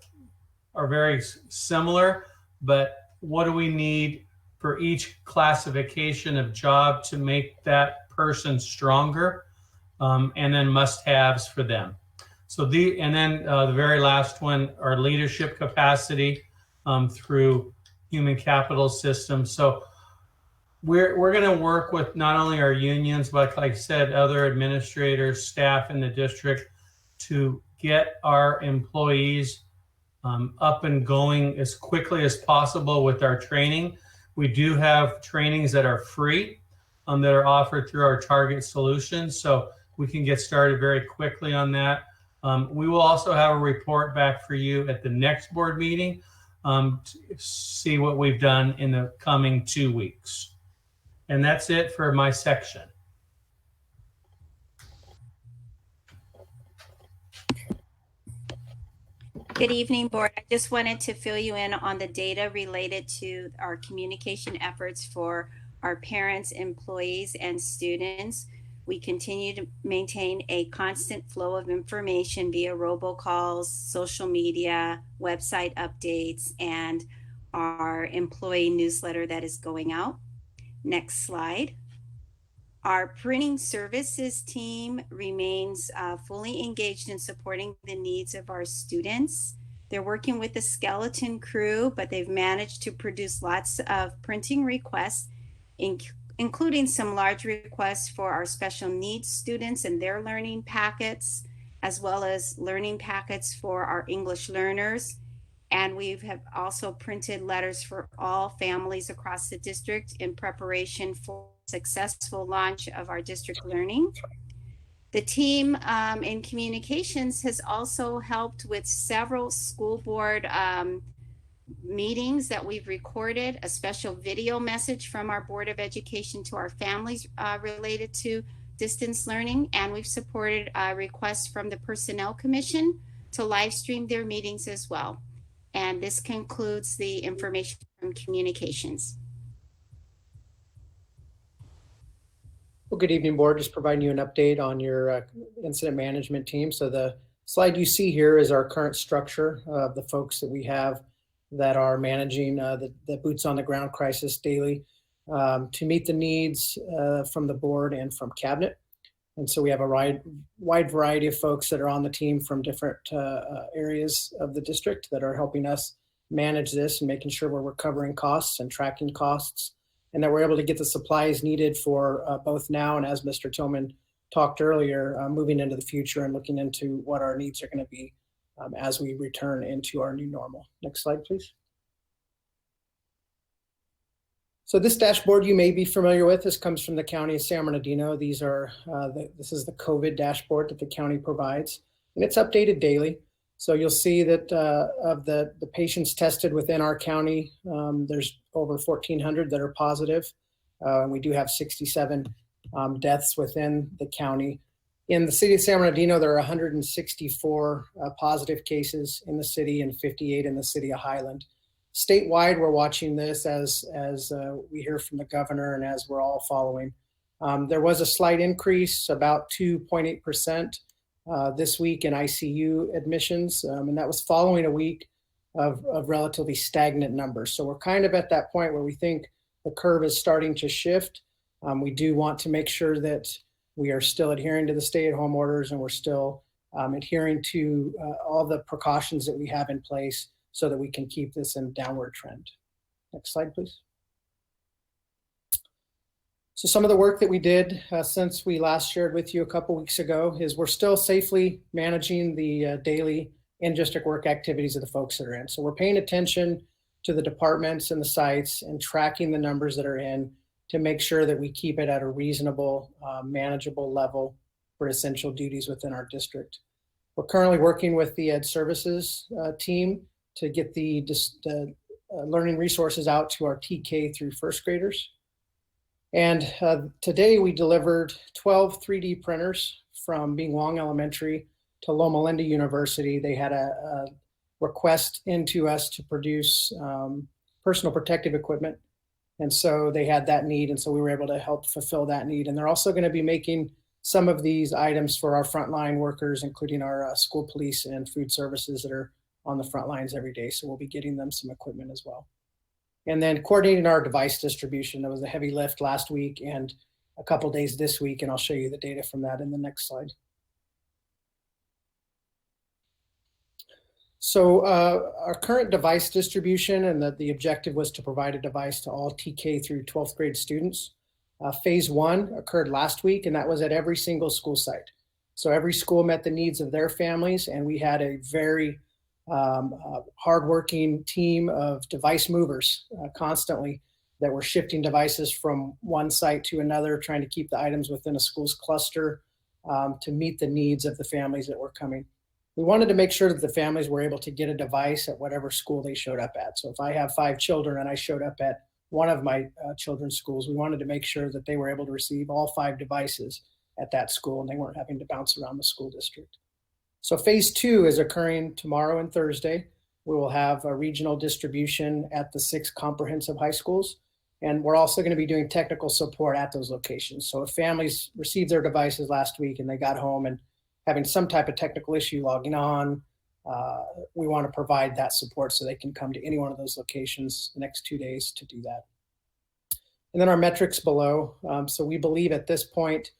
very similar, but what do we need for each classification of job to make that person stronger? And then must-haves for them. So the very last one are leadership capacity through human capital systems. So we're going to work with not only our unions, but like I said, other administrators, staff in the district to get our employees up and going as quickly as possible with our training. We do have trainings that are free that are offered through our target solutions. So we can get started very quickly on that. We will also have a report back for you at the next board meeting to see what we've done in the coming 2 weeks. And that's it for my section. Good evening, board. I just wanted to fill you in on the data related to our communication efforts for our parents, employees, and students. We continue to maintain a constant flow of information via robocalls, social media, website updates, and our employee newsletter that is going out. Next slide. Our printing services team remains fully engaged in supporting the needs of our students. They're working with a skeleton crew, but they've managed to produce lots of printing requests, including some large requests for our special needs students and their learning packets, as well as learning packets for our English learners. And we have also printed letters for all families across the district in preparation for successful launch of our district learning. The team in communications has also helped with several school board meetings that we've recorded, a special video message from our Board of Education to our families related to distance learning, and we've supported requests from the Personnel Commission to live stream their meetings as well. And this concludes the information from communications. Well, good evening, board. Just providing you an update on your incident management team. So the slide you see here is our current structure of the folks that we have that are managing the boots on the ground crisis daily to meet the needs from the board and from cabinet. And so we have a wide variety of folks that are on the team from different areas of the district that are helping us manage this and making sure we're recovering costs and tracking costs, and that we're able to get the supplies needed for both now and, as Mr. Tillman talked earlier, moving into the future and looking into what our needs are going to be as we return into our new normal. Next slide, please. So this dashboard you may be familiar with. This comes from the County of San Bernardino. These are this is the COVID dashboard that the county provides, and it's updated daily. So you'll see that of the patients tested within our county, there's over 1,400 that are positive. We do have 67 deaths within the county. In the city of San Bernardino, there are 164 positive cases in the city and 58 in the city of Highland. Statewide, we're watching this as we hear from the governor and as we're all following. There was a slight increase, about 2.8% this week in ICU admissions, and that was following a week of relatively stagnant numbers. So we're kind of at that point where we think the curve is starting to shift. We do want to make sure that we are still adhering to the stay-at-home orders, and we're still adhering to all the precautions that we have in place so that we can keep this in a downward trend. Next slide, please. So some of the work that we did since we last shared with you a couple weeks ago is we're still safely managing the daily in-district work activities of the folks that are in. So we're paying attention to the departments and the sites and tracking the numbers that are in to make sure that we keep it at a reasonable, manageable level for essential duties within our district. We're currently working with the Ed Services team to get the learning resources out to our TK through first graders. And today we delivered 12 3D printers from Bing Wong Elementary to Loma Linda University. They had a request into us to produce personal protective equipment And so they had that need. And so we were able to help fulfill that need. And they're also going to be making some of these items for our frontline workers, including our school police and food services that are on the front lines every day. So we'll be getting them some equipment as well. And then coordinating our device distribution. That was a heavy lift last week and a couple days this week. And I'll show you the data from that in the next slide. So our current device distribution, and the objective was to provide a device to all TK through 12th grade students. Phase 1 occurred last week, and that was at every single school site. So every school met the needs of their families, and we had a very hardworking team of device movers constantly that were shifting devices from one site to another, trying to keep the items within a school's cluster to meet the needs of the families that were coming. We wanted to make sure that the families were able to get a device at whatever school they showed up at. So if I have 5 children and I showed up at one of my children's schools, we wanted to make sure that they were able to receive all 5 devices at that school and they weren't having to bounce around the school district. So phase 2 is occurring tomorrow and Thursday. We will have a regional distribution at the 6 comprehensive high schools. And we're also going to be doing technical support at those locations. So if families received their devices last week and they got home and having some type of technical issue logging on, we want to provide that support so they can come to any one of those locations the next 2 days to do that. And then our metrics below. So we believe at this point,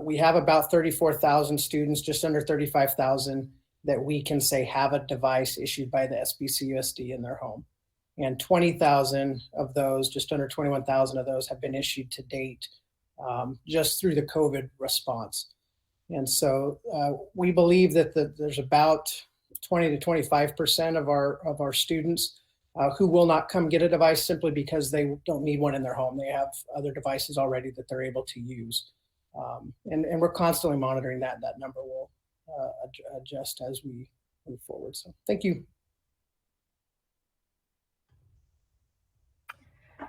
we have about 34,000 students, just under 35,000 that we can say have a device issued by the SBCUSD in their home. And 20,000 of those, just under 21,000 of those have been issued to date just through the COVID response. And so we believe that there's about 20 to 25% of our students who will not come get a device simply because they don't need one in their home. They have other devices already that they're able to use. And we're constantly monitoring that. That number will adjust as we move forward. So thank you.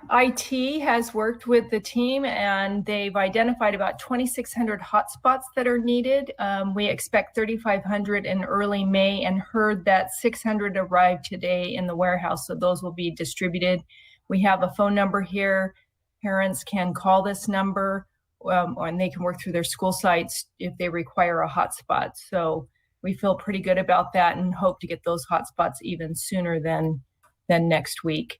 IT has worked with the team and they've identified about 2,600 hotspots that are needed. We expect 3,500 in early May and heard that 600 arrived today in the warehouse. So those will be distributed. We have a phone number here. Parents can call this number and they can work through their school sites if they require a hotspot. So we feel pretty good about that and hope to get those hotspots even sooner than next week.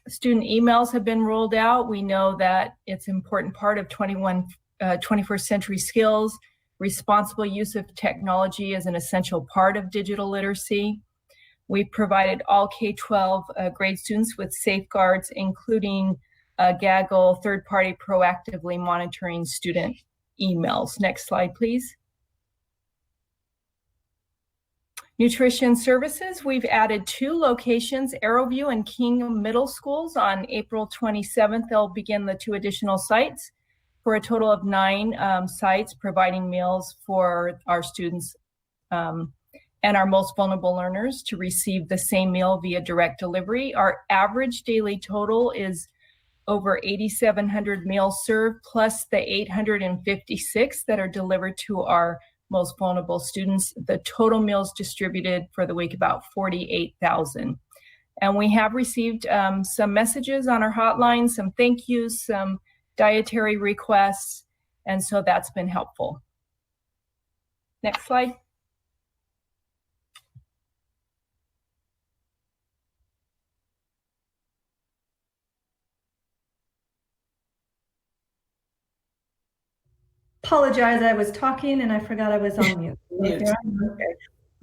Student emails have been rolled out. We know that it's an important part of 21st century skills. Responsible use of technology is an essential part of digital literacy. We've provided all K-12 grade students with safeguards, including Gaggle, third-party proactively monitoring student emails. Next slide, please. Nutrition services, we've added 2 locations, Arrowview and King Middle Schools. On April 27th, they'll begin the 2 additional sites for a total of 9 sites providing meals for our students and our most vulnerable learners to receive the same meal via direct delivery. Our average daily total is over 8,700 meals served, plus the 856 that are delivered to our most vulnerable students. The total meals distributed for the week, about 48,000. And we have received some messages on our hotline, some thank yous, some dietary requests, and so that's been helpful. Next slide. Apologize, I was talking and I forgot I was on mute.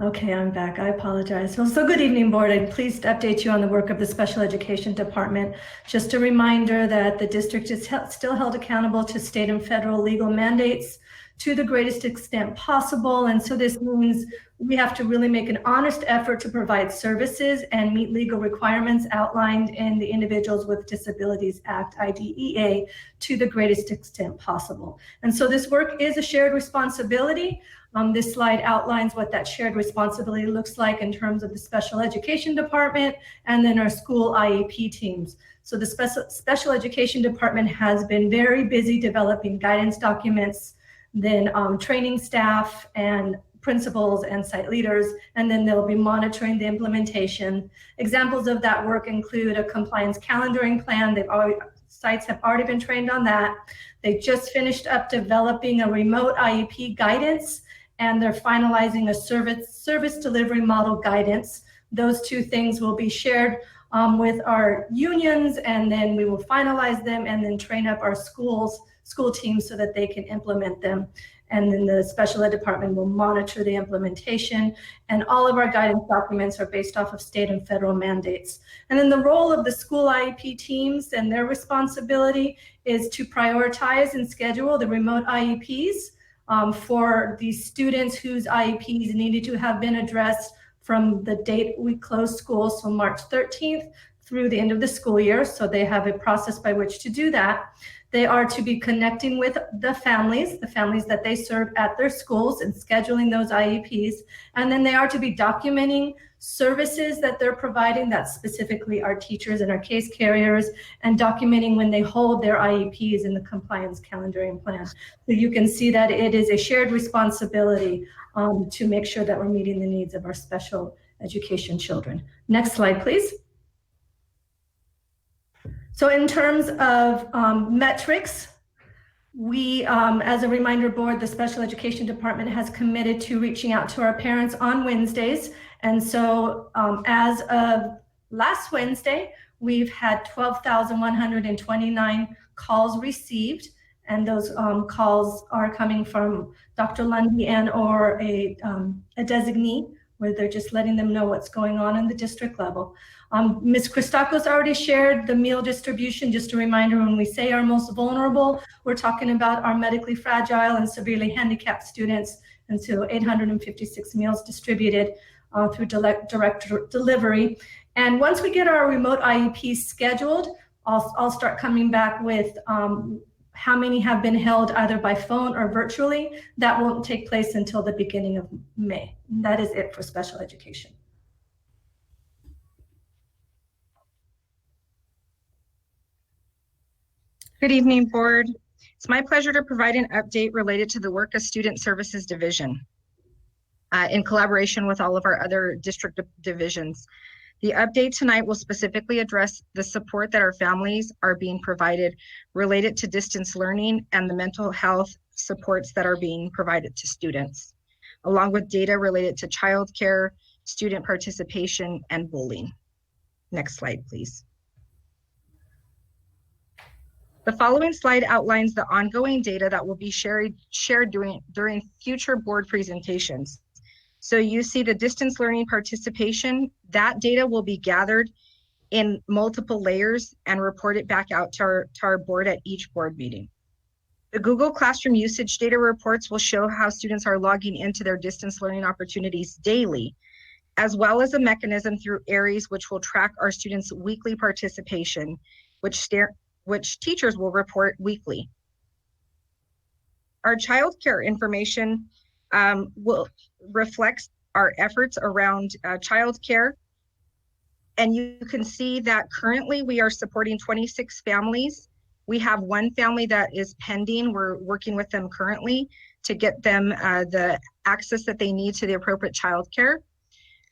Okay, I'm back. I apologize. Well, so good evening, board. I'm pleased to update you on the work of the Special Education Department. Just a reminder that the district is still held accountable to state and federal legal mandates to the greatest extent possible. And so this means we have to really make an honest effort to provide services and meet legal requirements outlined in the Individuals with Disabilities Act, IDEA, to the greatest extent possible. And so this work is a shared responsibility. This slide outlines what that shared responsibility looks like in terms of the Special Education Department and then our school IEP teams. So the Special Education Department has been very busy developing guidance documents, then training staff and principals and site leaders, and then they'll be monitoring the implementation. Examples of that work include a compliance calendaring plan. Sites have already been trained on that. They just finished up developing a remote IEP guidance, and they're finalizing a service delivery model guidance. Those two things will be shared with our unions, and then we will finalize them and then train up our school teams so that they can implement them. And then the special ed department will monitor the implementation, and all of our guidance documents are based off of state and federal mandates. And then the role of the school IEP teams and their responsibility is to prioritize and schedule the remote IEPs for the students whose IEPs needed to have been addressed from the date we closed schools, so March 13th through the end of the school year. So they have a process by which to do that. They are to be connecting with the families that they serve at their schools and scheduling those IEPs. And then they are to be documenting services that they're providing, that specifically our teachers and our case carriers, and documenting when they hold their IEPs in the compliance calendaring plan. So you can see that it is a shared responsibility to make sure that we're meeting the needs of our special education children. Next slide, please. So in terms of metrics, we, as a reminder board, the special education department has committed to reaching out to our parents on Wednesdays. And so as of last Wednesday, we've had 12,129 calls received. And those calls are coming from Dr. Lundy and or a designee, where they're just letting them know what's going on in the district level. Ms. Christakos already shared the meal distribution. Just a reminder, when we say our most vulnerable, we're talking about our medically fragile and severely handicapped students. And so 856 meals distributed through direct delivery. And once we get our remote IEPs scheduled, I'll start coming back with how many have been held either by phone or virtually. That won't take place until the beginning of May. That is it for special education. Good evening, board. It's my pleasure to provide an update related to the work of Student Services Division in collaboration with all of our other district divisions. The update tonight will specifically address the support that our families are being provided related to distance learning and the mental health supports that are being provided to students, along with data related to childcare, student participation, and bullying. Next slide, please. The following slide outlines the ongoing data that will be shared during future board presentations. So you see the distance learning participation. That data will be gathered in multiple layers and reported back out to our board at each board meeting. The Google Classroom usage data reports will show how students are logging into their distance learning opportunities daily, as well as a mechanism through Aries, which will track our students' weekly participation, which teachers will report weekly. Our childcare information will reflect our efforts around childcare. And you can see that currently we are supporting 26 families. We have one family that is pending. We're working with them currently to get them the access that they need to the appropriate childcare.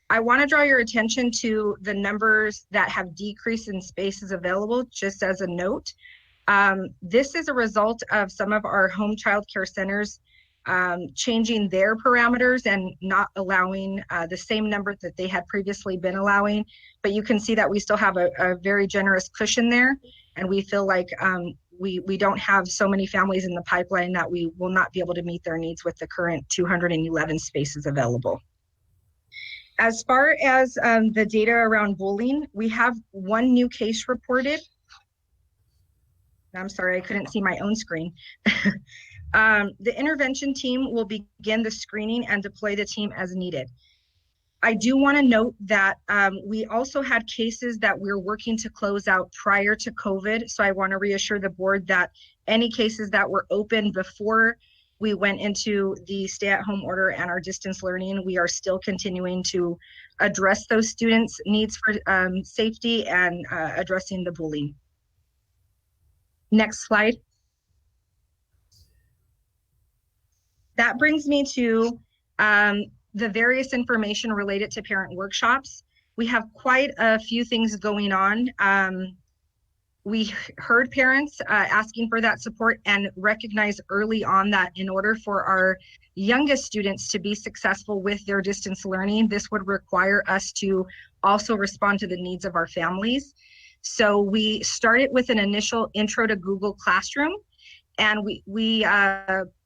I want to draw your attention to the numbers that have decreased in spaces available, just as a note. This is a result of some of our home child care centers changing their parameters and not allowing the same number that they had previously been allowing. But you can see that we still have a very generous cushion there. And we feel like we don't have so many families in the pipeline that we will not be able to meet their needs with the current 211 spaces available. As far as the data around bullying, we have one new case reported. I'm sorry, I couldn't see my own screen. The intervention team will begin the screening and deploy the team as needed. I do want to note that we also had cases that we're working to close out prior to COVID. So I want to reassure the board that any cases that were open before we went into the stay-at-home order and our distance learning, we are still continuing to address those students' needs for safety and addressing the bullying. Next slide. That brings me to The various information related to parent workshops. We have quite a few things going on. We heard parents asking for that support and recognized early on that in order for our youngest students to be successful with their distance learning, this would require us to also respond to the needs of our families. So we started with an initial intro to Google Classroom, and we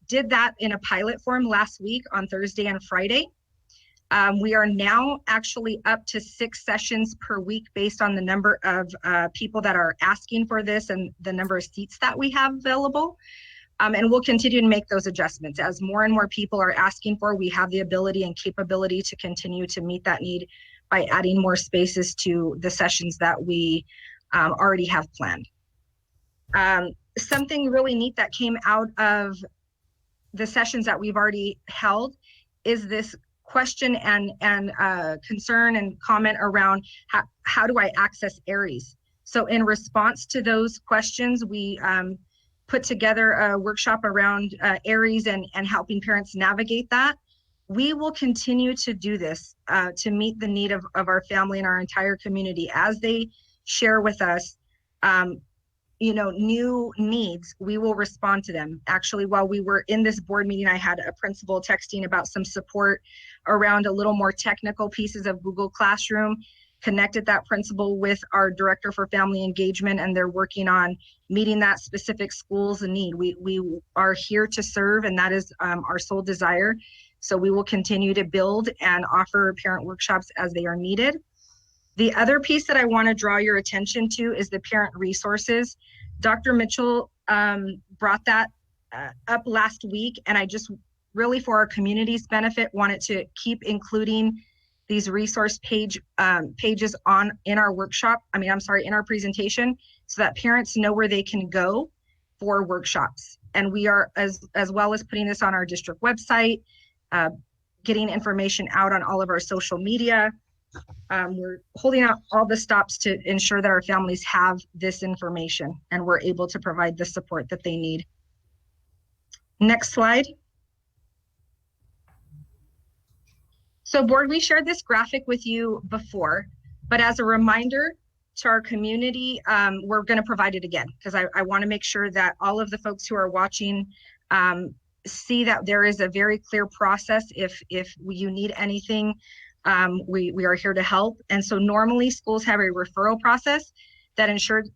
did that in a pilot form last week on Thursday and Friday. We are now actually up to 6 sessions per week based on the number of people that are asking for this and the number of seats that we have available. And we'll continue to make those adjustments. As more and more people are asking for, we have the ability and capability to continue to meet that need by adding more spaces to the sessions that we already have planned. Something really neat that came out of the sessions that we've already held is this question and concern and comment around how do I access ARIES? So in response to those questions, we put together a workshop around ARIES and helping parents navigate that. We will continue to do this to meet the need of our family and our entire community as they share with us new needs. We will respond to them. Actually, while we were in this board meeting, I had a principal texting about some support around a little more technical pieces of Google Classroom, connected that principal with our director for family engagement, and they're working on meeting that specific school's need. We are here to serve, and that is our sole desire. So we will continue to build and offer parent workshops as they are needed. The other piece that I want to draw your attention to is the parent resources. Dr. Mitchell brought that up last week, and I just really, for our community's benefit, wanted to keep including these resource pages in our workshop. In our presentation, so that parents know where they can go for workshops. And we are, as well as putting this on our district website, getting information out on all of our social media. We're holding out all the stops to ensure that our families have this information and we're able to provide the support that they need. Next slide. So board, we shared this graphic with you before, but as a reminder to our community, we're going to provide it again because I want to make sure that all of the folks who are watching see that there is a very clear process. If you need anything, we are here to help. And so normally schools have a referral process that ensures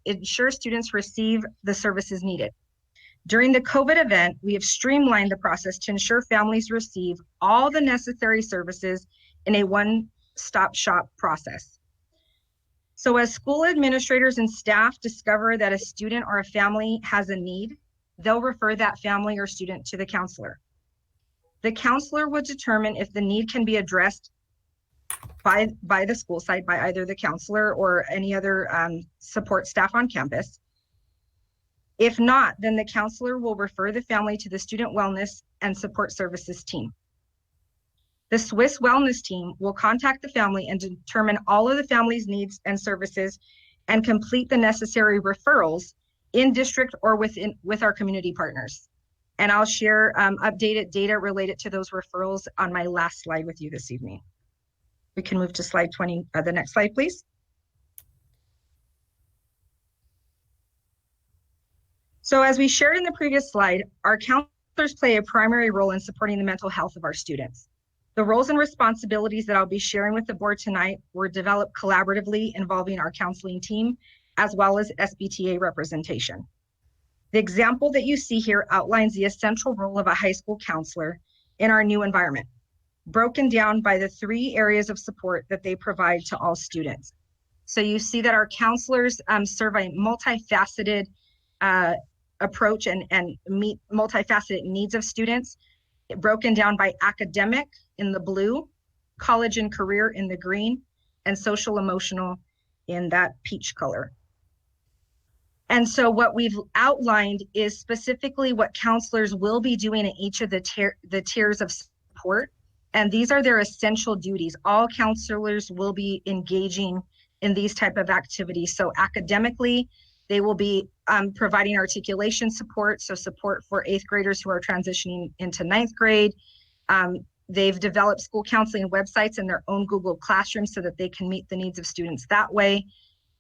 students receive the services needed. During the COVID event, we have streamlined the process to ensure families receive all the necessary services in a one-stop shop process. So as school administrators and staff discover that a student or a family has a need, they'll refer that family or student to the counselor. The counselor will determine if the need can be addressed by the school site, by either the counselor or any other support staff on campus. If not, then the counselor will refer the family to the Student Wellness and Support Services team. The Swiss Wellness team will contact the family and determine all of the family's needs and services and complete the necessary referrals in district or with our community partners. And I'll share updated data related to those referrals on my last slide with you this evening. We can move to slide 20, the next slide, please. So as we shared in the previous slide, our counselors play a primary role in supporting the mental health of our students. The roles and responsibilities that I'll be sharing with the board tonight were developed collaboratively involving our counseling team, as well as SBTA representation. The example that you see here outlines the essential role of a high school counselor in our new environment, broken down by the 3 areas of support that they provide to all students. So you see that our counselors serve a multifaceted approach and meet multifaceted needs of students, broken down by academic in the blue, college and career in the green, and social emotional in that peach color. And so what we've outlined is specifically what counselors will be doing in each of the tiers of support. And these are their essential duties. All counselors will be engaging in these type of activities. So academically, they will be providing articulation support, so support for 8th graders who are transitioning into 9th grade, They've developed school counseling websites in their own Google Classroom so that they can meet the needs of students that way,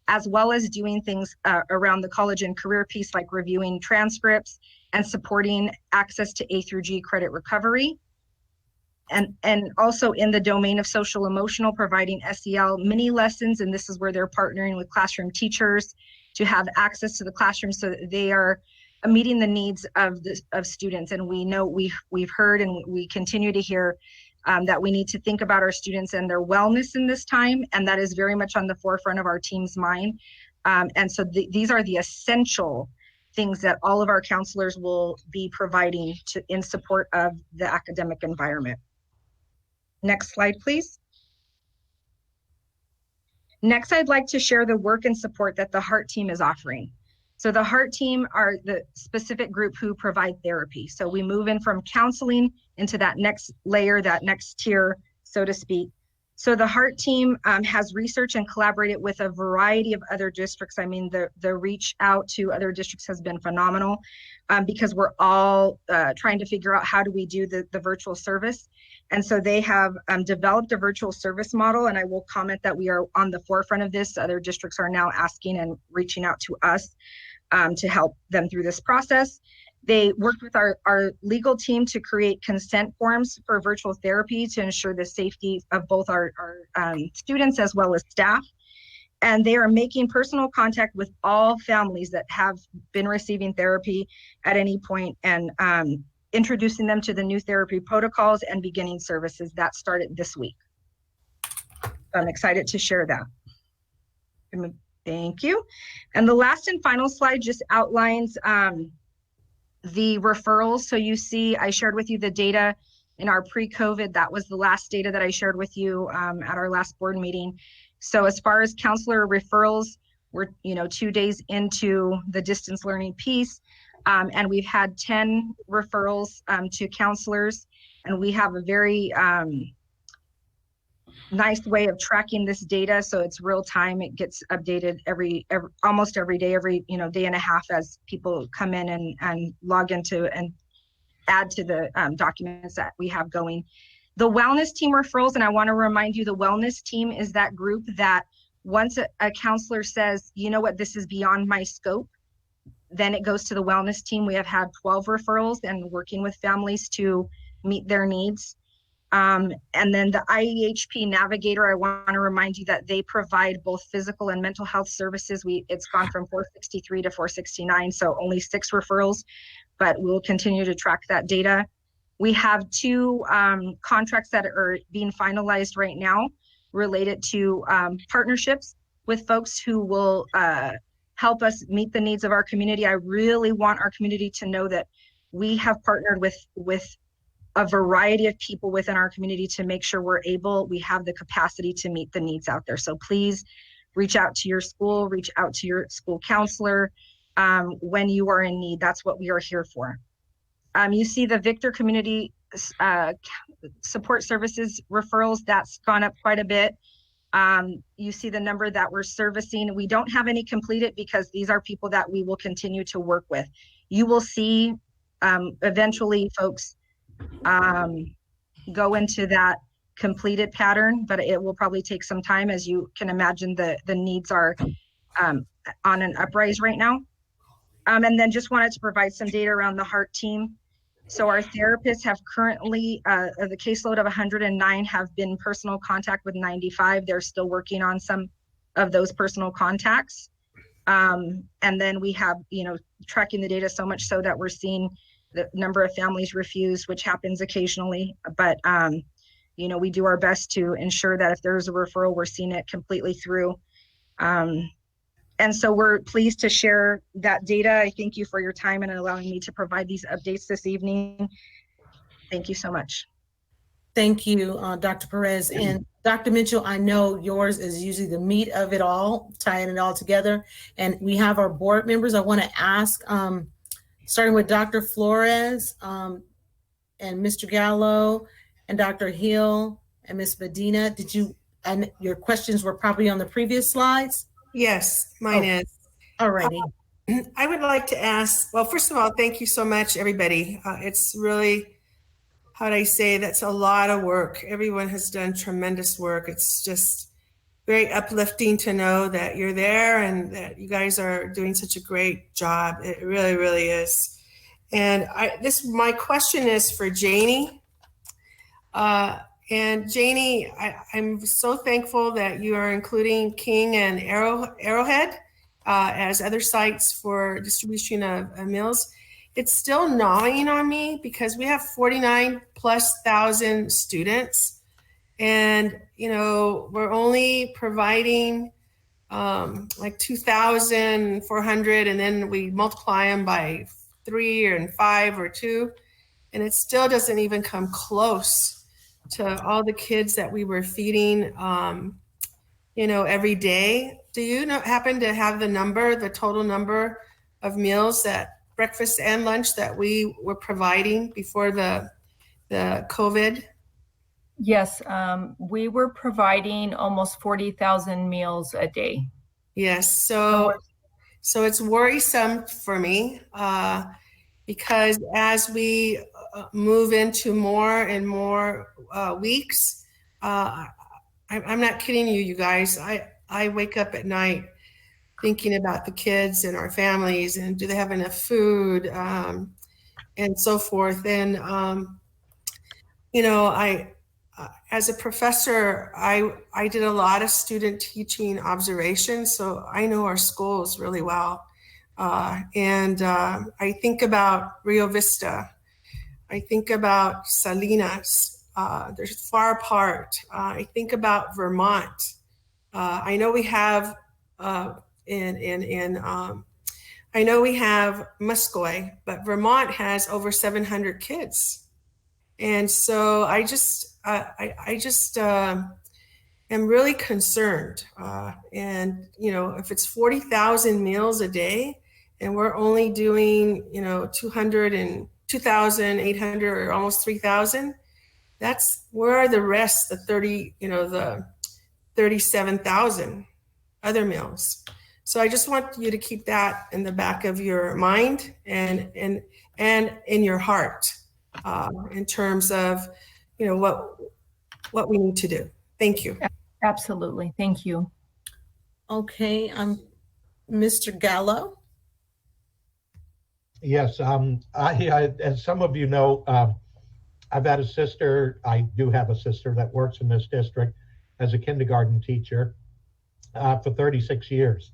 as well as doing things around the college and career piece, like reviewing transcripts and supporting access to A through G credit recovery. And also in the domain of social emotional, providing SEL mini lessons, and this is where they're partnering with classroom teachers to have access to the classroom so that they are meeting the needs of students. And we know we've heard and we continue to hear that we need to think about our students and their wellness in this time, and that is very much on the forefront of our team's mind. And so these are the essential things that all of our counselors will be providing in support of the academic environment. Next slide, please. Next, I'd like to share the work and support that the HEART team is offering. So the HEART team are the specific group who provide therapy. So we move in from counseling into that next layer, that next tier, so to speak. So the HEART team has researched and collaborated with a variety of other districts. I mean, the reach out to other districts has been phenomenal because we're all trying to figure out how do we do the virtual service. And so they have developed a virtual service model, and I will comment that we are on the forefront of this. Other districts are now asking and reaching out to us to help them through this process. They worked with our legal team to create consent forms for virtual therapy to ensure the safety of both our students as well as staff. And they are making personal contact with all families that have been receiving therapy at any point, and introducing them to the new therapy protocols and beginning services that started this week. I'm excited to share that. Thank you. And the last and final slide just outlines the referrals. So you see, I shared with you the data in our pre-COVID. That was the last data that I shared with you at our last board meeting. So as far as counselor referrals, we're 2 days into the distance learning piece. And we've had 10 referrals to counselors, and we have a very nice way of tracking this data. So it's real time. It gets updated almost every day, every day and a half, as people come in and log into and add to the documents that we have going. The wellness team referrals, and I want to remind you, the wellness team is that group that once a counselor says, you know what, this is beyond my scope, then it goes to the wellness team. We have had 12 referrals and working with families to meet their needs. And then the IEHP Navigator, I want to remind you that they provide both physical and mental health services. It's gone from 463 to 469, so only 6 referrals, but we'll continue to track that data. We have 2 contracts that are being finalized right now related to partnerships with folks who will help us meet the needs of our community. I really want our community to know that we have partnered with a variety of people within our community to make sure we have the capacity to meet the needs out there. So please reach out to your school, reach out to your school counselor when you are in need. That's what we are here for. You see the Victor Community Support Services referrals, that's gone up quite a bit. You see the number that we're servicing. We don't have any completed because these are people that we will continue to work with. You will see eventually folks go into that completed pattern, but it will probably take some time. As you can imagine, the needs are on an uprise right now. And then just wanted to provide some data around the HEART team. So our therapists have currently, the caseload of 109 have been personal contact with 95. They're still working on some of those personal contacts. And then we have, tracking the data so much so that we're seeing the number of families refused, which happens occasionally. But, we do our best to ensure that if there's a referral, we're seeing it completely through. And so we're pleased to share that data. I thank you for your time and allowing me to provide these updates this evening. Thank you so much. Thank you, Dr. Perez. And Dr. Mitchell, I know yours is usually the meat of it all, tying it all together. And we have our board members. I want to ask, starting with Dr. Flores and Mr. Gallo and Dr. Hill and Ms. Medina, and your questions were probably on the previous slides? Yes, mine is. All righty. I would like to ask, well, first of all, thank you so much, everybody. It's really how do I say, that's a lot of work. Everyone has done tremendous work. It's just very uplifting to know that you're there and that you guys are doing such a great job. It really, really is. And my question is for Janie. And Janie, I'm so thankful that you are including King and Arrowhead as other sites for distribution of meals. It's still gnawing on me because we have 49,000+ students, and we're only providing like 2,400, and then we multiply them by 3 or 5 or 2, and it still doesn't even come close to all the kids that we were feeding, every day. Do you happen to have the total number of meals, that breakfast and lunch, that we were providing before the COVID? Yes, we were providing almost 40,000 meals a day. Yes, so it's worrisome for me because as we move into more and more weeks, I'm not kidding you guys. I wake up at night thinking about the kids and our families, and do they have enough food, and so forth. And as a professor, I did a lot of student teaching observations, so I know our schools really well. And I think about Rio Vista. I think about Salinas. They're far apart. I think about Vermont. I know we have I know we have Muscoy, but Vermont has over 700 kids. And so I just am really concerned. And if it's 40,000 meals a day, and we're only doing 2,800 or almost 3,000, where are the rest, the 37,000 other meals? So I just want you to keep that in the back of your mind and in your heart, in terms of what we need to do. Thank you. Absolutely. Thank you. Okay, Mr. Gallo. Yes, as some of you know, I've had a sister. I do have a sister that works in this district as a kindergarten teacher for 36 years.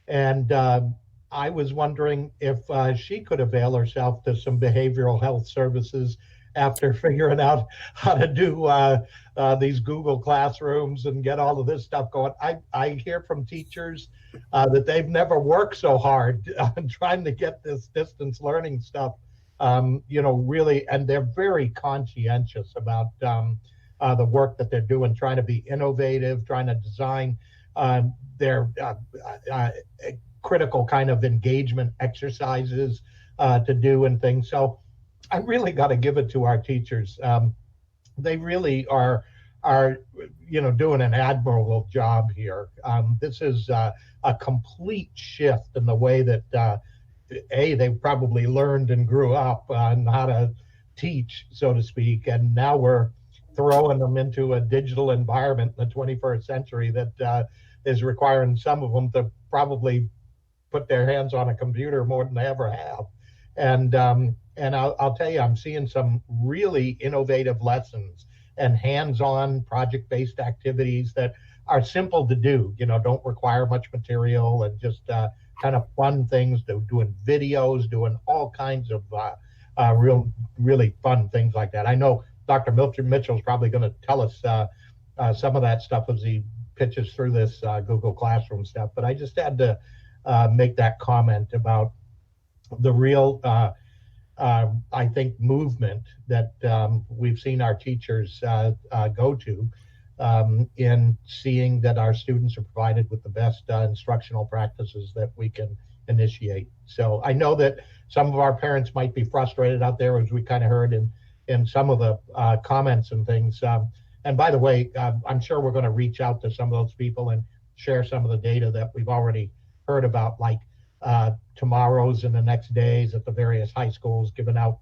And I was wondering if she could avail herself to some behavioral health services after figuring out how to do these Google classrooms and get all of this stuff going. I hear from teachers that they've never worked so hard on trying to get this distance learning stuff, really, and they're very conscientious about the work that they're doing, trying to be innovative, trying to design their critical kind of engagement exercises to do and things. So I really got to give it to our teachers. They really are doing an admirable job here. This is a complete shift in the way that they probably learned and grew up on how to teach, so to speak, and now we're throwing them into a digital environment in the 21st century that is requiring some of them to probably put their hands on a computer more than they ever have. And I'll tell you, I'm seeing some really innovative lessons and hands-on project-based activities that are simple to do, don't require much material, and just kind of fun things, doing videos, doing all kinds of really fun things like that. I know Dr. Mitchell's probably going to tell us some of that stuff as he pitches through this Google Classroom stuff, but I just had to make that comment about the real I think movement that we've seen our teachers go to in seeing that our students are provided with the best instructional practices that we can initiate. So I know that some of our parents might be frustrated out there, as we kind of heard in some of the comments and things. And by the way, I'm sure we're going to reach out to some of those people and share some of the data that we've already heard about, like tomorrow's and the next days at the various high schools, giving out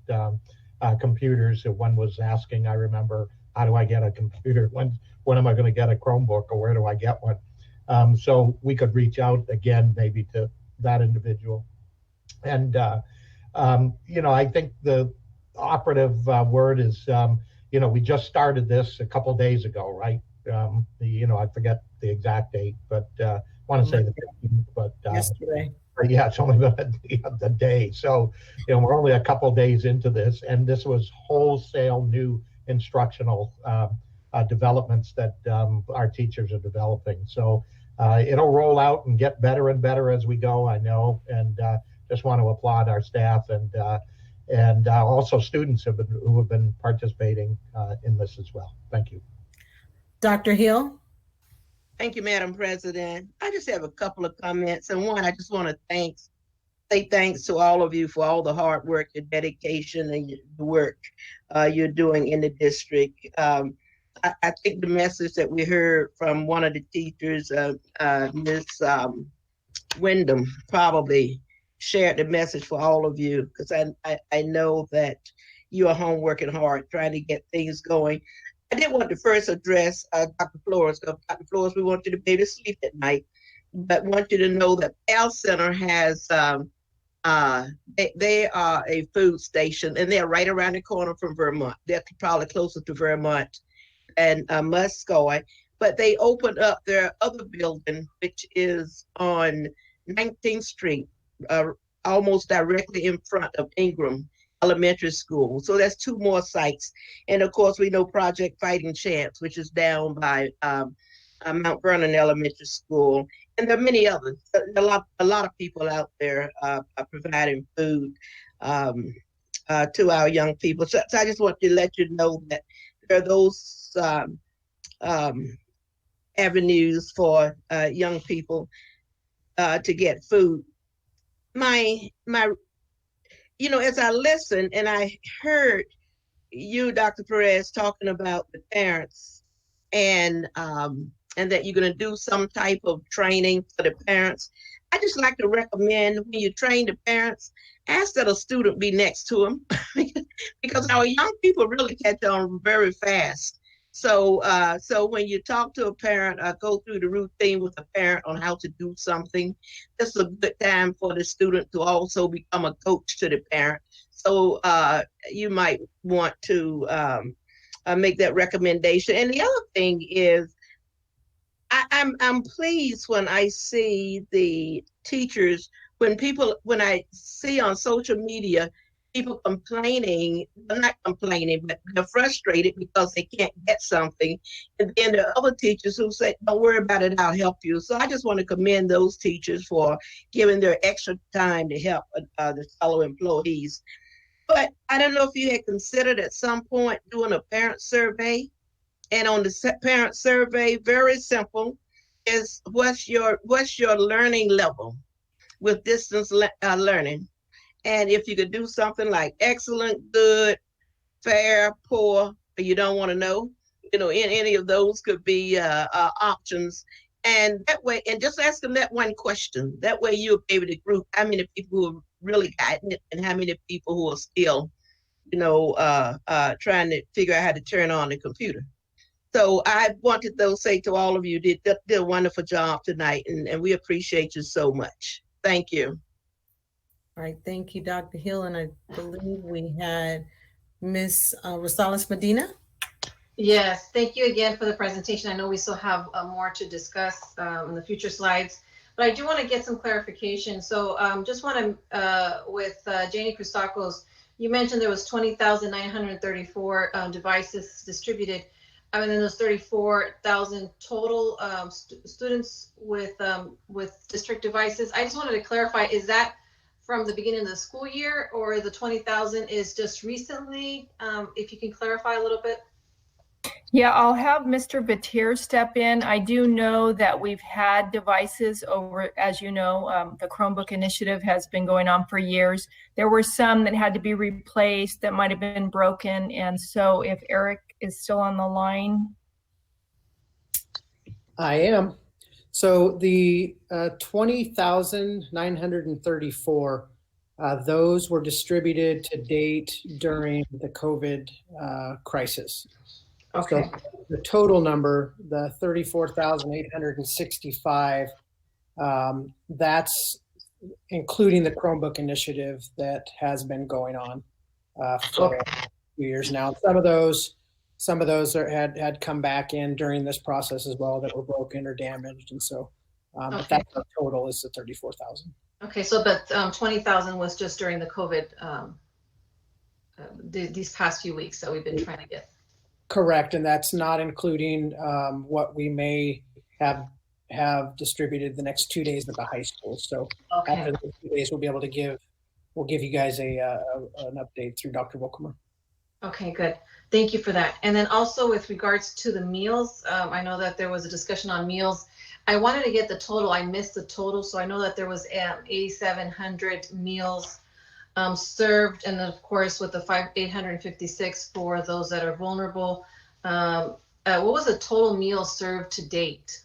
computers. One was asking, I remember, how do I get a computer? When am I going to get a Chromebook, or where do I get one? So we could reach out again, maybe to that individual. And, I think the operative word is, we just started this a couple days ago, right? I forget the exact date, but I want to say the 15th, but yesterday. Yeah, it's only been the day. So, we're only a couple days into this, and this was wholesale new instructional developments that our teachers are developing. So it'll roll out and get better and better as we go, I know, and just want to applaud our staff and also students who have been participating in this as well. Thank you. Dr. Hill? Thank you, Madam President. I just have a couple of comments. And one, I just want to say thanks to all of you for all the hard work, your dedication, and the work you're doing in the district. I think the message that we heard from one of the teachers, Ms. Wyndham, probably shared the message for all of you, because I know that you are home working hard, trying to get things going. I did want to first address Dr. Flores. Dr. Flores, we want you to be able to sleep at night, but want you to know that PAL Center has, they are a food station, and they're right around the corner from Vermont. They're probably closer to Vermont and Muscoy, but they opened up their other building, which is on 19th Street, almost directly in front of Ingram Elementary School. So that's two more sites. And of course, we know Project Fighting Chance, which is down by Mount Vernon Elementary School. And there are many others. A lot of people out there are providing food to our young people. So I just want to let you know that there are those avenues for young people to get food. As I listened and I heard you, Dr. Perez, talking about the parents and that you're going to do some type of training for the parents, I just like to recommend when you train the parents, ask that a student be next to them because our young people really catch on very fast. So when you talk to a parent, go through the routine with a parent on how to do something. This is a good time for the student to also become a coach to the parent. So you might want to make that recommendation. And the other thing is, I'm pleased when I see the teachers, when I see on social media people complaining, not complaining, but they're frustrated because they can't get something. And then there are other teachers who say, don't worry about it, I'll help you. So I just want to commend those teachers for giving their extra time to help the fellow employees. But I don't know if you had considered at some point doing a parent survey. And on the parent survey, very simple, is what's your learning level with distance learning? And if you could do something like excellent, good, fair, poor, or you don't want to know, any of those could be options. And that way, and just ask them that one question. That way you'll be able to group how many people who have really gotten it and how many people who are still, trying to figure out how to turn on the computer. So I wanted to say to all of you, did a wonderful job tonight, and we appreciate you so much. Thank you. All right, thank you, Dr. Hill. And I believe we had Ms. Rosales Medina. Yes, thank you again for the presentation. I know we still have more to discuss in the future slides, but I do want to get some clarification. So just want to, with Janie Christakos, you mentioned there was 20,934 devices distributed. And then those 34,000 total students with district devices. I just wanted to clarify, is that from the beginning of the school year, or the 20,000 is just recently? If you can clarify a little bit. Yeah, I'll have Mr. Batir step in. I do know that we've had devices over, as you know, the Chromebook initiative has been going on for years. There were some that had to be replaced that might have been broken. And so if Eric is still on the line. I am. So the 20,934 Those were distributed to date during the COVID crisis. Okay. So the total number, the 34,865, that's including the Chromebook initiative that has been going on for a few years now. Some of those had come back in during this process as well that were broken or damaged, and so but that's our total is the 34,000. Okay, so but 20,000 was just during the COVID these past few weeks that we've been trying to get. Correct, and that's not including what we may have distributed the next 2 days at the high school. So after those 2 days, we'll be able to give you guys an update through Dr. Volkmer. Okay, good. Thank you for that. And then also with regards to the meals, I know that there was a discussion on meals. I wanted to get the total. I missed the total, so I know that there was 8,700 meals served, and then of course with the 856 for those that are vulnerable. What was the total meals served to date?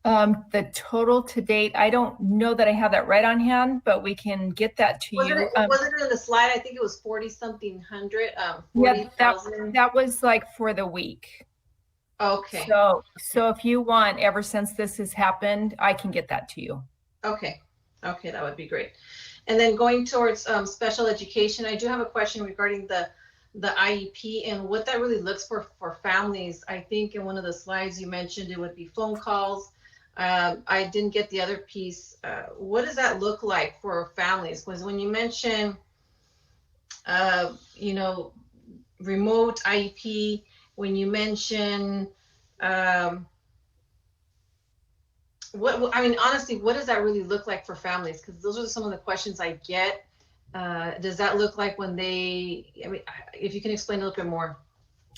The total to date, I don't know that I have that right on hand, but we can get that to you. Wasn't it in the slide? I think it was 40-something hundred. Yeah, that was like for the week. Okay. So if you want, ever since this has happened, I can get that to you. Okay, that would be great. And then going towards special education, I do have a question regarding the IEP and what that really looks for families. I think in one of the slides you mentioned it would be phone calls. I didn't get the other piece. What does that look like for families? Because when you mention, remote IEP, when you mention, honestly, what does that really look like for families? Because those are some of the questions I get. Does that look like when if you can explain a little bit more?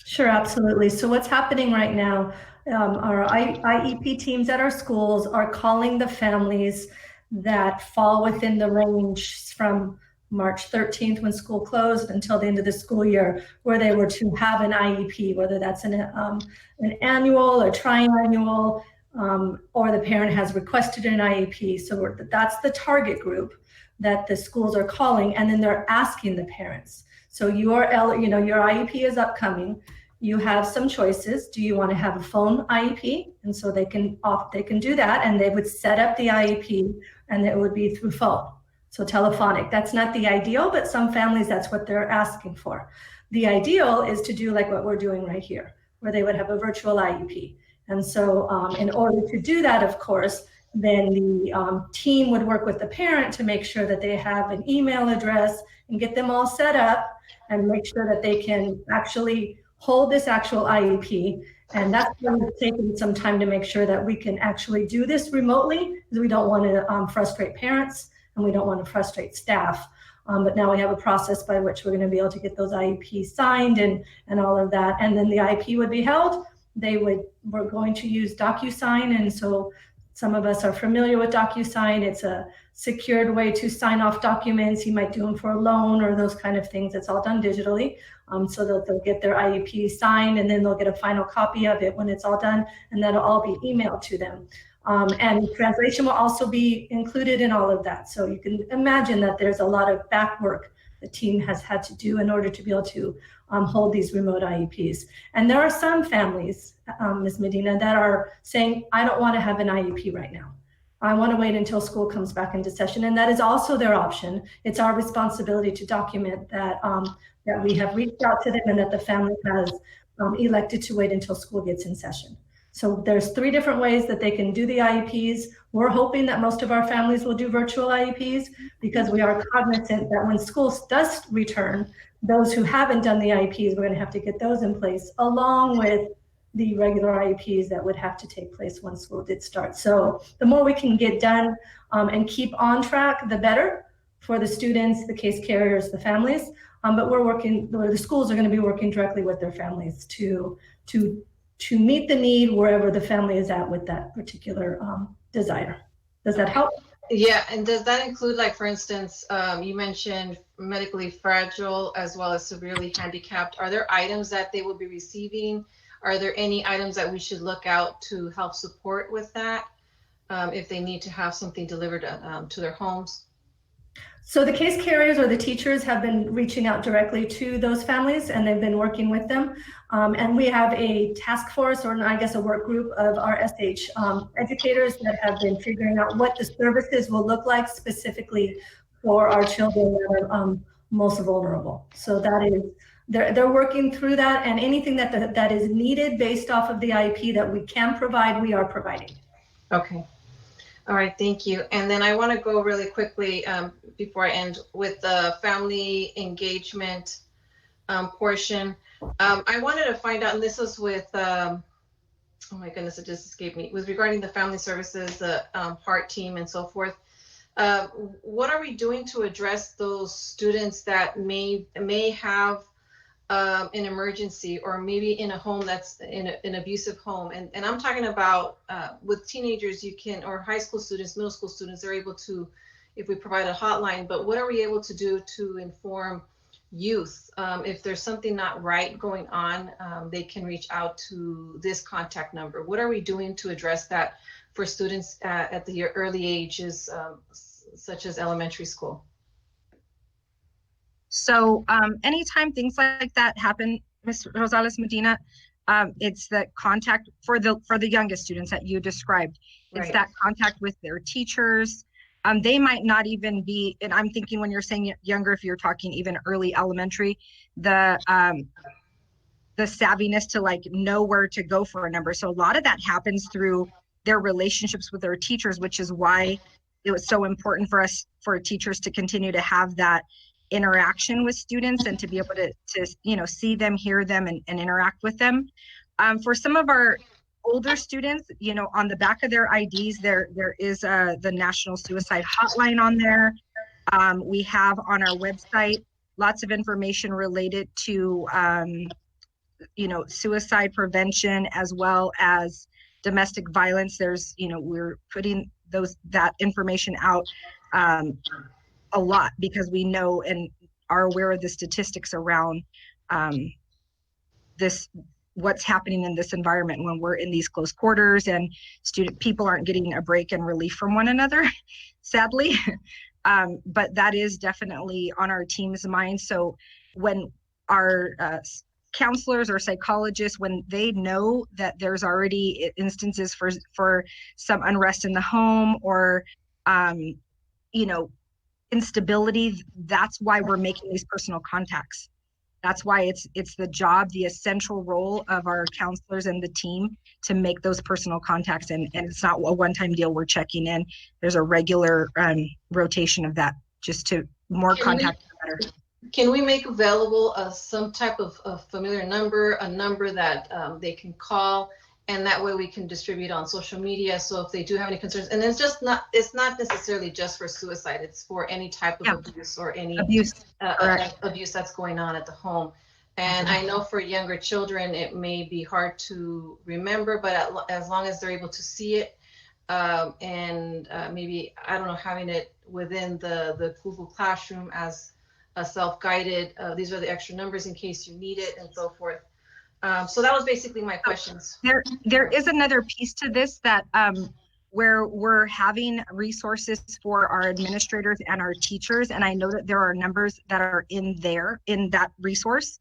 Sure, absolutely. So what's happening right now, our IEP teams at our schools are calling the families that fall within the range from March 13th when school closed until the end of the school year, where they were to have an IEP, whether that's an annual or triannual, or the parent has requested an IEP. So that's the target group that the schools are calling, and then they're asking the parents. So your IEP is upcoming. You have some choices. Do you want to have a phone IEP? And so they can do that, and they would set up the IEP, and it would be through phone. So telephonic. That's not the ideal, but some families, that's what they're asking for. The ideal is to do like what we're doing right here, where they would have a virtual IEP. And so in order to do that, of course, then the team would work with the parent to make sure that they have an email address and get them all set up and make sure that they can actually hold this actual IEP. And that's going to take some time to make sure that we can actually do this remotely, because we don't want to frustrate parents and we don't want to frustrate staff. But now we have a process by which we're going to be able to get those IEPs signed and all of that. And then the IEP would be held. We're going to use DocuSign. And so some of us are familiar with DocuSign. It's a secured way to sign off documents. You might do them for a loan or those kind of things. It's all done digitally. So that they'll get their IEP signed, and then they'll get a final copy of it when it's all done, and that'll all be emailed to them. And translation will also be included in all of that. So you can imagine that there's a lot of back work the team has had to do in order to be able to hold these remote IEPs. And there are some families, Ms. Medina, that are saying, I don't want to have an IEP right now. I want to wait until school comes back into session. And that is also their option. It's our responsibility to document that, that we have reached out to them and that the family has elected to wait until school gets in session. So there's 3 different ways that they can do the IEPs. We're hoping that most of our families will do virtual IEPs, because we are cognizant that when school does return, those who haven't done the IEPs, we're going to have to get those in place along with the regular IEPs that would have to take place when school did start. So the more we can get done and keep on track, the better for the students, the case carriers, the families. But the schools are going to be working directly with their families to meet the need wherever the family is at with that particular desire. Does that help? Yeah, and does that include, like, for instance, you mentioned medically fragile as well as severely handicapped. Are there items that they will be receiving? Are there any items that we should look out to help support with that if they need to have something delivered to their homes? So the case carriers or the teachers have been reaching out directly to those families, and they've been working with them. And we have a task force, or I guess a work group of our SH educators that have been figuring out what the services will look like specifically for our children that are most vulnerable. So that is, they're working through that, and anything that is needed based off of the IEP that we can provide, we are providing. Okay. All right, thank you. And then I want to go really quickly before I end with the family engagement portion. I wanted to find out, and this was with, oh my goodness, it just escaped me. It was regarding the family services, the HEART team and so forth. What are we doing to address those students that may have an emergency, or maybe in a home that's in an abusive home? And I'm talking about with teenagers, you can, or high school students, middle school students, they're able to, if we provide a hotline, but what are we able to do to inform youth? If there's something not right going on, they can reach out to this contact number. What are we doing to address that for students at the early ages, such as elementary school? So anytime things like that happen, Ms. Rosales Medina, it's the contact for the youngest students that you described. It's that contact with their teachers. They might not even be, and I'm thinking when you're saying younger, if you're talking even early elementary, the savviness to like know where to go for a number. So a lot of that happens through their relationships with their teachers, which is why it was so important for us, for teachers, to continue to have that interaction with students and to be able to see them, hear them, and interact with them. For some of our older students, on the back of their IDs, there is the National Suicide Hotline on there. We have on our website lots of information related to suicide prevention as well as domestic violence. There's we're putting that information out a lot because we know and are aware of the statistics around what's happening in this environment when we're in these close quarters and people aren't getting a break and relief from one another, sadly. But that is definitely on our team's mind. So when our counselors or psychologists, when they know that there's already instances for some unrest in the home or instability, that's why we're making these personal contacts. That's why it's the job, the essential role of our counselors and the team to make those personal contacts. And it's not a one-time deal. We're checking in. There's a regular rotation of that, just to more contact better. Can we make available some type of familiar number, a number that they can call, and that way we can distribute on social media? So if they do have any concerns, and it's not necessarily just for suicide, it's for any type of abuse or any abuse that's going on at the home. And I know for younger children, it may be hard to remember, but as long as they're able to see it, and maybe, I don't know, having it within the Google Classroom as a self-guided, these are the extra numbers in case you need it, and so forth. So that was basically my questions. There is another piece to this that where we're having resources for our administrators and our teachers. And I know that there are numbers that are in that resource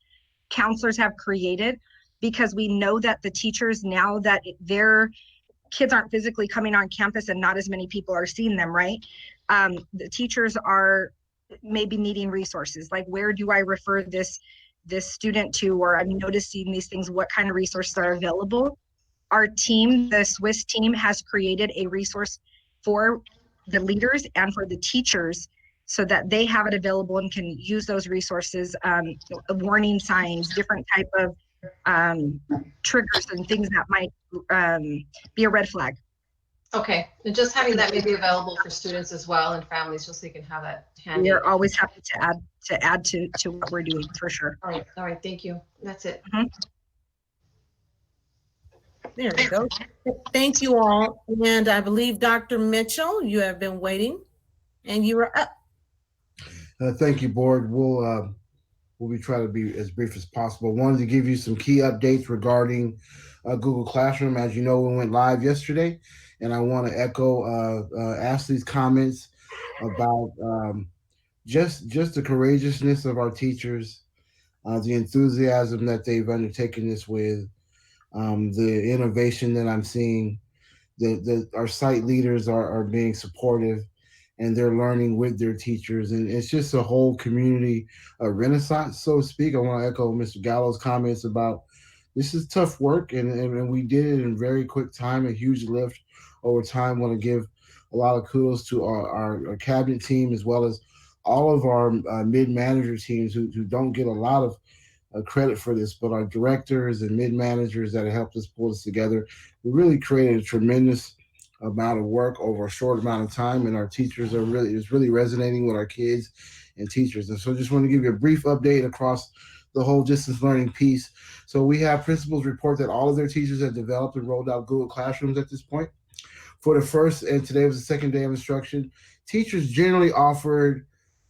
counselors have created, because we know that the teachers, now that their kids aren't physically coming on campus and not as many people are seeing them, right? The teachers are maybe needing resources, like where do I refer this student to, or I'm noticing these things, what kind of resources are available. Our team, the Swiss team, has created a resource for the leaders and for the teachers so that they have it available and can use those resources, warning signs, different type of triggers and things that might be a red flag. Okay, and just having that maybe available for students as well and families, just so you can have that handy. We are always happy to add to what we're doing, for sure. All right, thank you. That's it. There we go. Thank you all. And I believe Dr. Mitchell, you have been waiting and you are up. Thank you, board. We'll be trying to be as brief as possible. Wanted to give you some key updates regarding Google Classroom. As you know, we went live yesterday, and I want to echo Ashley's comments about just the courageousness of our teachers, the enthusiasm that they've undertaken this with, the innovation that I'm seeing. Our site leaders are being supportive, and they're learning with their teachers, and it's just a whole community renaissance, so to speak. I want to echo Mr. Gallo's comments about this is tough work, and we did it in very quick time, a huge lift over time. Want to give a lot of kudos to our cabinet team, as well as all of our mid-manager teams who don't get a lot of credit for this, but our directors and mid-managers that have helped us pull this together. We really created a tremendous amount of work over a short amount of time, and our teachers it's really resonating with our kids and teachers. And so just want to give you a brief update across the whole distance learning piece. So we have principals report that all of their teachers have developed and rolled out Google Classrooms at this point. For the first, and today was the second day of instruction, teachers generally offered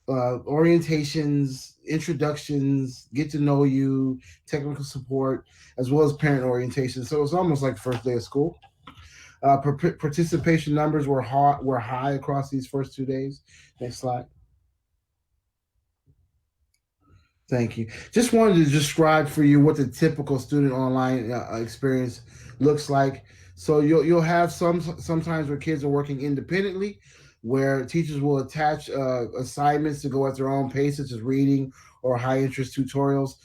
orientations, introductions, get to know you, technical support, as well as parent orientation. So it was almost like the first day of school. Participation numbers were high across these first 2 days. Next slide. Thank you. Just wanted to describe for you what the typical student online experience looks like. So you'll have sometimes where kids are working independently, where teachers will attach assignments to go at their own pace, such as reading or high interest tutorials.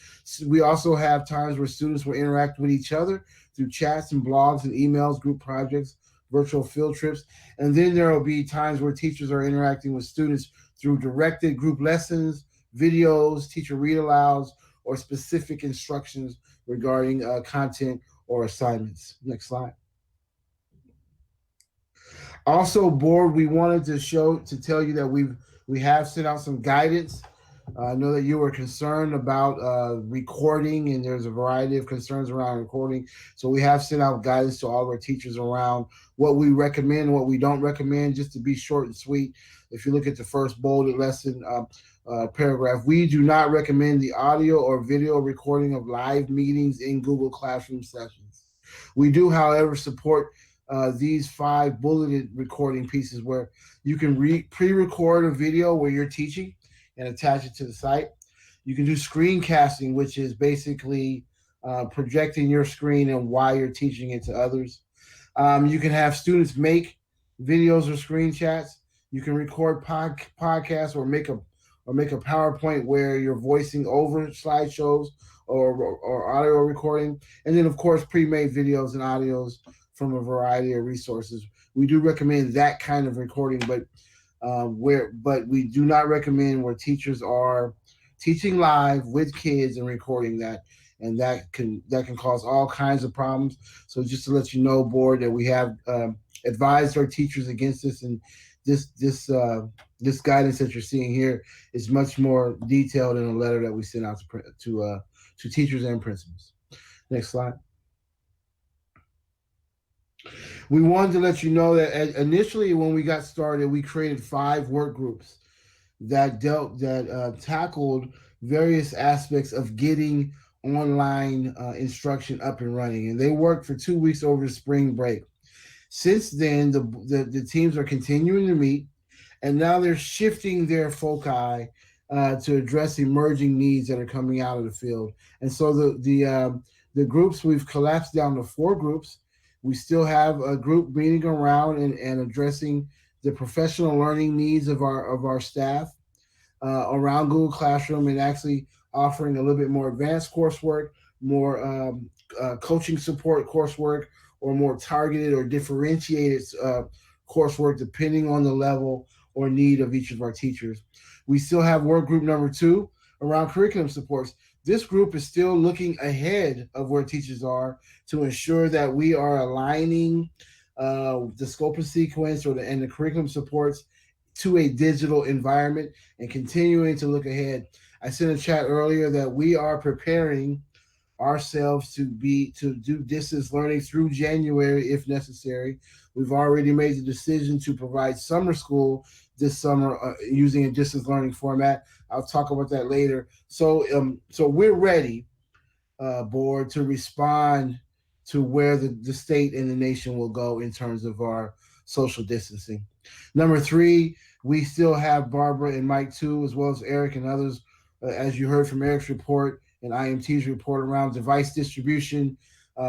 We also have times where students will interact with each other through chats and blogs and emails, group projects, virtual field trips. And then there will be times where teachers are interacting with students through directed group lessons, videos, teacher read alouds, or specific instructions regarding content or assignments. Next slide. Also, board, we wanted to tell you that we have sent out some guidance. I know that you were concerned about recording, and there's a variety of concerns around recording. So we have sent out guidance to all of our teachers around what we recommend and what we don't recommend, just to be short and sweet. If you look at the first bolded lesson paragraph, we do not recommend the audio or video recording of live meetings in Google Classroom sessions. We do, however, support these 5 bulleted recording pieces where you can pre-record a video where you're teaching and attach it to the site. You can do screencasting, which is basically projecting your screen and while you're teaching it to others. You can have students make videos or screen chats. You can record podcasts or make a PowerPoint where you're voicing over slideshows or audio recording. And then, of course, pre-made videos and audios from a variety of resources. We do recommend that kind of recording, but we do not recommend where teachers are teaching live with kids and recording that, and that can cause all kinds of problems. So just to let you know, board, that we have advised our teachers against this, and this guidance that you're seeing here is much more detailed in a letter that we sent out to teachers and principals. Next slide. We wanted to let you know that initially when we got started, we created 5 work groups that tackled various aspects of getting online instruction up and running, and they worked for 2 weeks over the spring break. Since then, the teams are continuing to meet, and now they're shifting their foci to address emerging needs that are coming out of the field. And so the groups, we've collapsed down to 4 groups. We still have a group meeting around and addressing the professional learning needs of our staff around Google Classroom, and actually offering a little bit more advanced coursework, more coaching support coursework, or more targeted or differentiated coursework depending on the level or need of each of our teachers. We still have work group number 2 around curriculum supports. This group is still looking ahead of where teachers are to ensure that we are aligning the scope and sequence and the curriculum supports to a digital environment and continuing to look ahead. I sent a chat earlier that we are preparing ourselves to do distance learning through January if necessary. We've already made the decision to provide summer school this summer using a distance learning format. I'll talk about that later. So we're ready, board, to respond to where the state and the nation will go in terms of our social distancing. Number 3, we still have Barbara and Mike too, as well as Eric and others, as you heard from Eric's report and IMT's report around device distribution,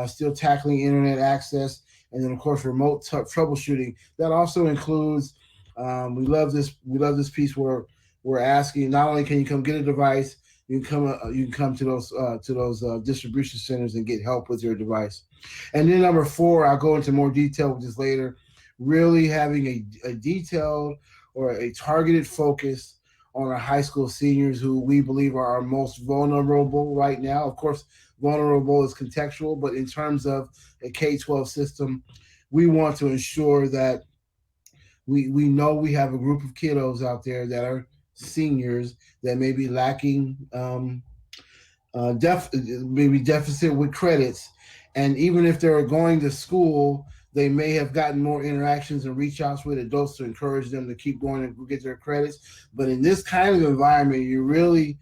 still tackling internet access, and then of course remote troubleshooting. That also includes, we love this piece where we're asking not only can you come get a device, you can come to those distribution centers and get help with your device. And then number 4, I'll go into more detail with this later, really having a detailed or a targeted focus on our high school seniors who we believe are our most vulnerable right now. Of course, vulnerable is contextual, but in terms of a K-12 system, we want to ensure that we know we have a group of kiddos out there that are seniors that may be lacking maybe deficit with credits. And even if they're going to school, they may have gotten more interactions and reach outs with adults to encourage them to keep going and get their credits. But in this kind of environment, you really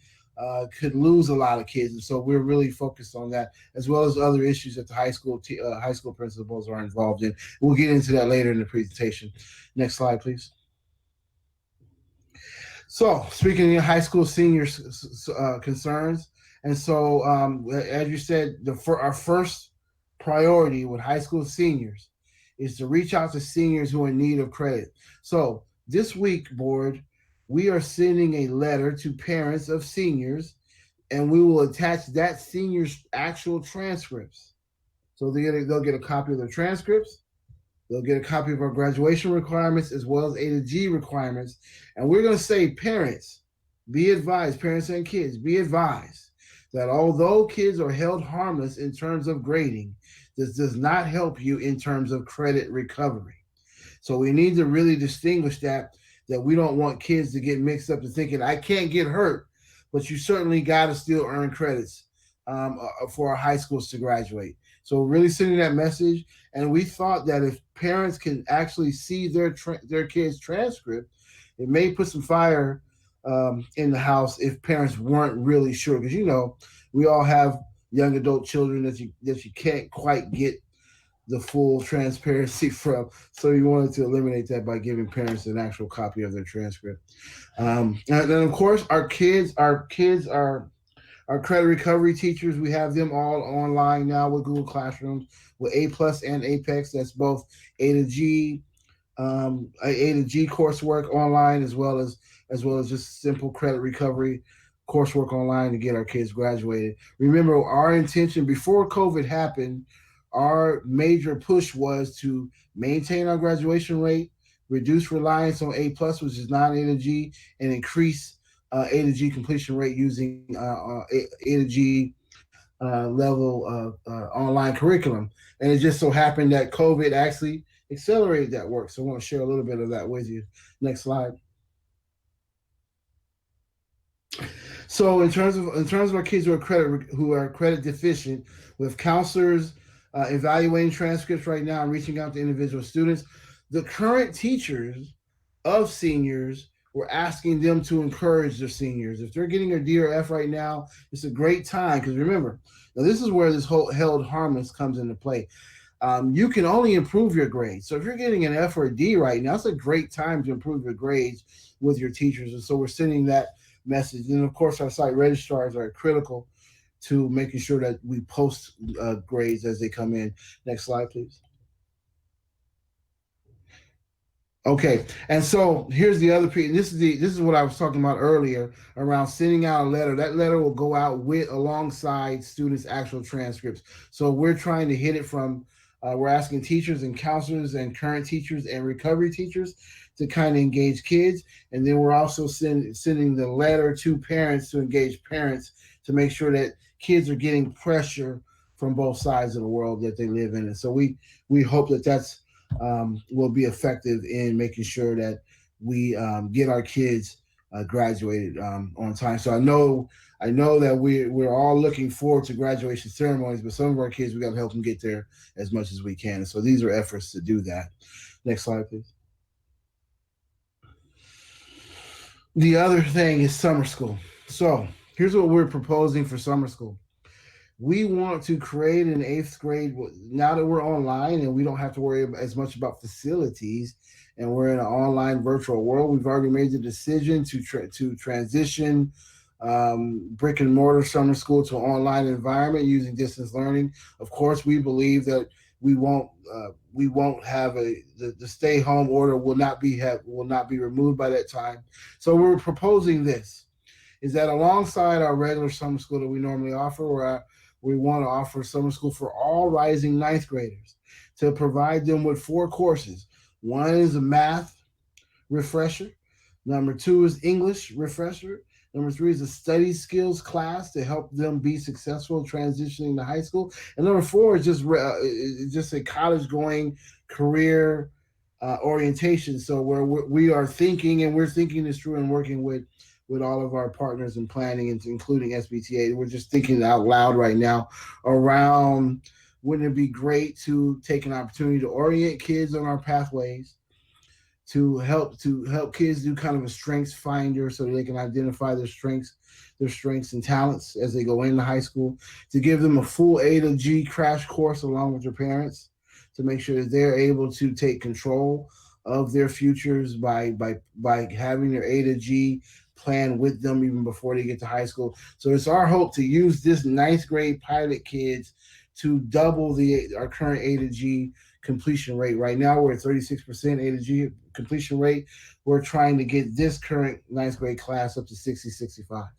could lose a lot of kids. And so we're really focused on that, as well as other issues that the high school principals are involved in. We'll get into that later in the presentation. Next slide, please. So speaking of high school seniors concerns, and so as you said, our first priority with high school seniors is to reach out to seniors who are in need of credit. So this week, board, we are sending a letter to parents of seniors, and we will attach that senior's actual transcripts. So they'll get a copy of their transcripts. They'll get a copy of our graduation requirements as well as A to G requirements. And we're going to say, parents, be advised, parents and kids, be advised that although kids are held harmless in terms of grading, this does not help you in terms of credit recovery. So we need to really distinguish that we don't want kids to get mixed up to thinking, I can't get hurt, but you certainly got to still earn credits for our high schools to graduate. So really sending that message. And we thought that if parents can actually see their kids' transcript, it may put some fire in the house if parents weren't really sure. Because, you know, we all have young adult children that you can't quite get the full transparency from. So you wanted to eliminate that by giving parents an actual copy of their transcript. And then of course, our credit recovery teachers, we have them all online now with Google Classrooms with A+ and Apex. That's both A to G coursework online as well as just simple credit recovery coursework online to get our kids graduated. Remember, our intention before COVID happened, our major push was to maintain our graduation rate, reduce reliance on A+, which is non-A to G, and increase A to G completion rate using A to G level online curriculum. And it just so happened that COVID actually accelerated that work. So I want to share a little bit of that with you. Next slide. So in terms of our kids who are credit deficient, with counselors evaluating transcripts right now and reaching out to individual students, the current teachers of seniors, we're asking them to encourage their seniors. If they're getting a D or F right now, it's a great time, because remember, now this is where this whole held harmless comes into play. You can only improve your grades. So if you're getting an F or a D right now, it's a great time to improve your grades with your teachers. And so we're sending that message. And of course, our site registrars are critical to making sure that we post grades as they come in. Next slide, please. Okay, and so here's the other piece. This is what I was talking about earlier around sending out a letter. That letter will go out alongside students' actual transcripts. So we're trying to hit it from, we're asking teachers and counselors and current teachers and recovery teachers to kind of engage kids. And then we're also sending the letter to parents to engage parents to make sure that kids are getting pressure from both sides of the world that they live in. And so we hope that that's will be effective in making sure that we get our kids graduated on time. So I know that we're all looking forward to graduation ceremonies, but some of our kids, we got to help them get there as much as we can. And so these are efforts to do that. Next slide, please. The other thing is summer school. So here's what we're proposing for summer school. We want to create an 8th grade, now that we're online and we don't have to worry as much about facilities and we're in an online virtual world. We've already made the decision to transition brick and mortar summer school to an online environment using distance learning. Of course, we believe that we won't have the stay home order will not be removed by that time. So we're proposing this, is that alongside our regular summer school that we normally offer, we want to offer summer school for all rising ninth graders to provide them with 4 courses. One is a math refresher. Number 2 is English refresher. Number 3 is a study skills class to help them be successful transitioning to high school. And number 4 is just a college going career orientation. So we are thinking, and we're thinking this through and working with all of our partners in planning, including SBTA. We're just thinking out loud right now around, wouldn't it be great to take an opportunity to orient kids on our pathways, to help kids do kind of a strengths finder so they can identify their strengths and talents as they go into high school, to give them a full A to G crash course along with their parents to make sure that they're able to take control of their futures by having their A to G plan with them even before they get to high school. So it's our hope to use this ninth grade pilot kids to double our current A to G completion rate. Right now we're at 36% A to G completion rate. We're trying to get this current ninth grade class up to 60-65.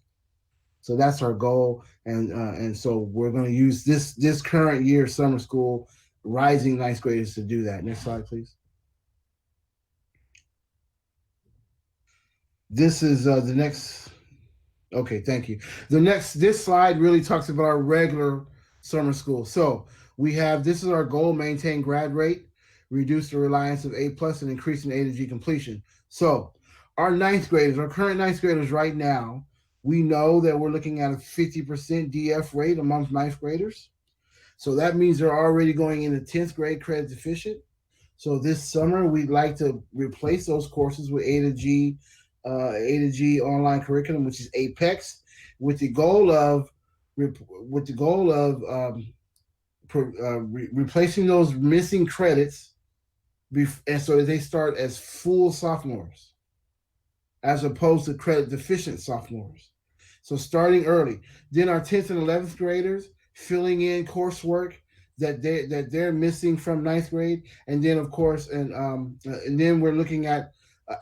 So that's our goal, and so we're going to use this current year summer school rising ninth graders to do that. Next slide, please. This is the next. Okay, thank you. This slide really talks about our regular summer school. So we have, this is our goal: maintain grad rate, reduce the reliance of A+, and increase in A to G completion. So our current ninth graders right now, we know that we're looking at a 50% DF rate amongst ninth graders. So that means they're already going into 10th grade credit deficient. So this summer, we'd like to replace those courses with A to G online curriculum, which is APEX, with the goal of replacing those missing credits, and so they start as full sophomores, as opposed to credit deficient sophomores. So starting early. Then our 10th and 11th graders filling in coursework that they're missing from ninth grade, and then of course, and then we're looking at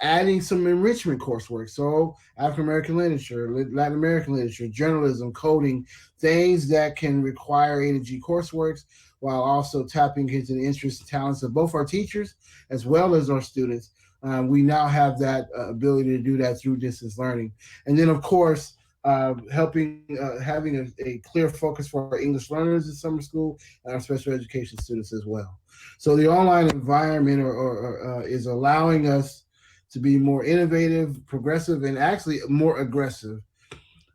adding some enrichment coursework. So African American literature, Latin American literature, journalism, coding, things that can require A to G coursework, while also tapping into the interests and talents of both our teachers as well as our students. We now have that ability to do that through distance learning. And then of course, having a clear focus for our English learners in summer school and our special education students as well. So the online environment is allowing us to be more innovative, progressive, and actually more aggressive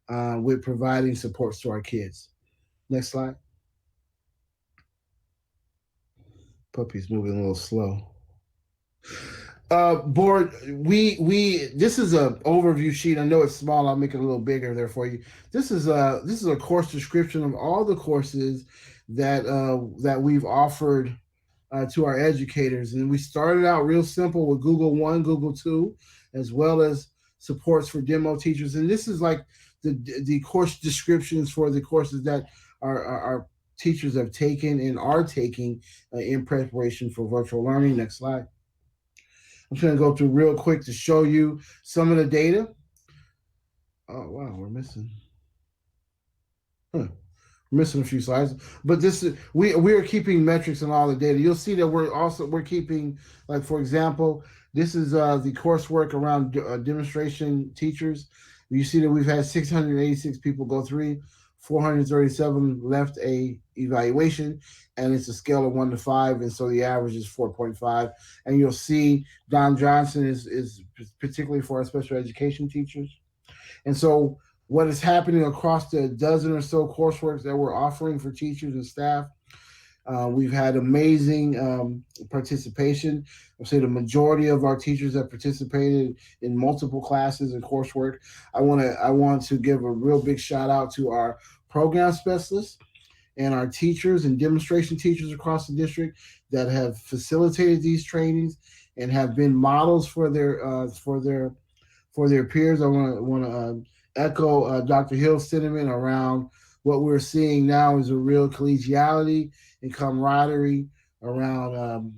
with providing supports to our kids. Next slide. Puppy's moving a little slow. Board, this is an overview sheet. I know it's small. I'll make it a little bigger there for you. This is a course description of all the courses that we've offered to our educators. And we started out real simple with Google 1, Google 2, as well as supports for demo teachers. And this is like the course descriptions for the courses that our teachers have taken and are taking in preparation for virtual learning. Next slide. I'm just going to go through real quick to show you some of the data. Oh, wow, we're missing. We're missing a few slides, but this is we are keeping metrics on all the data. You'll see that we're keeping, like, for example, this is the coursework around demonstration teachers. You see that we've had 686 people go through, 437 left a evaluation, and it's a scale of 1 to 5, and so the average is 4.5. And you'll see Don Johnson is particularly for our special education teachers. And so what is happening across the dozen or so coursework that we're offering for teachers and staff, we've had amazing participation. I'll say the majority of our teachers have participated in multiple classes and coursework. I want to give a real big shout out to our program specialists and our teachers and demonstration teachers across the district that have facilitated these trainings and have been models for their peers. I want to echo Dr. Hill's sentiment around what we're seeing now is a real collegiality and camaraderie around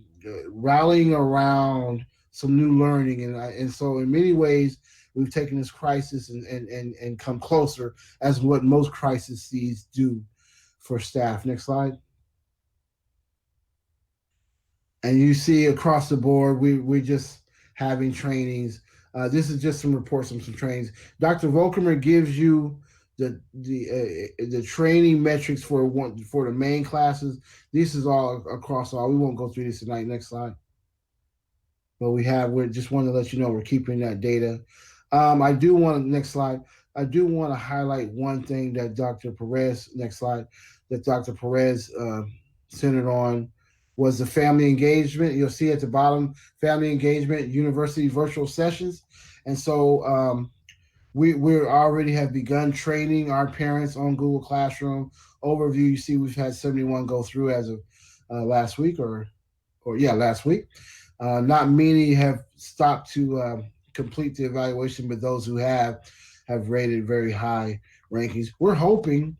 rallying around some new learning, and so in many ways we've taken this crisis and come closer, as what most crises do for staff. Next slide. And you see across the board, we're just having trainings. This is just some reports from some trainings. Dr. Volkemer gives you the training metrics for the main classes. This is all across all. We won't go through this tonight. Next slide. But we just want to let you know we're keeping that data. Next slide. I do want to highlight one thing that Dr. Perez, next slide, that Dr. Perez centered on was the family engagement. You'll see at the bottom, family engagement, university virtual sessions. And so we already have begun training our parents on Google Classroom. Overview, you see we've had 71 go through as of last week last week. Not many have stopped to complete the evaluation, but those who have rated very high rankings. We're hoping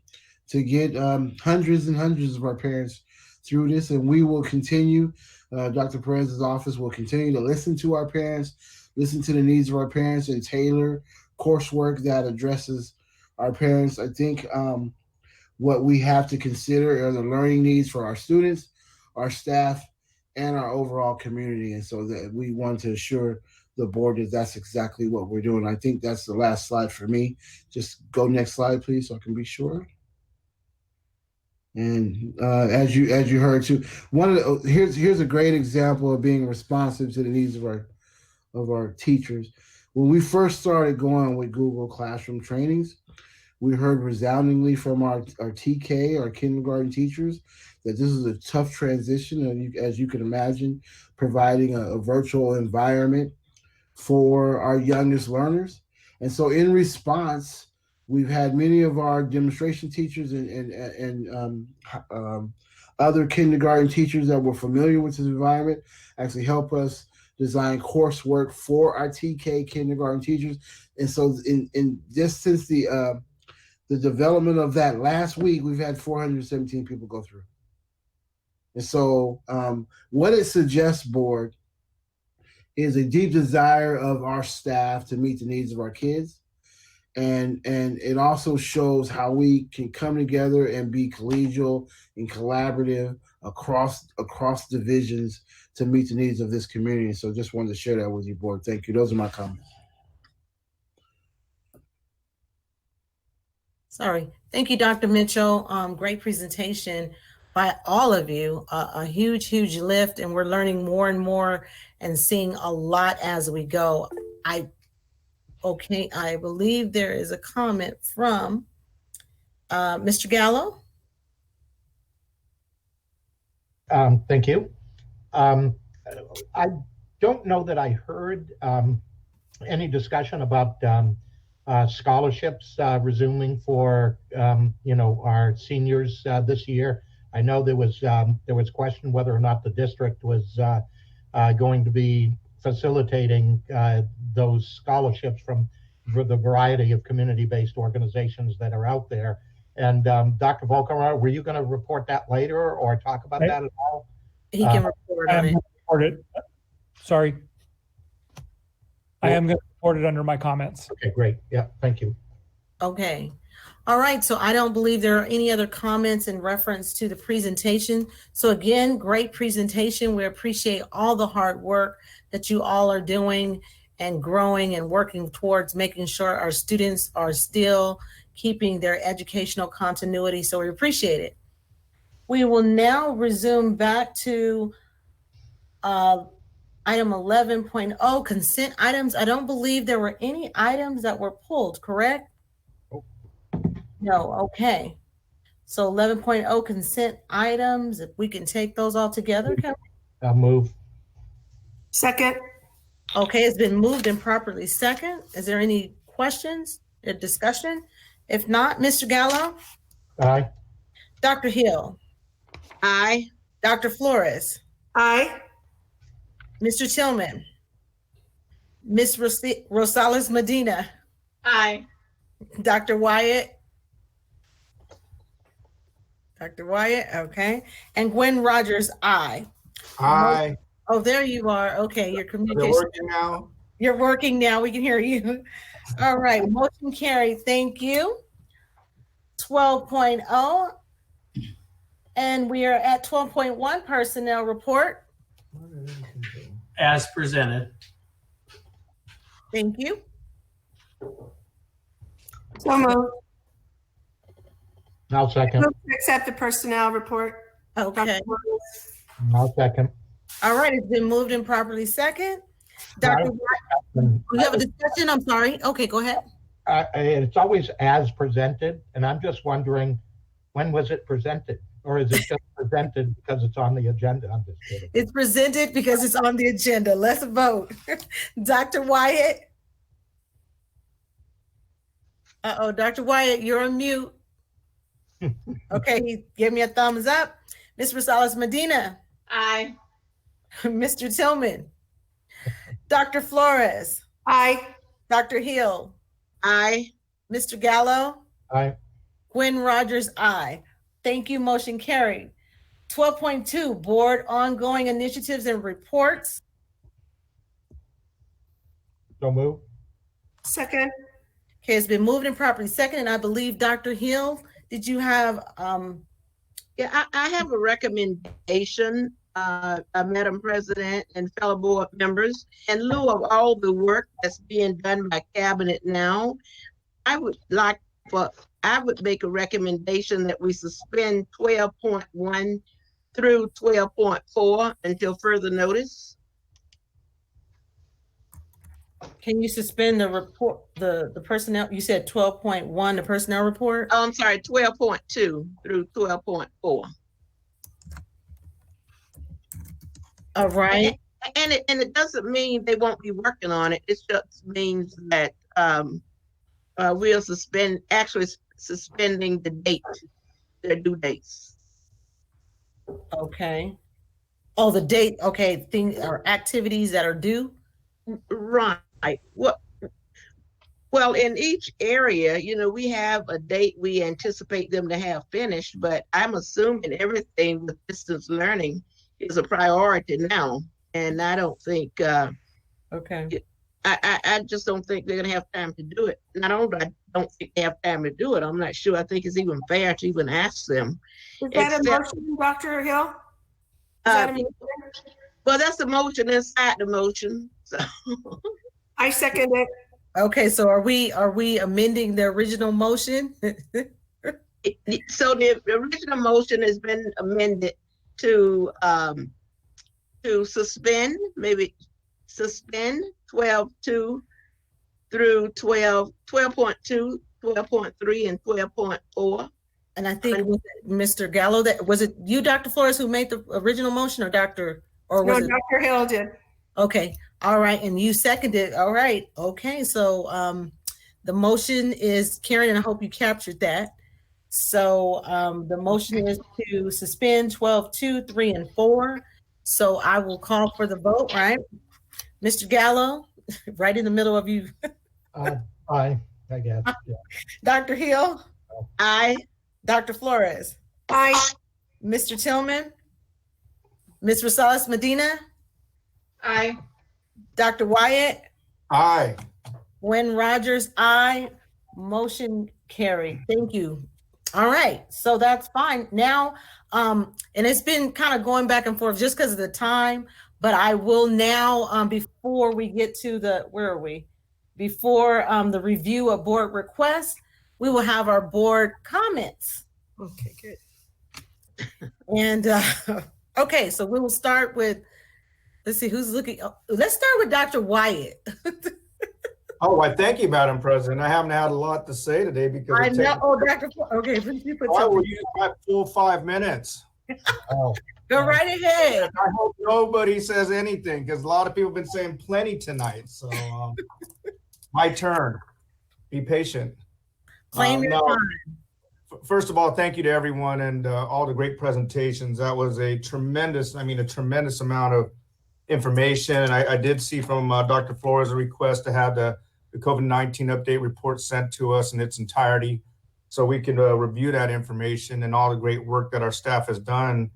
to get hundreds and hundreds of our parents through this, and we will continue. Dr. Perez's office will continue to listen to our parents, listen to the needs of our parents, and tailor coursework that addresses our parents. I think what we have to consider are the learning needs for our students, our staff, and our overall community. And so that we want to assure the board that that's exactly what we're doing. I think that's the last slide for me. Just go next slide, please, so I can be sure. And as you heard too, here's a great example of being responsive to the needs of our teachers. When we first started going with Google Classroom trainings, we heard resoundingly from our TK, our kindergarten teachers, that this is a tough transition, and as you can imagine, providing a virtual environment for our youngest learners. And so in response, we've had many of our demonstration teachers and other kindergarten teachers that were familiar with this environment actually help us design coursework for our TK kindergarten teachers. And so in just since the development of that last week, we've had 417 people go through. And so what it suggests, board, is a deep desire of our staff to meet the needs of our kids. And it also shows how we can come together and be collegial and collaborative across divisions to meet the needs of this community. So just wanted to share that with you, board. Thank you. Those are my comments. Sorry. Thank you, Dr. Mitchell. Great presentation by all of you. A huge, huge lift, and we're learning more and more and seeing a lot as we go. I believe there is a comment from Mr. Gallo. Thank you. I don't know that I heard any discussion about scholarships resuming for our seniors this year. I know there was question whether or not the district was going to be facilitating those scholarships from the variety of community-based organizations that are out there. And Dr. Volkemer, were you going to report that later or talk about that at all? He can report on it. Sorry. I am going to report it under my comments. Okay, great. Yeah, thank you. Okay. All right. So I don't believe there are any other comments in reference to the presentation. So again, great presentation. We appreciate all the hard work that you all are doing and growing and working towards making sure our students are still keeping their educational continuity. So we appreciate it. We will now resume back to item 11.0, consent items. I don't believe there were any items that were pulled, correct? No, okay. So 11.0 consent items, if we can take those all together, can we? I'll move. Second. Okay, it's been moved and properly second. Is there any questions or discussion? If not, Mr. Gallo? Aye. Dr. Hill? Aye. Dr. Flores? Aye. Mr. Tillman, Ms. Rosales Medina, Aye. Dr. Wyatt. Dr. Wyatt, okay. And Gwen Rogers, aye. Aye. Oh, there you are. Okay, your They're communication. working now. You're working now. We can hear you. All right, motion carried. Thank you. 12.0. And we are at 12.1 personnel report. As presented. Thank you. So moved. I'll second. Move to accept the personnel report. Okay. I'll second. All right, it's been moved and properly second. Dr. You have a discussion? I'm sorry. Okay, go ahead. It's always as presented, and I'm just wondering, when was it presented? Or is it just presented because it's on the agenda? I'm just kidding. It's presented because it's on the agenda. Let's vote. Dr. Wyatt. Uh-oh, Dr. Wyatt, you're on mute. Okay, he gave me a thumbs up. Ms. Rosales Medina. Aye. Mr. Tillman. Dr. Flores. Aye. Dr. Hill. Aye. Mr. Gallo. Aye. Gwen Rogers, aye. Thank you, motion carried. 12.2, board ongoing initiatives and reports. So move. Second. Okay, it's been moved and properly second, and I believe Dr. Hill, did you have, Yeah, I have a recommendation, Madam President and fellow board members. In lieu of all the work that's being done by cabinet now, I would make a recommendation that we suspend 12.1 through 12.4 until further notice. Can you suspend the report, the personnel? You said 12.1, the personnel report? Oh, I'm sorry, 12.2 through 12.4. All right. And it doesn't mean they won't be working on it. It just means that we'll suspending the date, their due dates. Okay. Oh, the date. Okay, things or activities that are due. Right. Well, in each area, we have a date we anticipate them to have finished, but I'm assuming everything with distance learning is a priority now. And I don't think, okay. I just don't think they're going to have time to do it. Not only I don't think they have time to do it, I'm not sure I think it's even fair to even ask them. Is that a motion, Dr. Hill? Is that a motion? Well, that's the motion inside the motion. So I second it. Okay, so are we amending the original motion? So the original motion has been amended to suspend 12.2 through 12.2, 12.3, and 12.4. And I think Mr. Gallo, that was it you, Dr. Flores, who made the original motion, or Dr. Dr. Hill did. Okay, all right, and you seconded. All right, okay, so the motion is carried, and I hope you captured that. So the motion is to suspend 12.2, 3, and 4. So I will call for the vote, right? Mr. Gallo, right in the middle of you. Aye, I guess. Yeah. Dr. Hill? Aye. Dr. Flores? Aye. Mr. Tillman? Ms. Rosales Medina? Aye. Dr. Wyatt? Aye. Gwen Rogers, aye. Motion carried. Thank you. All right, so that's fine. Now, and it's been kind of going back and forth just because of the time, but I will now, before we get to the, where are we? Before the review of board requests, we will have our board comments. Okay, good. And, okay, so we will start with, let's see who's looking. Oh, let's start with Dr. Wyatt. Oh, I thank you, Madam President. I haven't had a lot to say today because I know. Oh, Dr. Okay, you put I will something. use my full 5 minutes. Oh. Go right ahead. I hope nobody says anything because a lot of people have been saying plenty tonight. So my turn. Be patient. Claim your no. time. First of all, thank you to everyone and all the great presentations. That was a tremendous amount information. And I did see from Dr. Flores a request to have the COVID-19 update report sent to us in its entirety, so we can review that information and all the great work that our staff has done,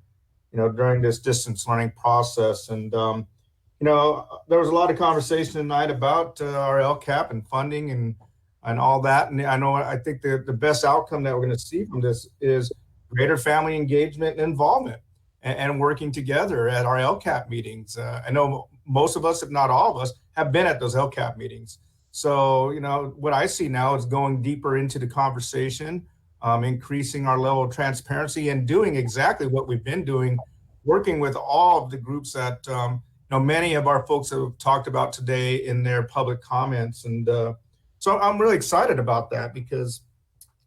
during this distance learning process. And there was a lot of conversation tonight about our LCAP and funding and all that. And I think the best outcome that we're going to see from this is greater family engagement and involvement and working together at our LCAP meetings. I know most of us, if not all of us, have been at those LCAP meetings. So, what I see now is going deeper into the conversation, increasing our level of transparency and doing exactly what we've been doing, working with all of the groups that, many of our folks have talked about today in their public comments. And so I'm really excited about that because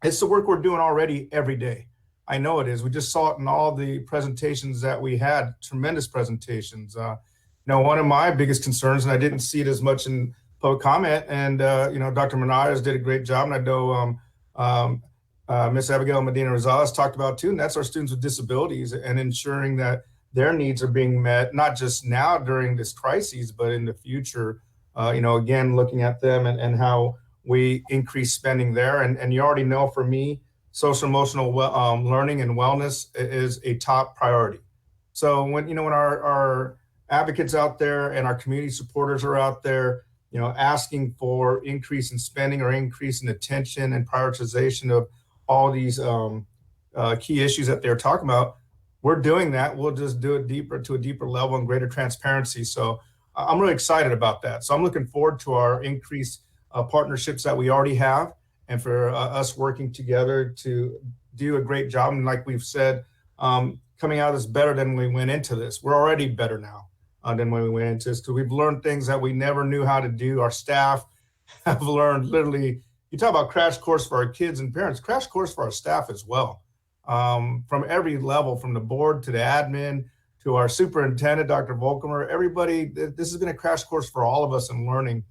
it's the work we're doing already every day. I know it is. We just saw it in all the presentations that we had, tremendous presentations. One of my biggest concerns, and I didn't see it as much in public comment, and Dr. Menardez did a great job, and I know Ms. Abigail Medina Rosales talked about too, and that's our students with disabilities and ensuring that their needs are being met, not just now during this crisis, but in the future. Again, looking at them and how we increase spending there. And you already know, for me, social emotional learning and wellness is a top priority. So when our advocates out there and our community supporters are out there, asking for increase in spending or increase in attention and prioritization of all these key issues that they're talking about, we're doing that. We'll just do it to a deeper level and greater transparency. So I'm really excited about that. So I'm looking forward to our increased partnerships that we already have, and for us working together to do a great job. And like we've said, coming out of this better than we went into this. We're already better now than when we went into this, because we've learned things that we never knew how to do. Our staff have learned, literally, you talk about crash course for our kids and parents, crash course for our staff as well. From every level, from the board to the admin to our superintendent, Dr. Volkemer, everybody, this has been a crash course for all of us in learning,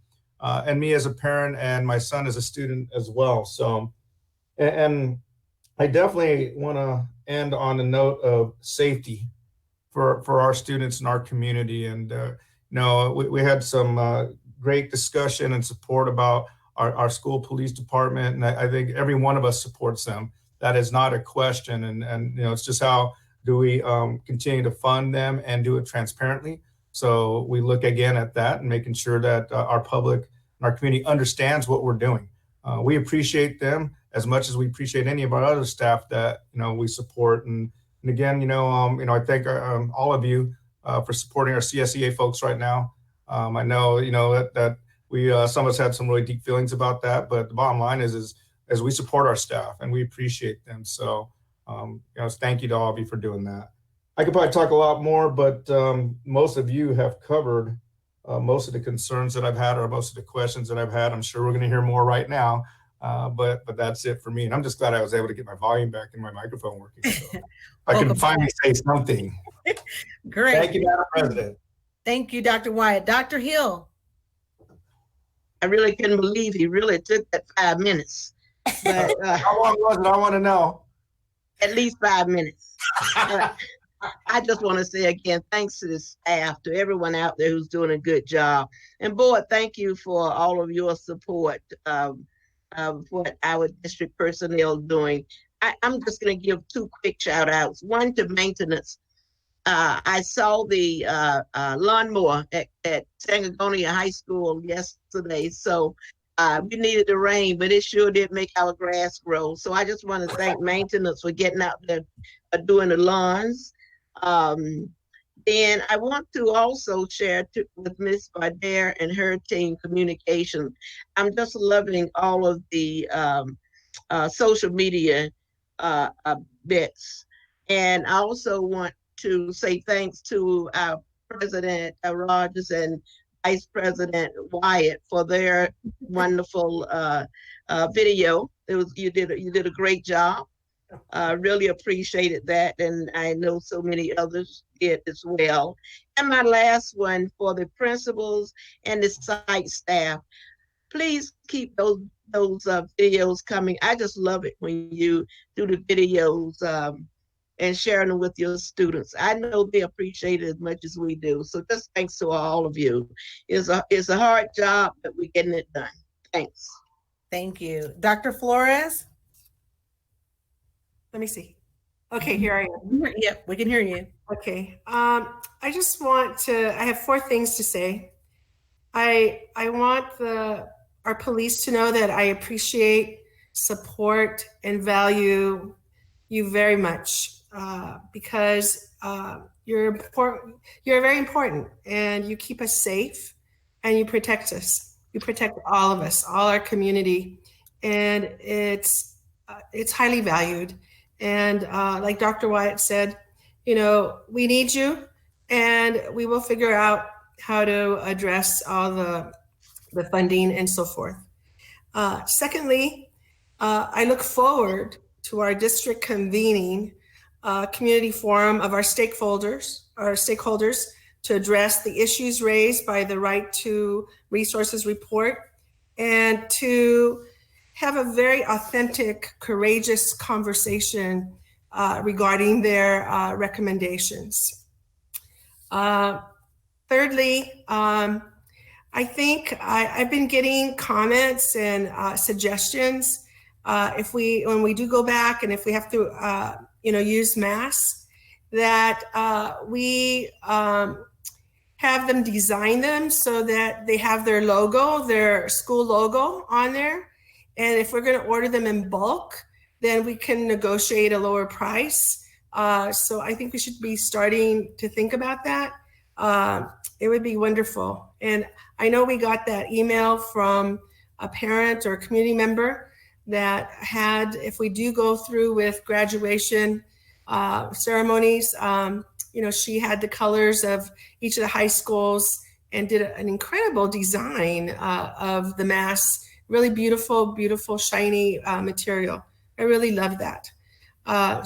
and me as a parent and my son as a student as well. So, and I definitely want to end on the note of safety for our students in our community. And, we had some great discussion and support about our school police department. And I think every one of us supports them. That is not a question. And it's just how do we continue to fund them and do it transparently. So we look again at that and making sure that our public and our community understands what we're doing. We appreciate them as much as we appreciate any of our other staff that, we support. And again, I thank all of you for supporting our CSEA folks right now. I know, that we, some of us had some really deep feelings about that, but the bottom line is we support our staff and we appreciate them. So, thank you to all of you for doing that. I could probably talk a lot more, but most of you have covered most of the concerns that I've had, or most of the questions that I've had. I'm sure we're going to hear more right now, but that's it for me. And I'm just glad I was able to get my volume back and my microphone working. So I can finally say something. Great. Thank you, Madam President. Thank you, Dr. Wyatt. Dr. Hill. I really couldn't believe he really took that 5 minutes. But, how long was it? I want to know. At least 5 minutes. I just want to say again, thanks to the staff, to everyone out there who's doing a good job. And board, thank you for all of your support of what our district personnel is doing. I'm just going to give 2 quick shout outs. One to maintenance. I saw the lawnmower at Sangonia High School yesterday. So we needed the rain, but it sure did make our grass grow. So I just want to thank maintenance for getting out there doing the lawns. Then I want to also share with Ms. Barder and her team communication. I'm just loving all of the social media bits. And I also want to say thanks to our President Rogers and Vice President Wyatt for their wonderful video. You did a great job. Really appreciated that, and I know so many others did as well. And my last one for the principals and the site staff, please keep those videos coming. I just love it when you do the videos and sharing them with your students. I know they appreciate it as much as we do. So just thanks to all of you. It's a hard job, but we're getting it done. Thanks. Thank you. Dr. Flores? Let me see. Okay, here I am. Yep, we can hear you. Okay. I just want to, I have 4 things to say. I want our police to know that I appreciate, support, and value you very much because you're important. You're very important, and you keep us safe, and you protect us. You protect all of us, all our community, and it's highly valued. And like Dr. Wyatt said, you know, we need you, and we will figure out how to address all the funding and so forth. Secondly, I look forward to our district convening a community forum of our stakeholders to address the issues raised by the Right to Resources report and to have a very authentic, courageous conversation regarding their recommendations. Thirdly, I think I've been getting comments and suggestions when we do go back and if we have to, use masks, that we have them design them so that they have their logo, their school logo on there. And if we're going to order them in bulk, then we can negotiate a lower price. So I think we should be starting to think about that. It would be wonderful. And I know we got that email from a parent or a community member that had, if we do go through with graduation ceremonies, she had the colors of each of the high schools and did an incredible design of the masks. Really beautiful, beautiful, shiny material. I really love that.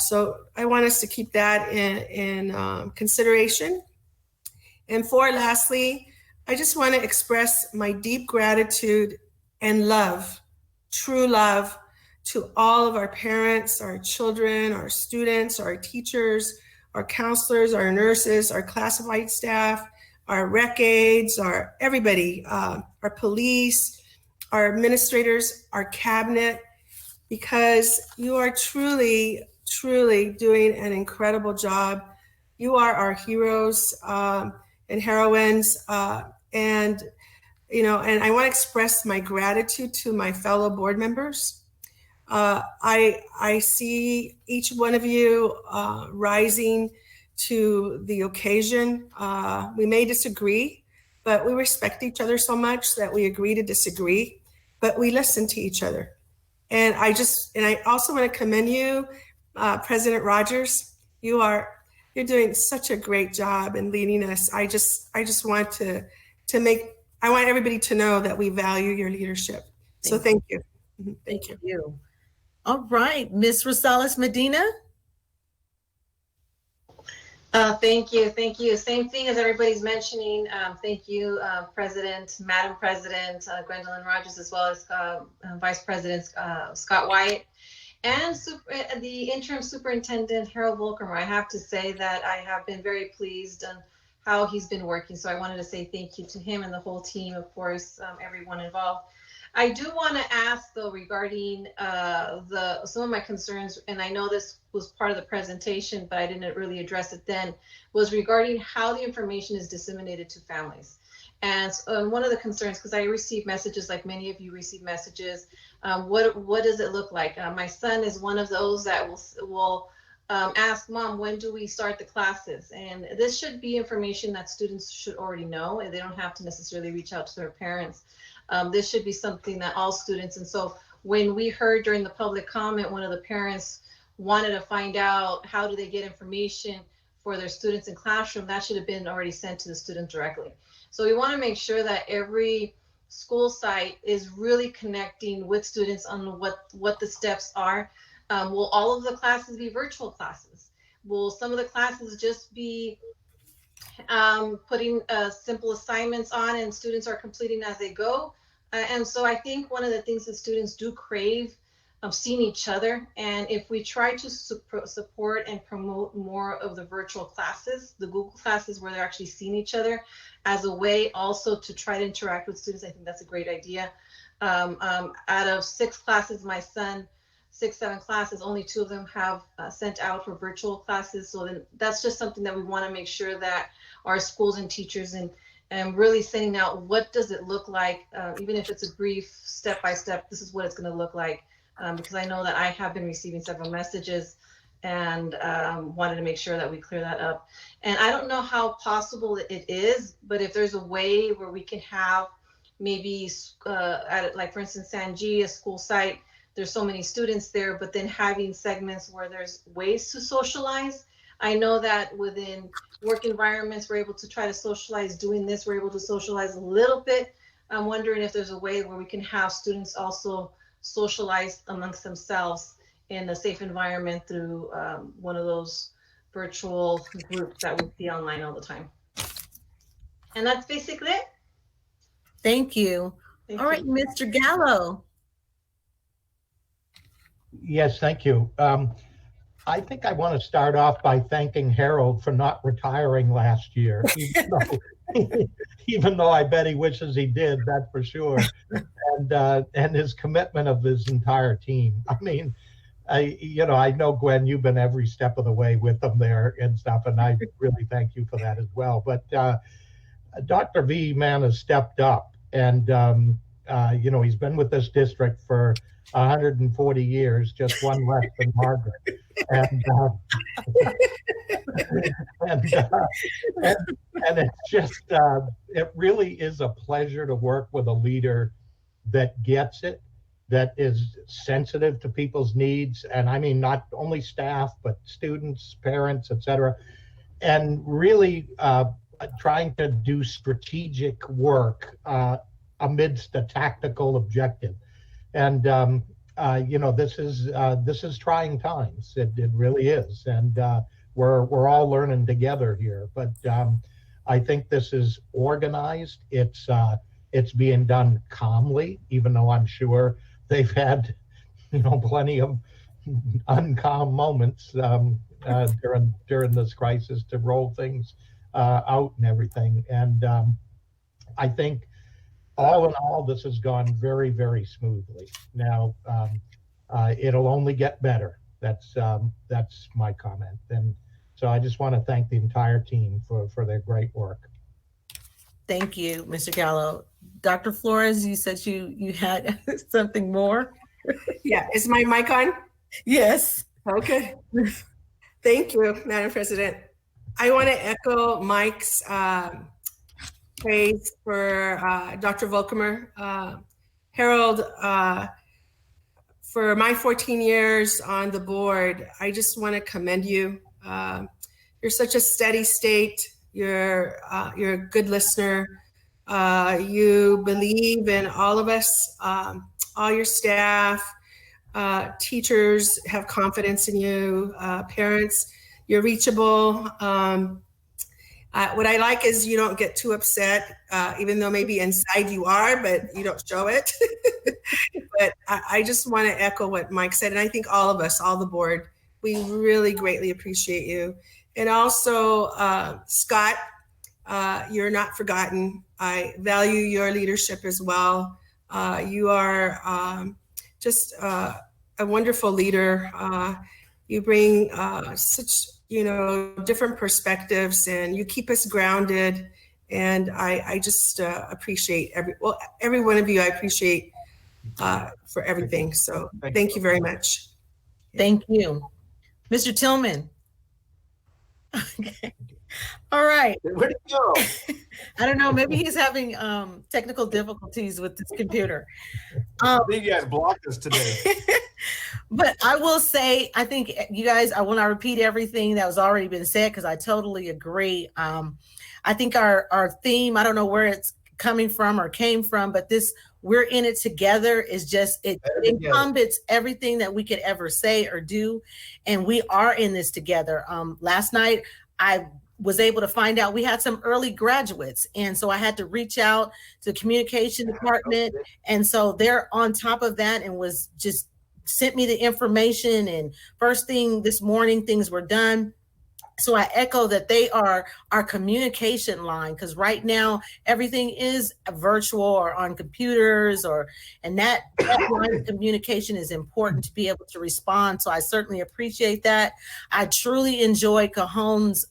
So I want us to keep that in consideration. And 4, lastly, I just want to express my deep gratitude and love, true love, to all of our parents, our children, our students, our teachers, our counselors, our nurses, our classified staff, our rec aides, our everybody, our police, our administrators, our cabinet, because you are truly, truly doing an incredible job. You are our heroes and heroines, and I want to express my gratitude to my fellow board members. I see each one of you rising to the occasion. We may disagree, but we respect each other so much that we agree to disagree, but we listen to each other. And I also want to commend you, President Rogers. You're doing such a great job in leading us. I just want I want everybody to know that we value your leadership. So thank you. Thank you. All right, Ms. Rosales Medina. Thank you. Same thing as everybody's mentioning. Thank you, Madam President, Gwendolyn Rogers, as well as Vice President Scott Wyatt, and the interim superintendent, Harold Volkermer. I have to say that I have been very pleased on how he's been working. So I wanted to say thank you to him and the whole team, of course, everyone involved. I do want to ask, though, regarding some of my concerns, and I know this was part of the presentation, but I didn't really address it then, was regarding how the information is disseminated to families. And one of the concerns, because I receive messages like many of you receive messages, what does it look like? My son is one of those that will ask, Mom, when do we start the classes? And this should be information that students should already know, and they don't have to necessarily reach out to their parents. This should be something that all students, and so when we heard during the public comment, one of the parents wanted to find out how do they get information for their students in classroom, that should have been already sent to the student directly. So we want to make sure that every school site is really connecting with students on what the steps are. Will all of the classes be virtual classes? Will some of the classes just be putting simple assignments on and students are completing as they go? And so I think one of the things that students do crave seeing each other. And if we try to support and promote more of the virtual classes, the Google classes where they're actually seeing each other as a way also to try to interact with students, I think that's a great idea. Out of 6 classes, my son, 7 classes, only 2 of them have sent out for virtual classes. So then that's just something that we want to make sure that our schools and teachers and really sending out what does it look like, even if it's a brief step-by-step, this is what it's going to look like. Because I know that I have been receiving several messages and wanted to make sure that we clear that up. And I don't know how possible it is, but if there's a way where we can have maybe like for instance, Sanji, a school site, there's so many students there, but then having segments where there's ways to socialize. I know that within work environments, we're able to try to socialize. Doing this, we're able to socialize a little bit. I'm wondering if there's a way where we can have students also socialize amongst themselves in a safe environment through one of those virtual groups that we see online all the time. And that's basically it. Thank you. All right, Mr. Gallo. Yes, thank you. I think I want to start off by thanking Harold for not retiring last year, even though I bet he wishes he did, that's for sure. And his commitment of his entire team. I mean, I know, Gwen, you've been every step of the way with them there and stuff, and I really thank you for that as well. But Dr. V, man, has stepped up, and he's been with this district for 140 years, just one less than Margaret. And it's just, it really is a pleasure to work with a leader that gets it, that is sensitive to people's needs. And I mean, not only staff, but students, parents, etc. And really trying to do strategic work amidst a tactical objective. And this is trying times. It really is, and we're all learning together here. But I think this is organized. It's being done calmly, even though I'm sure they've had plenty of uncalm moments during this crisis to roll things out and everything. And I think, all in all, this has gone very, very smoothly. Now, it'll only get better. That's my comment. And so I just want to thank the entire team for their great work. Thank you, Mr. Gallo. Dr. Flores, you said you had something more? Yeah, is my mic on? Yes. Okay. Thank you, Madam President. I want to echo Mike's praise for Dr. Volkemer. Harold, for my 14 years on the board, I just want to commend you. You're such a steady state. You're a good listener. You believe in all of us, all your staff, teachers have confidence in you, parents, you're reachable. What I like is you don't get too upset, even though maybe inside you are, but you don't show it. But I just want to echo what Mike said. And I think all of us, all the board, we really greatly appreciate you. And also, Scott, you're not forgotten. I value your leadership as well. You are just a wonderful leader. You bring such different perspectives, and you keep us grounded. And I just appreciate every one of you. I appreciate for everything. So thank you very much. Thank you. Mr. Tillman. Okay. All right. Where'd it go? I don't know. Maybe he's having technical difficulties with his computer. I think you guys blocked us today. But I will say, I think you guys, I will not repeat everything that was already been said because I totally agree. I think our theme, I don't know where it's coming from or came from, but this "we're in it together" is just, it encompasses everything that we could ever say or do. And we are in this together. Last night, I was able to find out we had some early graduates. And so I had to reach out to the communication department. And so they're on top of that and was just sent me the information, and first thing this morning, things were done. So I echo that they are our communication line, because right now everything is virtual or on computers, and that line of communication is important to be able to respond. So I certainly appreciate that. I truly enjoyed Cajon's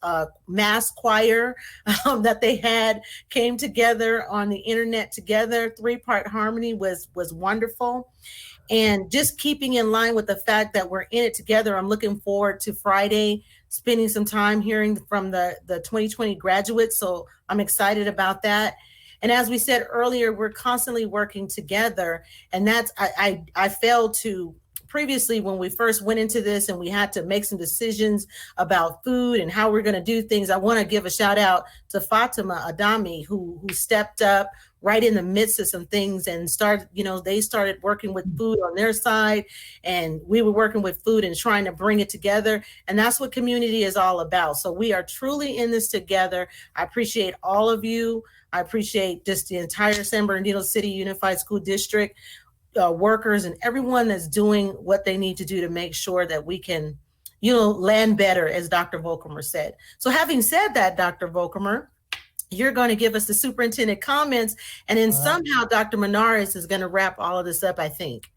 mass choir that they had came together on the internet together. 3-part harmony was wonderful. And just keeping in line with the fact that we're in it together, I'm looking forward to Friday, spending some time hearing from the 2020 graduates. So I'm excited about that. And as we said earlier, we're constantly working together. And that's, I failed to previously, when we first went into this and we had to make some decisions about food and how we're going to do things, I want to give a shout out to Fatima Adami, who stepped up right in the midst of some things and started, they started working with food on their side, and we were working with food and trying to bring it together. And that's what community is all about. So we are truly in this together. I appreciate all of you. I appreciate just the entire San Bernardino City Unified School District workers and everyone that's doing what they need to do to make sure that we can, land better, as Dr. Volkemer said. So having said that, Dr. Volkemer, you're going to give us the superintendent comments, and then somehow Dr. Menares is going to wrap all of this up, I think.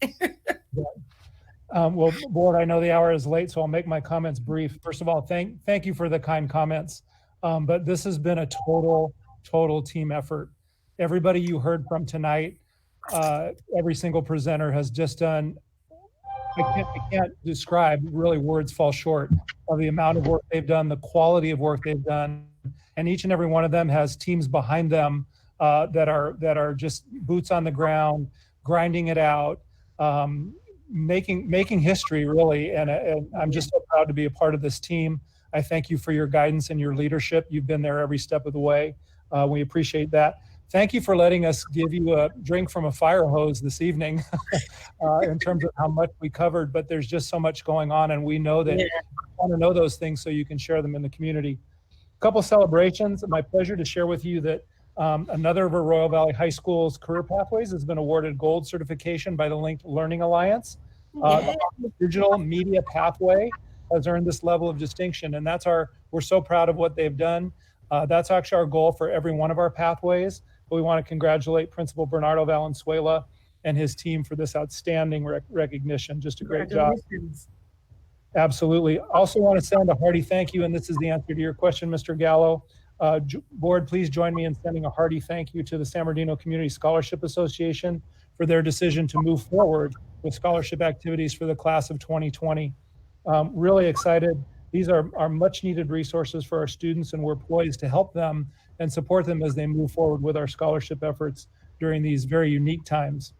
Well, board, I know the hour is late, so I'll make my comments brief. First of all, thank you for the kind comments. But this has been a total team effort. Everybody you heard from tonight, every single presenter has just done, I can't describe, really words fall short of the amount of work they've done, the quality of work they've done. And each and every one of them has teams behind them that are just boots on the ground, grinding it out, making history, really. And I'm just so proud to be a part of this team. I thank you for your guidance and your leadership. You've been there every step of the way. We appreciate that. Thank you for letting us give you a drink from a fire hose this evening in terms of how much we covered, but there's just so much going on, and we know that you want to know those things so you can share them in the community. A couple celebrations. My pleasure to share with you that another of our Royal Valley High School's career pathways has been awarded gold certification by the Linked Learning Alliance. The digital media pathway has earned this level of distinction, and we're so proud of what they've done. That's actually our goal for every one of our pathways. But we want to congratulate Principal Bernardo Valenzuela and his team for this outstanding recognition. Just a great job. Absolutely. Also want to send a hearty thank you, and this is the answer to your question, Mr. Gallo. Board, please join me in sending a hearty thank you to the San Bernardino Community Scholarship Association for their decision to move forward with scholarship activities for the class of 2020. Really excited. These are much needed resources for our students, and we're poised to help them and support them as they move forward with our scholarship efforts during these very unique times.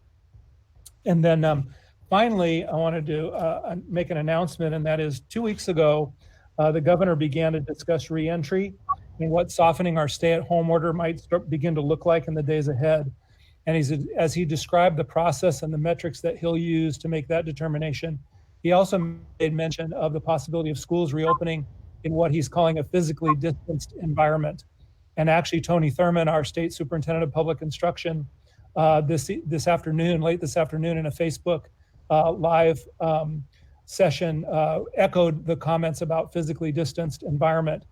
And then finally, I wanted to make an announcement, and that is 2 weeks ago, the governor began to discuss reentry and what softening our stay-at-home order might begin to look like in the days ahead. And as he described the process and the metrics that he'll use to make that determination, he also made mention of the possibility of schools reopening in what he's calling a physically distanced environment. And actually, Tony Thurman, our state superintendent of public instruction, late this afternoon in a Facebook live session, echoed the comments about physically distanced environment.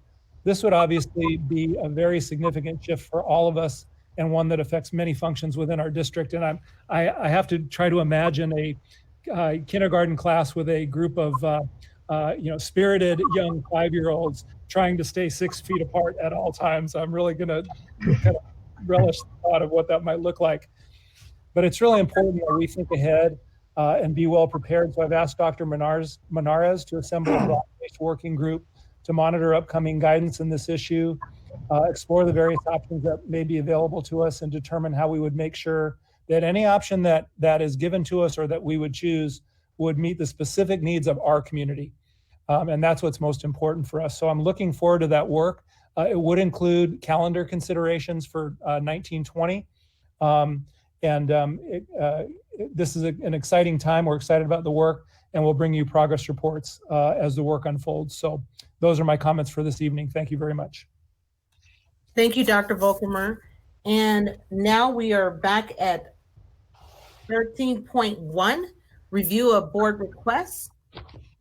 This would obviously be a very significant shift for all of us, and one that affects many functions within our district. And I have to try to imagine a kindergarten class with a group of spirited young 5-year-olds trying to stay 6 feet apart at all times. I'm really going to kind of relish the thought of what that might look like. But it's really important that we think ahead and be well prepared. So I've asked Dr. Menares to assemble a broad-based working group to monitor upcoming guidance in this issue, explore the various options that may be available to us, and determine how we would make sure that any option that is given to us or that we would choose would meet the specific needs of our community. And that's what's most important for us. So I'm looking forward to that work. It would include calendar considerations for 1920. This is an exciting time. We're excited about the work, and we'll bring you progress reports as the work unfolds. So those are my comments for this evening. Thank you very much. Thank you, Dr. Volkemer. And now we are back at 13.1, review of board requests.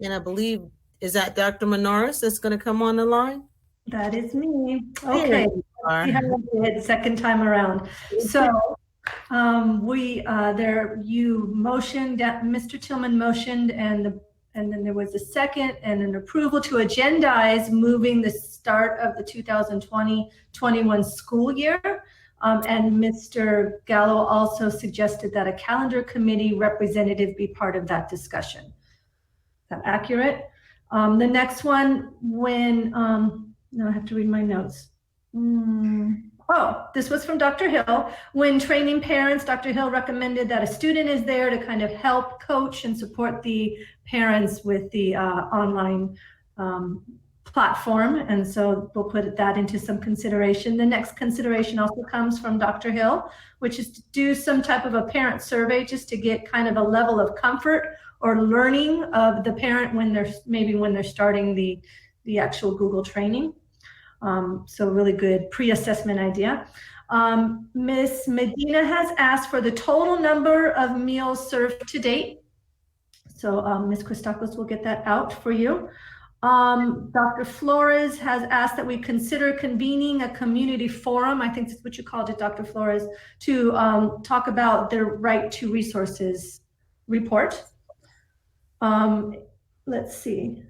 And I believe, is that Dr. Menares that's going to come on the line? That is me. There Okay. you are. See how I did second time around. So you motioned, Mr. Tillman motioned, and then there was a second and an approval to agendize moving the start of the 2020-21 school year. And Mr. Gallo also suggested that a calendar committee representative be part of that discussion. Is that accurate? The next one, when, no, I have to read my notes. Oh, this was from Dr. Hill. When training parents, Dr. Hill recommended that a student is there to kind of help coach and support the parents with the online platform. And so we'll put that into some consideration. The next consideration also comes from Dr. Hill, which is to do some type of a parent survey just to get kind of a level of comfort or learning of the parent when they're starting the actual Google training. So really good pre-assessment idea. Ms. Medina has asked for the total number of meals served to date. So Ms. Christakis will get that out for you. Dr. Flores has asked that we consider convening a community forum, I think that's what you called it, Dr. Flores, to talk about the right to resources report. Let's see.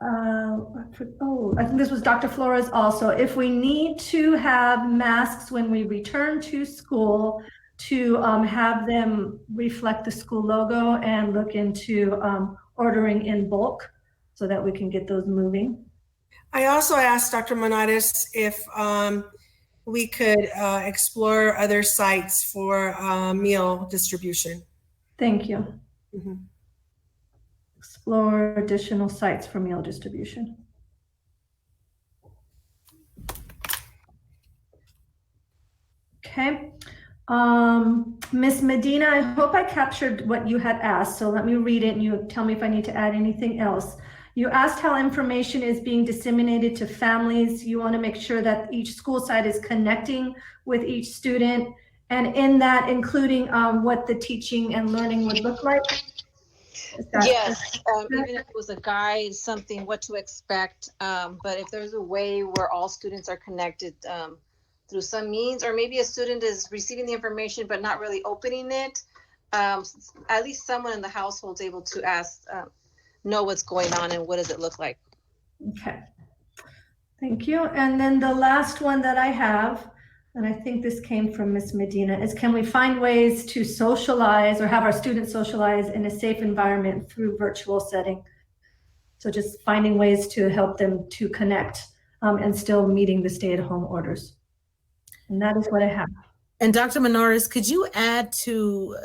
I think this was Dr. Flores also. If we need to have masks when we return to school, to have them reflect the school logo and look into ordering in bulk so that we can get those moving. I also asked Dr. Menares if we could explore other sites for meal distribution. Thank you. Mm-hmm. Explore additional sites for meal distribution. Okay. Ms. Medina, I hope I captured what you had asked. So let me read it and you tell me if I need to add anything else. You asked how information is being disseminated to families. You want to make sure that each school site is connecting with each student, and in that including what the teaching and learning would look like. Yes, even if it was a guide, something, what to expect. But if there's a way where all students are connected through some means, or maybe a student is receiving the information but not really opening it, at least someone in the household is able to ask, know what's going on and what does it look like. Okay, thank you. And then the last one that I have, and I think this came from Ms. Medina, is can we find ways to socialize or have our students socialize in a safe environment through virtual setting? So just finding ways to help them to connect and still meeting the stay-at-home orders. And that is what I have. And Dr. Menares, could you add to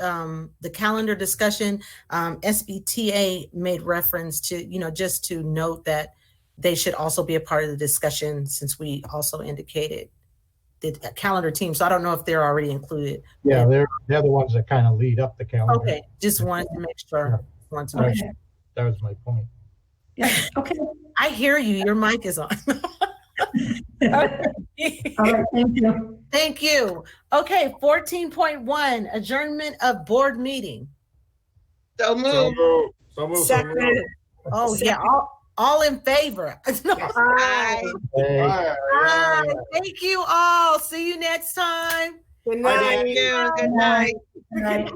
the calendar discussion? SBTA made reference to, just to note that they should also be a part of the discussion, since we also indicated the calendar team. So I don't know if they're already included. Yeah, they're the ones that kind of lead up the calendar. Okay, just wanted to make sure. That was my point. Yeah, okay. I hear you. Your mic is on. All right, thank you. Thank you. Okay, 14.1, adjournment of board meeting. So moved. So moved. Second. Oh, yeah, all in favor. Aye. Aye. Thank you all. See you next time. Good night. Thank you. Good night. Good night.